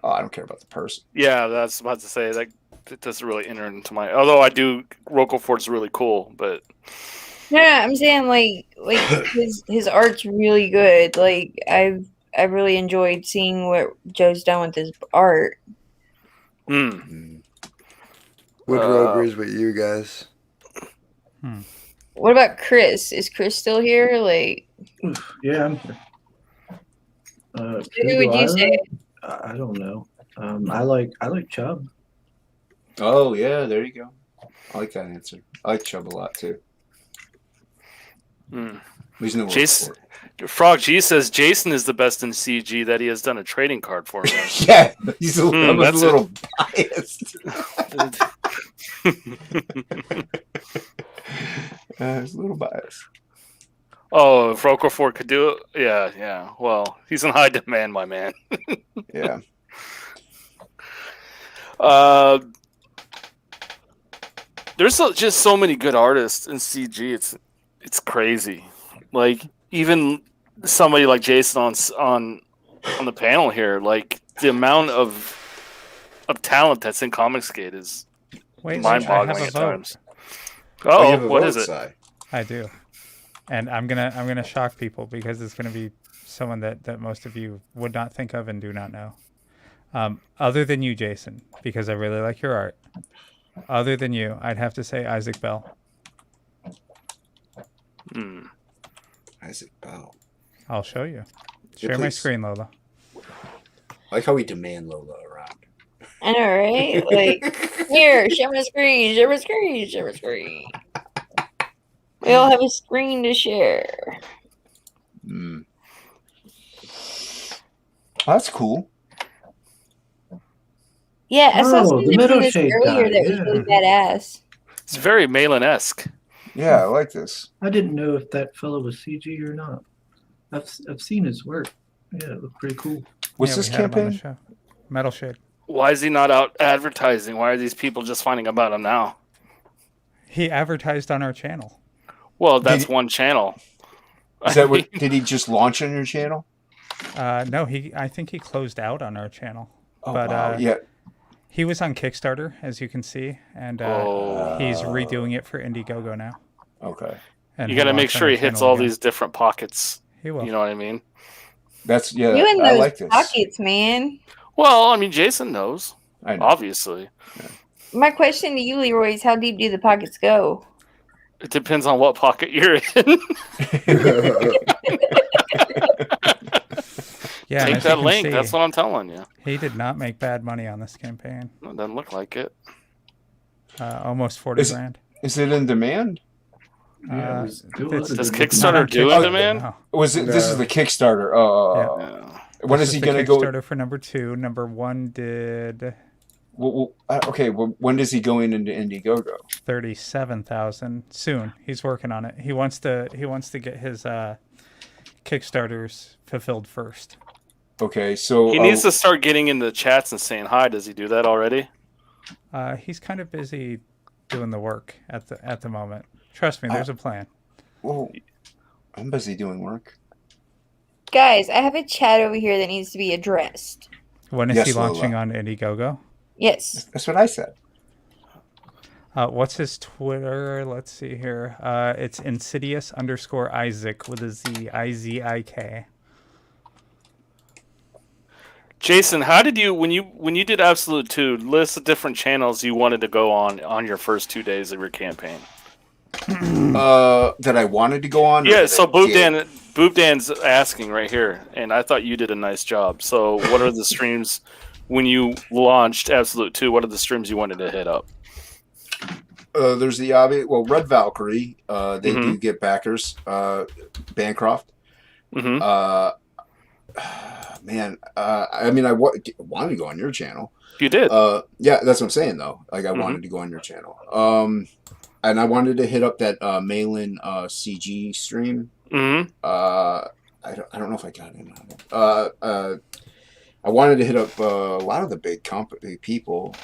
Oh, I don't care about the person. Yeah, that's about to say that it doesn't really enter into my. Although I do, Roquefort's really cool, but No, I'm saying like his art's really good. Like I've really enjoyed seeing what Joe's done with his art. Woodrow agrees with you guys. What about Chris? Is Chris still here? Like, Yeah. I'm here. who would you say? I don't know. I like Chubb. Oh, yeah, there you go. I like that answer. I like Chubb a lot, too. There's no word Jason, for Frog G says Jason is the best in CG that he has done a trading card for me. it. Yeah, he's a that's little biased. He's a little biased. Oh, if Roquefort could do it, yeah. Well, he's in high demand, my man. Yeah. There's just so many good artists in CG. It's crazy. Like even somebody like Jason on the panel here, like the amount of talent that's in Comicsgate is Wait, I mind-boggling have a at vote. times. you Oh, have a what vote, is it? Si. I do, and I'm gonna shock people because it's gonna be someone that most of you would not think of and do not know. Other than you, Jason, because I really like your art. Other than you, I'd have to say Isaac Bell. Hmm. Isaac Bell. I'll show you. Yeah, Share my please. screen, Lola. I like how we demand Lola around. I know, right? Like, here, share my screen, share my screen, share my screen. We all have a screen to share. Mm. That's cool. Yeah, I saw Oh, something the from Meadow this Shade earlier guy, that was yeah. really badass. It's very Malin-esque. Yeah, I like this. I didn't know if that fellow was CG or not. I've seen his work. Yeah, it looked pretty cool. What's Yeah, this we had him on the campaign? show. Metal Shade. Why is he not out advertising? Why are these people just finding about him now? He advertised on our channel. Well, that's Did- one channel. Is that what? Did he just launch on your channel? No, I think he closed out on our channel. Oh But, wow! Yeah. He was on Kickstarter, as you can see, and Oh. he's redoing it for Indiegogo now. Okay. And You he'll got to make launch on sure our he hits channel all again. these different pockets. He will. You know what I mean? That's You in I those like this. pockets, man. Well, I mean, Jason knows, I know. obviously. My question to you, Leroy, is how deep do the pockets go? It depends on what pocket you're in. Yeah, and Take as you that can link. see, That's what I'm telling you. he did not make bad money on this campaign. It doesn't look like it. Almost 40 Is- grand. Is it in demand? Yeah, it was, Does Not Kickstarter on do in Kickstarter, demand? no. Was it? This is No. the Kickstarter. Oh. Yeah. When This is he the going to go? Kickstarter for number 2. Number 1 did Okay. Well, when does he go into Indiegogo? 37,000 soon. He's working on it. He wants to get his Kickstarters fulfilled first. Okay. So He needs to start getting in the chats and saying hi. Does he do that already? He's kind of busy doing the work at the moment. Trust me, there's a plan. Well, I'm busy doing work. Guys, I have a chat over here that needs to be addressed. When is Yes, he launching Lola. on Indiegogo? Yes. That's what I said. What's his Twitter? Let's see here. It's Insidious_Isaac with a Z, IZIK. Jason, how did you when you did Absolute 2, list the different channels you wanted to go on your first 2 days of your campaign? That I wanted to go on. or Yeah, that so I did? Boob Dan's asking right here, and I thought you did a nice job. So what are the streams when you launched Absolute 2, what are the streams you wanted to hit up? There's the obvious. Well, Red Valkyrie. They Mhm. do get backers. Bancroft. Mm-hmm. Man, I mean, I wanted to go on your channel. You did. Yeah, that's what I'm saying though. Like, I Mhm. wanted to go on your channel. And I wanted to hit up that Malin CG stream. Mm-hmm. I don't know if I got in on it. I wanted to hit up a lot of the big people.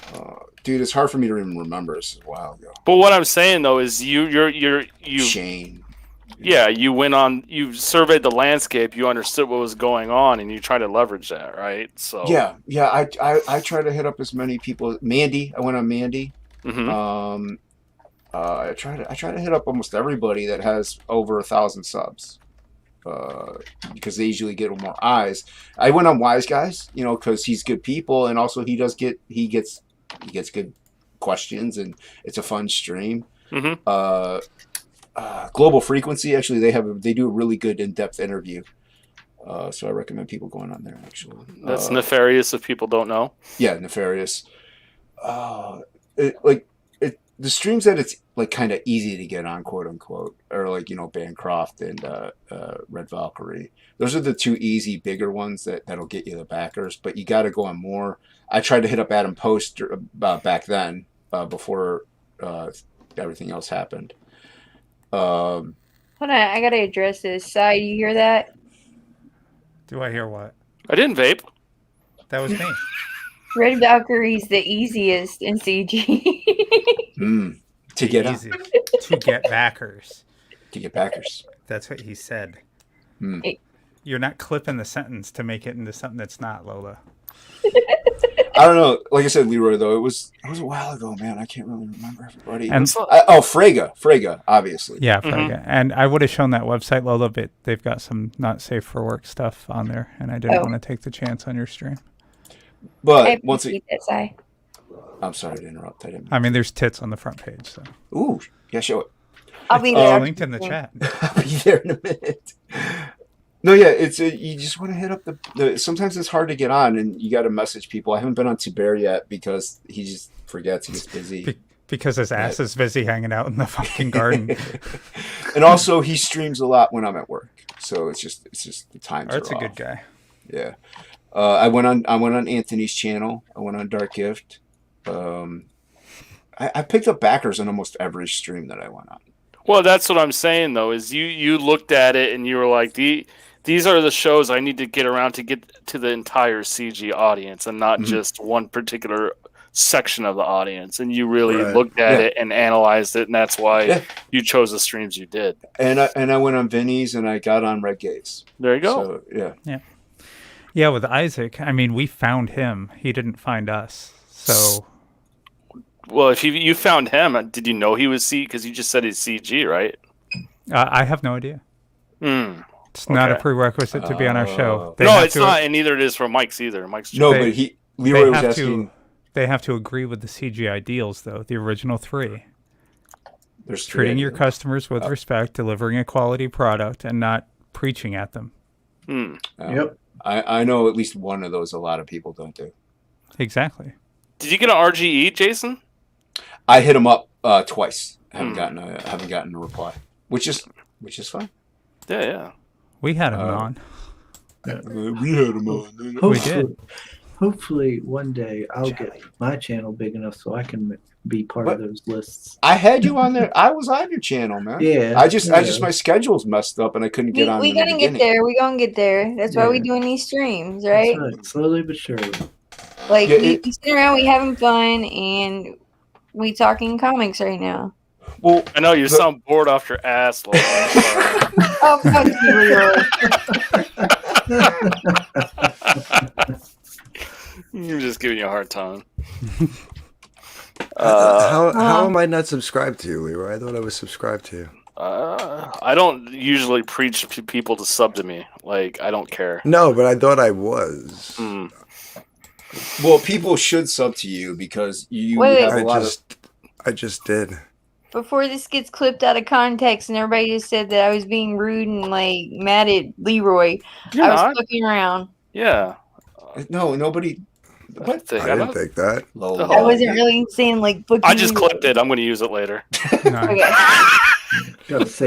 Dude, it's hard for me to even remember. This is a while ago. But what I'm saying though is you Shane. yeah, you went on, you surveyed the landscape, you understood what was going on, and you tried to leverage that, right? So Yeah. I try to hit up as many people. Mandy, I went on Mandy. Mhm. I try to hit up almost everybody that has over 1,000 subs, because they usually get more eyes. I went on Wise Guys, because he's good people, and also he gets good questions, and it's a fun stream. Mhm. Global Frequency, actually, they do a really good in-depth interview. So I recommend people going on there. Actually, That's nefarious if people don't know. yeah, Nefarious. The streams that it's like kind of easy to get on, quote unquote, or like Bancroft and Red Valkyrie. Those are the two easy, bigger ones that'll get you the backers. But you got to go on more. I tried to hit up Adam Post back then, before everything else happened. Hold on, I gotta address this. Sai, you hear that? Do I hear what? I didn't vape. That was me. Red Valkyrie's the easiest in CG. To get on, Easy to get backers. to get backers. That's what he said. Hmm. You're not clipping the sentence to make it into something that's not, Lola. I don't know. Like I said, Leroy, though, it was a while ago, man. I can't really remember everybody. And Frega, obviously. yeah, Frega. And I would have shown that website, Lola, but they've got some not safe for work stuff on there, and I didn't want to take the chance on your stream. But once again, that, Sai. I'm sorry to interrupt. I mean, there's tits on the front page. So. Ooh, yeah, show it. I'll be It's there. linked in the chat. I'll be there in a minute. No, yeah, you just want to hit up the. Sometimes it's hard to get on, and you got to message people. I haven't been on Tiber yet because he just forgets. He gets busy. Because his ass is busy hanging out in the fucking garden. And also, he streams a lot when I'm at work, so it's just the times. Art's are a off. good guy. Yeah, I went on Anthony's channel. I went on Dark Gift. I picked up backers on almost every stream that I went on. Well, that's what I'm saying though. Is you looked at it and you were like, these are the shows I need to get around to get to the entire CG audience and not just one particular section of the audience. And you really looked at it and analyzed it, and that's why you chose the streams you did. And I went on Vinny's and I got on Red Gaze. There you go. So, Yeah, with Isaac, I mean, we found him. He didn't find us. So. Well, if you found him, did you know he was C? Because you just said he's CG, right? I have no idea. It's not a prerequisite to be on our show. No, it's not, and neither it is for Mike's either. Mike's no, but Leroy was asking. They have to agree with the CG ideals, though. The original three. There's treating your customers with respect, delivering a quality product, and not preaching at them. Yep. I know at least one of those. A lot of people don't do. Exactly. Did you get an RGE, Jason? I hit him up twice. I haven't gotten a reply, which is fine. Yeah. We had him on. We had him on. We did. Hopefully, one day I'll get my channel big enough so I can be part of those lists. I had you on there. I was on your channel, man. Yeah. I just my schedule's messed up and I couldn't get on. We gonna get there. We gonna get there. That's why we doing these streams, right? Slowly but surely. Like we sit around, we having fun, and we talking comics right now. Well, I know you sound bored off your ass. Lola. Oh, fuck you, Leroy. I'm just giving you a hard time. How am I not subscribed to you, Leroy? I thought I was subscribed to you. I don't usually preach to people to sub to me. Like, I don't care. No, but I thought I was. Well, people should sub to you because you have a lot of. I just did. Before this gets clipped out of context and everybody just said that I was being rude and like mad at Leroy, I was fucking around. Yeah. No, nobody. What? I didn't think that. Lola. I wasn't really saying like. I just clipped it. I'm going to use it later. Okay.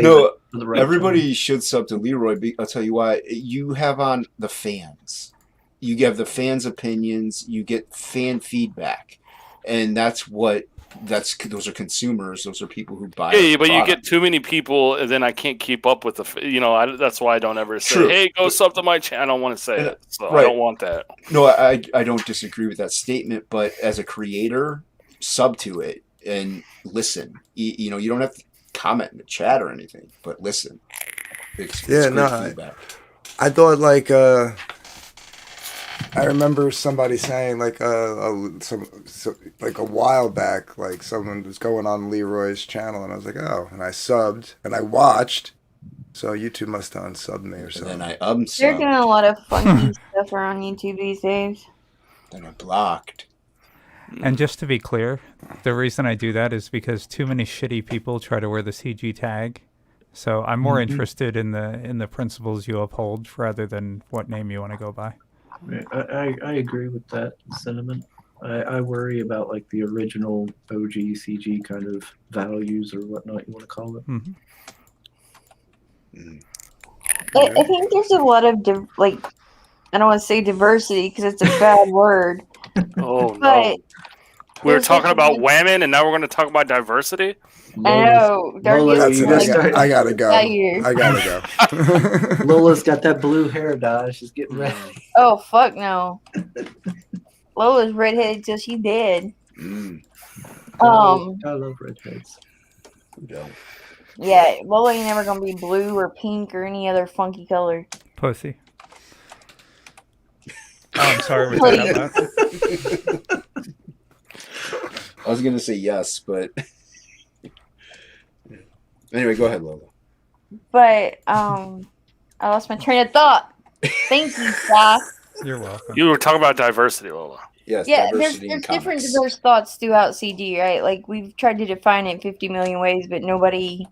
No, everybody should sub to Leroy. I'll tell you why. You have on the fans. You give the fans' opinions. You get fan feedback, and those are consumers. Those are people who buy. Yeah, but you get too many people, and then I can't keep up with that's why I don't ever say, "Hey, go sub to my channel." I don't want to say it, so I don't want that. No, I don't disagree with that statement. But as a creator, sub to it and listen. You don't have to comment in the chat or anything, but listen. It's feedback. I thought like I remember somebody saying like like a while back, like someone was going on Leroy's channel, and I was like, oh, and I subbed and I watched. So YouTube must have unsubbed me or something. And then I unsubbed. They're doing a lot of funky stuff around YouTube these days. Then I blocked. And just to be clear, the reason I do that is because too many shitty people try to wear the CG tag. So I'm more interested in the principles you uphold rather than what name you want to go by. I agree with that sentiment. I worry about like the original OG CG kind of values or whatnot you want to call it. I think there's a lot of I don't want to say diversity because it's a bad word. Oh but We were There's talking such a about big- women, and now we're going to talk about diversity. I know. Lola, That's you it. gotta start. I gotta go. That year. I gotta go. Lola's got that blue hair, Dodge. She's getting ready. Oh fuck no. Lola's redheaded till she dead. Mm, I love redheads. who don't? Yeah, Lola ain't never gonna be blue or pink or any other funky color. Pussy. Oh, I'm sorry. Was that out loud? I was gonna say yes, but anyway, go ahead, Lola. But I lost my train of thought. Thank you, Doc. You're welcome. You were talking about diversity, Lola. Yes, Yeah, there's diversity in different comics. diverse thoughts throughout CG, right? Like we've tried to define it 50 million ways, but nobody.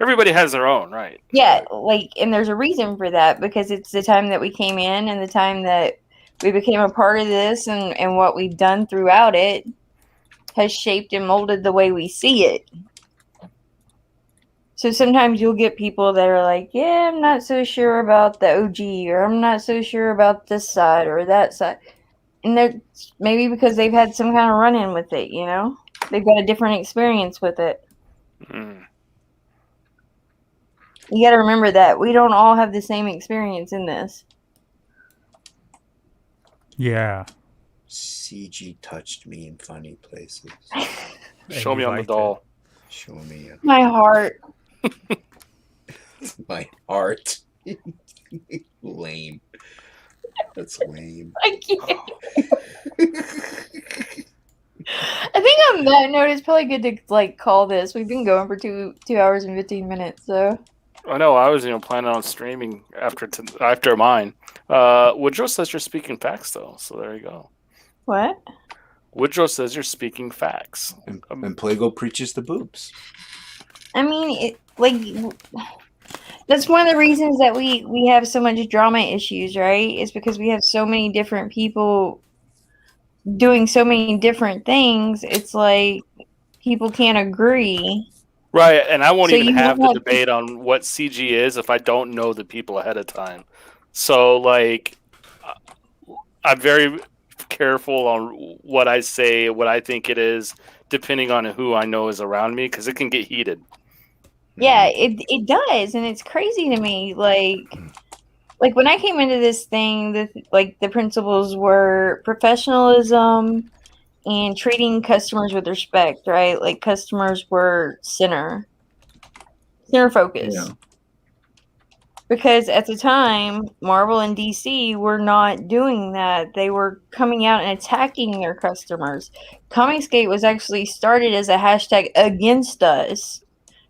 Everybody has their own, right? Yeah, like, and there's a reason for that because it's the time that we came in and the time that we became a part of this, and what we've done throughout it has shaped and molded the way we see it. So sometimes you'll get people that are like, yeah, I'm not so sure about the OG, or I'm not so sure about this side or that side. And they're maybe because they've had some kind of run-in with it, you know? They've got a different experience with it. Mm. You got to remember that. We don't all have the same experience in this. Yeah. CG touched me in funny places. Show And me you on the liked doll. Show me My heart. my heart. Lame. That's lame. I can't. I think on that note, it's probably good to like call this. We've been going for 2 hours and 15 minutes, so. I know. I was planning on streaming after mine. Woodrow says you're speaking facts, though. So there you go. What? Woodrow says you're speaking facts. And Plago preaches the boobs. I mean, that's one of the reasons that we have so much drama issues, right? It's because we have so many different people doing so many different things. It's like people can't agree. Right, and I won't So even you have the have- debate on what CG is if I don't know the people ahead of time. So, like, I'm very careful on what I say, what I think it is, depending on who I know is around me, because it can get heated. Yeah, it does, and it's crazy to me. Like when I came into this thing, the principles were professionalism and treating customers with respect, right? Like customers were center focus. Yeah. Because at the time, Marvel and DC were not doing that. They were coming out and attacking their customers. Comicsgate was actually started as a hashtag against us.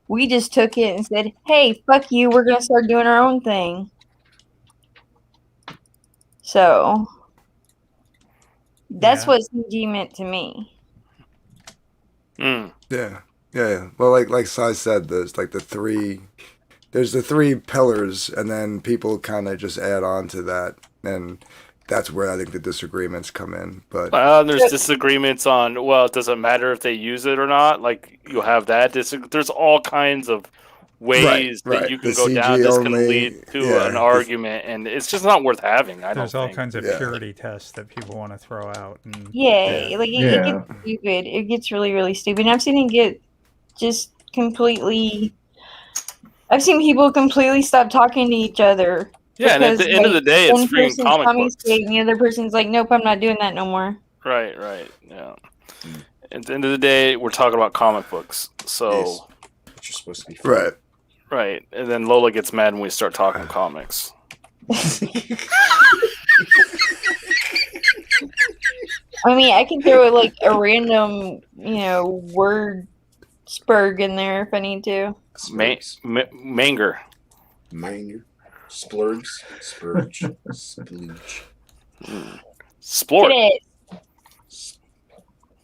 We just took it and said, hey, fuck you, we're going to start doing our own thing. So, that's Yeah. what CG meant to me. Mm. Yeah. Well, like Sai said, there's like the three pillars, and then people kind of just add on to that, and that's where I think the disagreements come in. But There's disagreements on, well, does it matter if they use it or not? Like, you'll have that. There's all kinds of ways that you can The go CG down. This can only, lead to yeah, an argument, and it's just not worth having. I There's don't all think. kinds of Yeah. purity tests that people want to throw out. And Yeah, like it Yeah. gets stupid. It gets really, really stupid. And I've seen it get just completely. I've seen people completely stop talking to each other. Yeah, and at because, the end of the day, it's one freaking person's comic books. Comicsgate and the other person's like, nope, I'm not doing that no more. Right, yeah. At the end of the day, we're talking about comic books. So, Yes. Which are supposed to be fun. right. right. And then Lola gets mad when we start talking comics. I mean, I can throw like a random, word spurg in there if I need to. Splurgs. Manger. Manger. Splurgs. Spurge. Splooge. Splort. It is.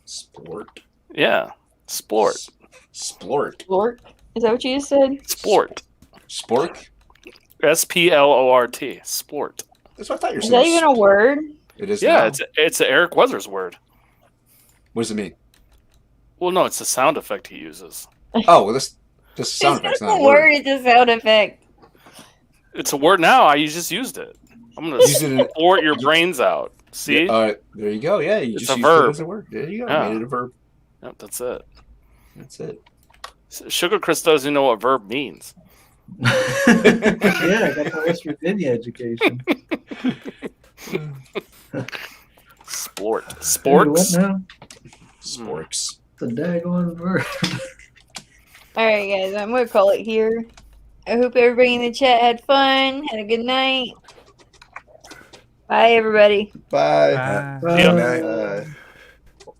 Splort. Yeah. Splort. Splort. Splort. Is that what you just said? Sport. Spork? SPLORT. Sport. That's what I thought you were Is saying. that even a word? It is. Yeah, now. it's an Eric Weathers word. What does it mean? Well, no, it's the sound effect he uses. Oh, well, this sound It's effect's not not a a word. It's a sound effect. It's a word now. I just used it. I'm gonna Use it in- sport your brains out. See? There you go. Yeah, you It's just a used verb. it as a word. There you go. Yeah. Made it a verb. Yep, that's it. That's it. Sugar Chris doesn't know what verb means. Yeah, I got the West Virginia education. Sport. Dude, Sports? what now? Sporks. It's a daggone verb. All right, guys, I'm gonna call it here. I hope everybody in the chat had fun, had a good night. Bye, everybody. Bye. Bye. Good night.